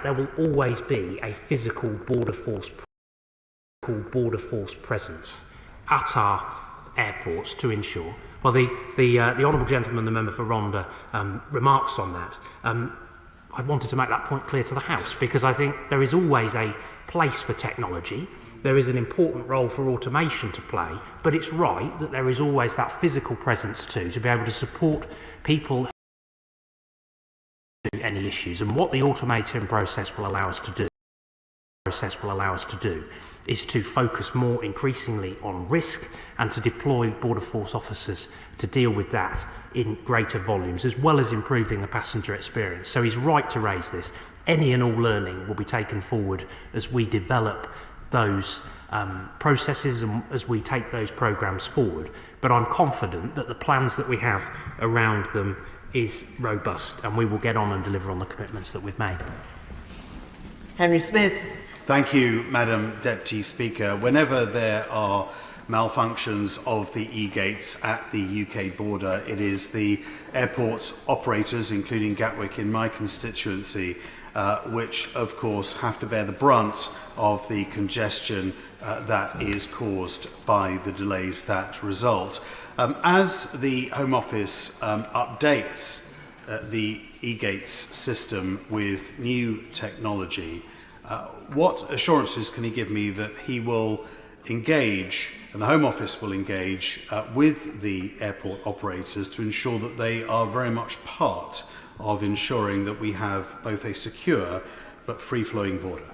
J: There will always be a physical border force presence at our airports to ensure. Well, the honourable gentleman, the member for Rwanda, remarks on that. I wanted to make that point clear to the House, because I think there is always a place for technology. There is an important role for automation to play, but it's right that there is always that physical presence too, to be able to support people who any issues. And what the automation process will allow us to do is to focus more increasingly on risk and to deploy Border Force officers to deal with that in greater volumes, as well as improving the passenger experience. So he's right to raise this. Any and all learning will be taken forward as we develop those processes and as we take those programmes forward. But I'm confident that the plans that we have around them is robust, and we will get on and deliver on the commitments that we've made.
E: Henry Smith.
Q: Thank you, Madam Deputy Speaker. Whenever there are malfunctions of the e-gates at the UK border, it is the airport operators, including Gatwick in my constituency, which of course have to bear the brunt of the congestion that is caused by the delays that result. As the Home Office updates the e-gates system with new technology, what assurances can he give me that he will engage, and the Home Office will engage with the airport operators to ensure that they are very much part of ensuring that we have both a secure but free-flowing border?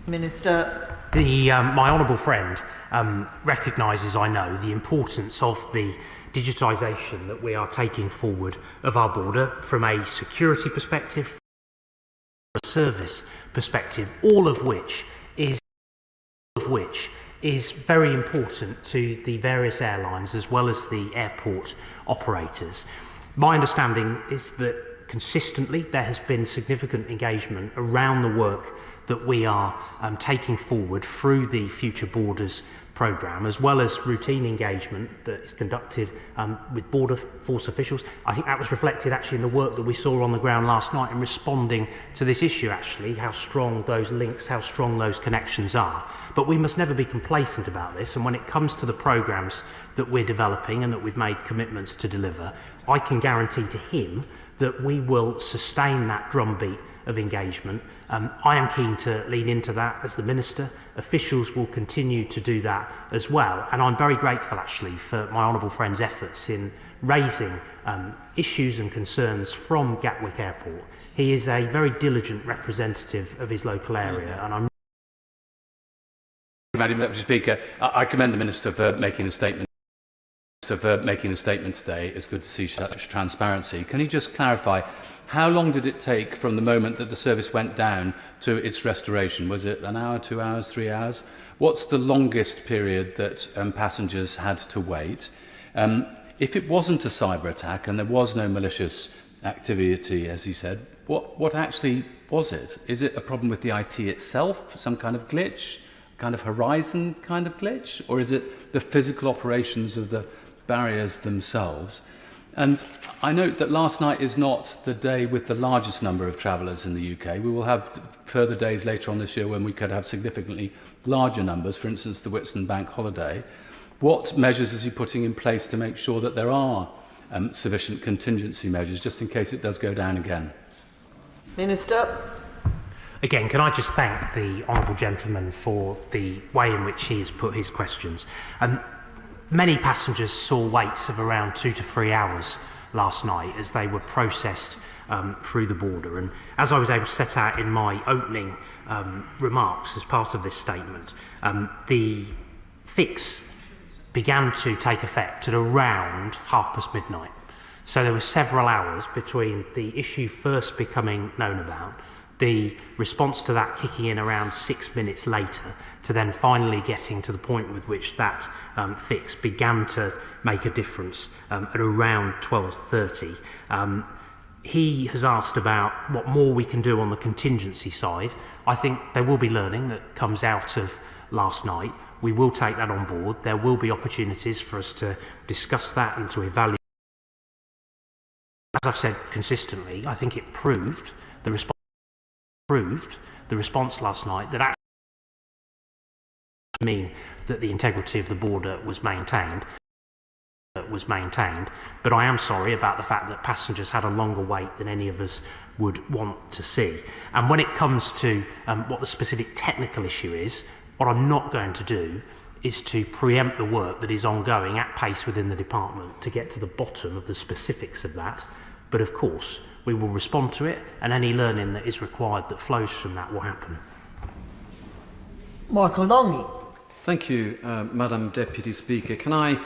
E: Minister.
J: My honourable friend recognises, I know, the importance of the digitisation that we are taking forward of our border from a security perspective, from a service perspective, all of which is very important to the various airlines as well as the airport operators. My understanding is that consistently there has been significant engagement around the work that we are taking forward through the Future Borders programme, as well as routine engagement that is conducted with Border Force officials. I think that was reflected actually in the work that we saw on the ground last night in responding to this issue, actually, how strong those links, how strong those connections are. But we must never be complacent about this, and when it comes to the programmes that we're developing and that we've made commitments to deliver, I can guarantee to him that we will sustain that drumbeat of engagement. I am keen to lean into that as the Minister. Officials will continue to do that as well. And I'm very grateful, actually, for my honourable friend's efforts in raising issues and concerns from Gatwick Airport. He is a very diligent representative of his local area, and I'm...
G: Madam Deputy Speaker, I commend the Minister for making a statement. Today. It's good to see such transparency. Can you just clarify, how long did it take from the moment that the service went down to its restoration? Was it an hour, 2 hours, 3 hours? What's the longest period that passengers had to wait? If it wasn't a cyber attack and there was no malicious activity, as he said, what actually was it? Is it a problem with the IT itself, some kind of glitch, kind of horizon kind of glitch? Or is it the physical operations of the barriers themselves? And I note that last night is not the day with the largest number of travellers in the UK. We will have further days later on this year when we could have significantly larger numbers, for instance, the Whitsun Bank holiday. What measures is he putting in place to make sure that there are sufficient contingency measures, just in case it does go down again.
E: Minister.
J: Again, can I just thank the honourable gentleman for the way in which he has put his questions. Many passengers saw waits of around 2 to 3 hours last night as they were processed through the border. And as I was able to set out in my opening remarks as part of this statement, the fix began to take effect at around midnight. So there were several hours between the issue first becoming known about, the response to that kicking in around 6 minutes later, to then finally getting to the point with which that fix began to make a difference at around 12:30. He has asked about what more we can do on the contingency side. I think there will be learning that comes out of last night. We will take that on board. There will be opportunities for us to discuss that and to evaluate. As I've said consistently, I think it proved the response last night that actually mean that the integrity of the border was maintained. But I am sorry about the fact that passengers had a longer wait than any of us would want to see. And when it comes to what the specific technical issue is, what I'm not going to do is to preempt the work that is ongoing at pace within the department to get to the bottom of the specifics of that. But of course, we will respond to it, and any learning that is required that flows from that will happen.
E: Michael Longy.
C: Thank you, Madam Deputy Speaker. Can I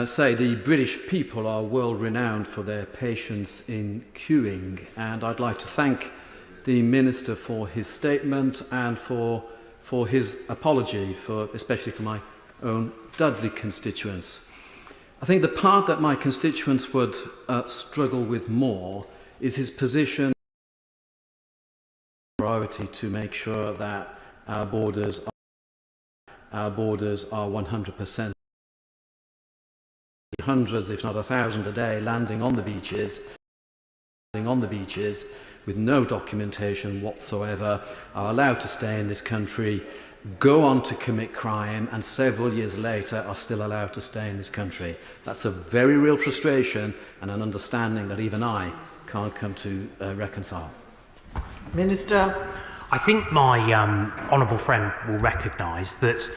C: say the British people are world renowned for their patience in queuing, and I'd like to thank the Minister for his statement and for his apology, especially for my own Dudley constituents. I think the part that my constituents would struggle with more is his position priority to make sure that our borders are 100%. Hundreds, if not 1,000 a day, landing on the beaches with no documentation whatsoever, are allowed to stay in this country, go on to commit crime, and several years later are still allowed to stay in this country. That's a very real frustration and an understanding that even I can't come to reconcile.
E: Minister.
J: I think my honourable friend will recognise that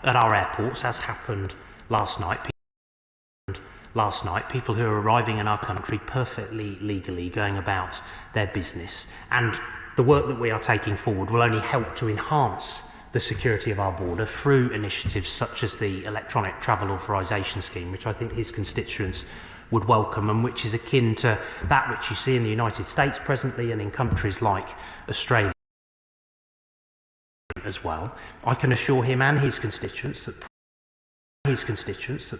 J: at our airports, as happened last night, people who are arriving in our country perfectly legally, going about their business, and the work that we are taking forward will only help to enhance the security of our border through initiatives such as the electronic travel authorisation scheme, which I think his constituents would welcome, and which is akin to that which you see in the United States presently and in countries like Australia as well. I can assure him and his constituents that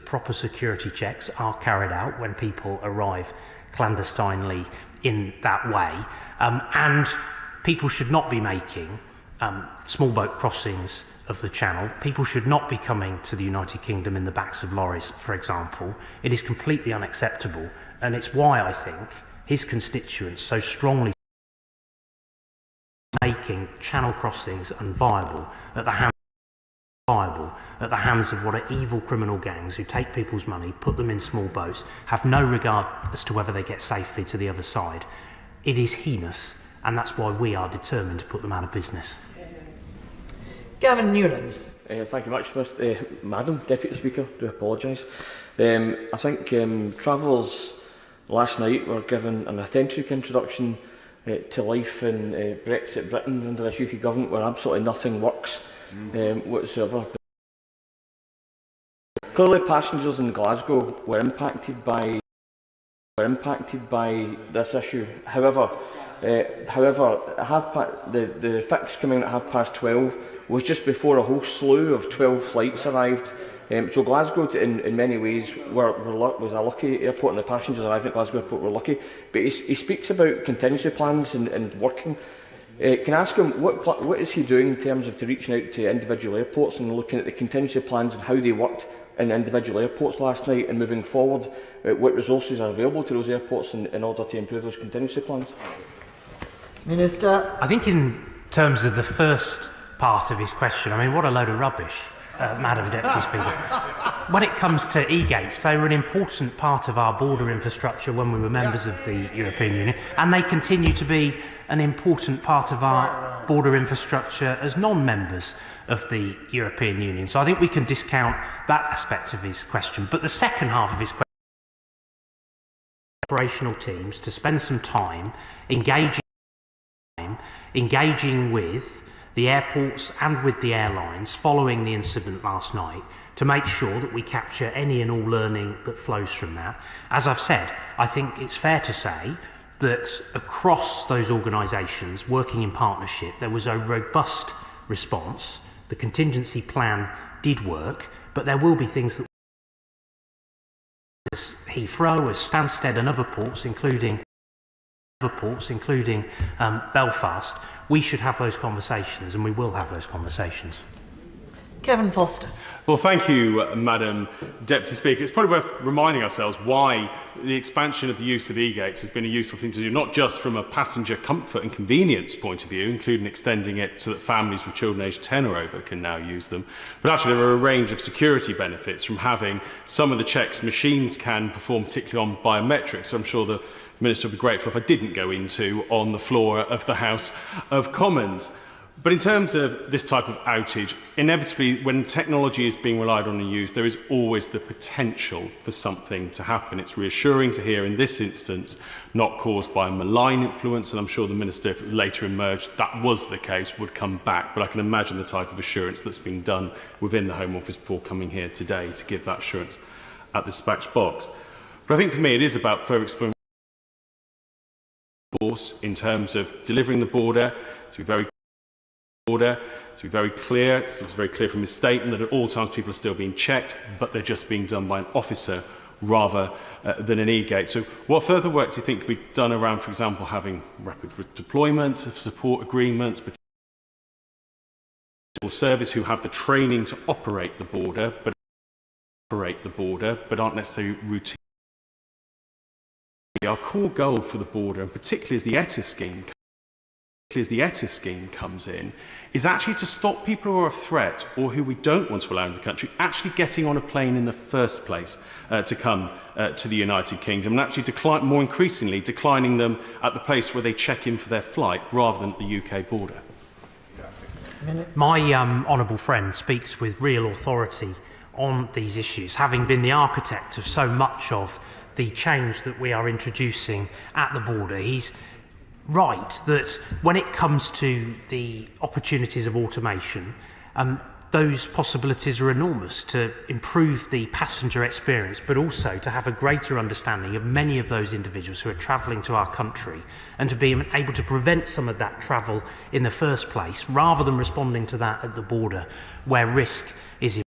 J: proper security checks are carried out when people arrive clandestinely in that way, and people should not be making small boat crossings of the Channel. People should not be coming to the United Kingdom in the backs of lorries, for example. It is completely unacceptable, and it's why I think his constituents so strongly making Channel crossings unviable at the hands of what are evil criminal gangs who take people's money, put them in small boats, have no regard as to whether they get safely to the other side. It is heinous, and that's why we are determined to put them out of business.
E: Gavin Newlands.
I: Thank you much, Madam Deputy Speaker. I do apologise. I think travellers last night were given an authentic introduction to life in Brexit Britain under this UK government, where absolutely nothing works whatsoever. Clearly, passengers in Glasgow were impacted by this issue. However, the fix coming at 12:30 was just before a whole slew of 12 flights arrived. So Glasgow, in many ways, was a lucky airport, and the passengers arriving at Glasgow Airport were lucky. But he speaks about contingency plans and working. Can I ask him, what is he doing in terms of reaching out to individual airports and looking at the contingency plans and how they worked in individual airports last night, and moving forward, what resources are available to those airports in order to improve those contingency plans?
E: Minister.
J: I think in terms of the first part of his question, I mean, what a load of rubbish. Madam Deputy Speaker. When it comes to e-gates, they were an important part of our border infrastructure when we were members of the European Union, and they continue to be an important part of our border infrastructure as non-members of the European Union. So I think we can discount that aspect of his question. But the second half of his question, operational teams to spend some time engaging with the airports and with the airlines following the incident last night to make sure that we capture any and all learning that flows from that. As I've said, I think it's fair to say that across those organisations working in partnership, there was a robust response. The contingency plan did work, but there will be things that as Heathrow, as Stansted and other ports, including Belfast, we should have those conversations, and we will have those conversations.
E: Kevin Foster.
L: Well, thank you, Madam Deputy Speaker. It's probably worth reminding ourselves why the expansion of the use of e-gates has been a useful thing to do, not just from a passenger comfort and convenience point of view, including extending it so that families with children aged 10 or over can now use them, but actually there are a range of security benefits from having some of the checks machines can perform, particularly on biometrics. So I'm sure the Minister would be grateful if I didn't go into on the floor of the House of Commons. But in terms of this type of outage, inevitably when technology is being relied on and used, there is always the potential for something to happen. It's reassuring to hear in this instance not caused by a malign influence, and I'm sure the Minister, if it later emerged that was the case, would come back. But I can imagine the type of assurance that's been done within the Home Office before coming here today to give that assurance at the dispatch box. But I think for me it is about further exploring in terms of delivering the border, to be very clear. It's very clear from his statement that at all times people are still being checked, but they're just being done by an officer rather than an e-gate. So what further work do you think could be done around, for example, having rapid deployment, support agreements, service who have the training to operate the border, but aren't necessarily routine? Our core goal for the border, and particularly as the ETA scheme comes in, is actually to stop people who are a threat or who we don't want to allow into the country actually getting on a plane in the first place to come to the United Kingdom, and actually more increasingly declining them at the place where they check in for their flight rather than at the UK border.
J: My honourable friend speaks with real authority on these issues, having been the architect of so much of the change that we are introducing at the border. He's right that when it comes to the opportunities of automation, those possibilities are enormous to improve the passenger experience, but also to have a greater understanding of many of those individuals who are travelling to our country, and to be able to prevent some of that travel in the first place, rather than responding to that at the border where risk is.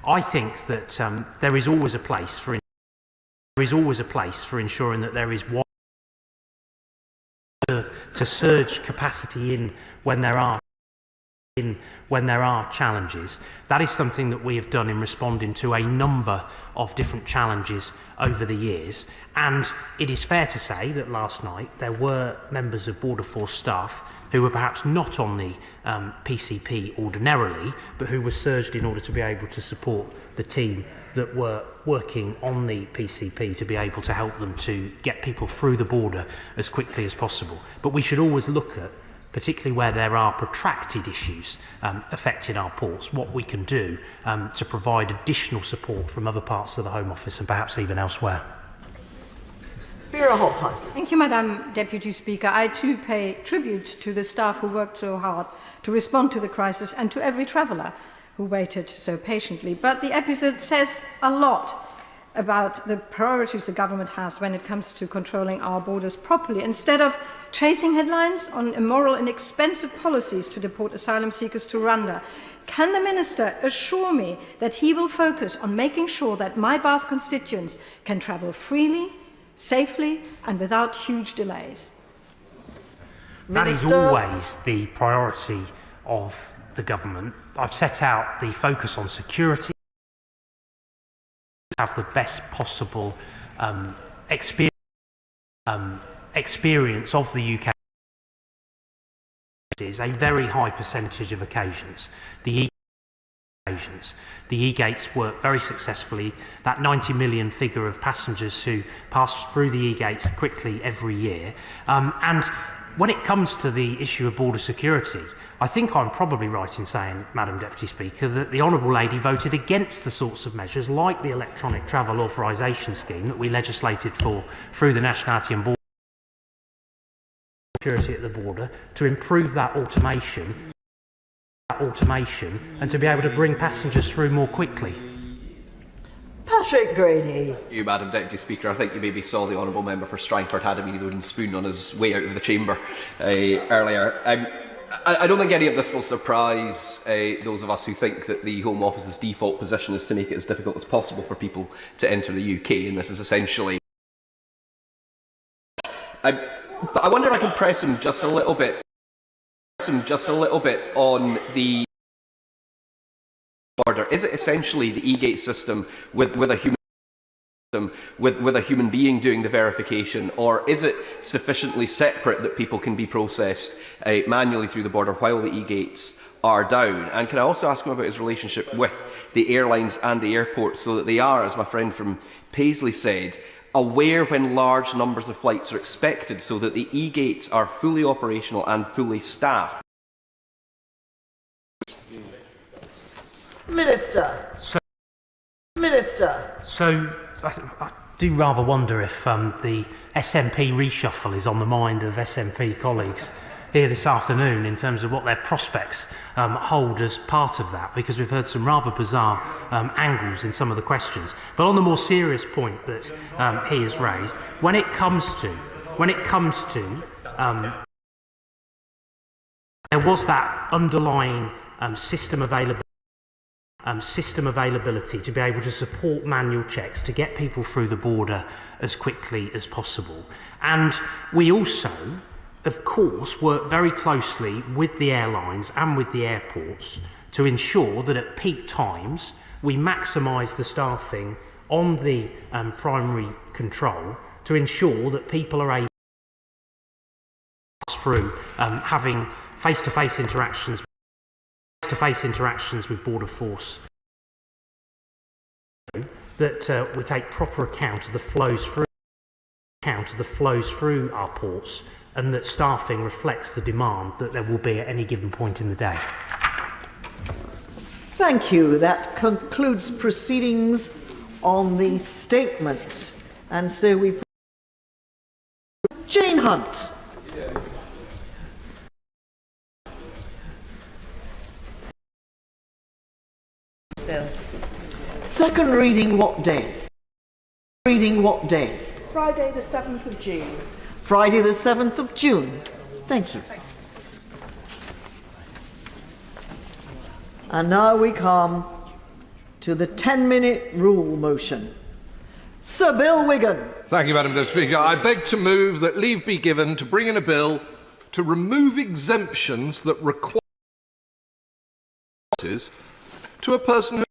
J: I think that there is always a place for ensuring that there is one to surge capacity in when there are challenges. That is something that we have done in responding to a number of different challenges over the years. And it is fair to say that last night there were members of Border Force staff who were perhaps not on the PCP ordinarily, but who were surged in order to be able to support the team that were working on the PCP to be able to help them to get people through the border as quickly as possible. But we should always look at, particularly where there are protracted issues affecting our ports, what we can do to provide additional support from other parts of the Home Office and perhaps even elsewhere.
N: Thank you, Madam Deputy Speaker. I too pay tribute to the staff who worked so hard to respond to the crisis, and to every traveller who waited so patiently. But the episode says a lot about the priorities the government has when it comes to controlling our borders properly. Instead of chasing headlines on immoral and expensive policies to deport asylum seekers to Rwanda, can the Minister assure me that he will focus on making sure that my Bath constituents can travel freely, safely and without huge delays?
J: That is always the priority of the government. I've set out the focus on security, have the best possible experience of the UK is a very high percentage of occasions. The e-gates work very successfully. That 90 million figure of passengers who pass through the e-gates quickly every year. And when it comes to the issue of border security, I think I'm probably right in saying, Madam Deputy Speaker, that the Honourable Lady voted against the sorts of measures like the electronic travel authorisation scheme that we legislated for through the Nationality and Border Security at the border to improve that automation and to be able to bring passengers through more quickly.
E: Patrick Grady.
D: Thank you, Madam Deputy Speaker. I think you maybe saw the Honourable Member for Strangford had a wee wooden spoon on his way out of the chamber earlier. I don't think any of this will surprise those of us who think that the Home Office's default position is to make it as difficult as possible for people to enter the UK, and this is essentially... But I wonder if I can press him just a little bit on the border. Is it essentially the e-gate system with a human being doing the verification, or is it sufficiently separate that people can be processed manually through the border while the e-gates are down? And can I also ask him about his relationship with the airlines and the airports, so that they are, as my friend from Paisley said, aware when large numbers of flights are expected, so that the e-gates are fully operational and fully staffed?
E: Minister.
J: So I do rather wonder if the SNP reshuffle is on the mind of SNP colleagues here this afternoon in terms of what their prospects hold as part of that, because we've heard some rather bizarre angles in some of the questions. But on the more serious point that he has raised, when it comes to there was that underlying system availability to be able to support manual checks to get people through the border as quickly as possible. And we also, of course, work very closely with the airlines and with the airports to ensure that at peak times we maximise the staffing on the primary control to ensure that people are able to pass through having face-to-face interactions with Border Force, that we take proper account of the flows through our ports, and that staffing reflects the demand that there will be at any given point in the day.
E: Thank you. That concludes proceedings on the statement. And so we... Jane Hunt.
P: Bill.
E: Second reading what day? Reading what day?
P: Friday the 7th of June.
E: Friday the 7th of June. Thank you. And now we come to the 10-minute rule motion. Sir Bill Wigan.
U: Thank you, Madam Speaker. I beg to move that leave be given to bring in a bill to remove exemptions that require to a person who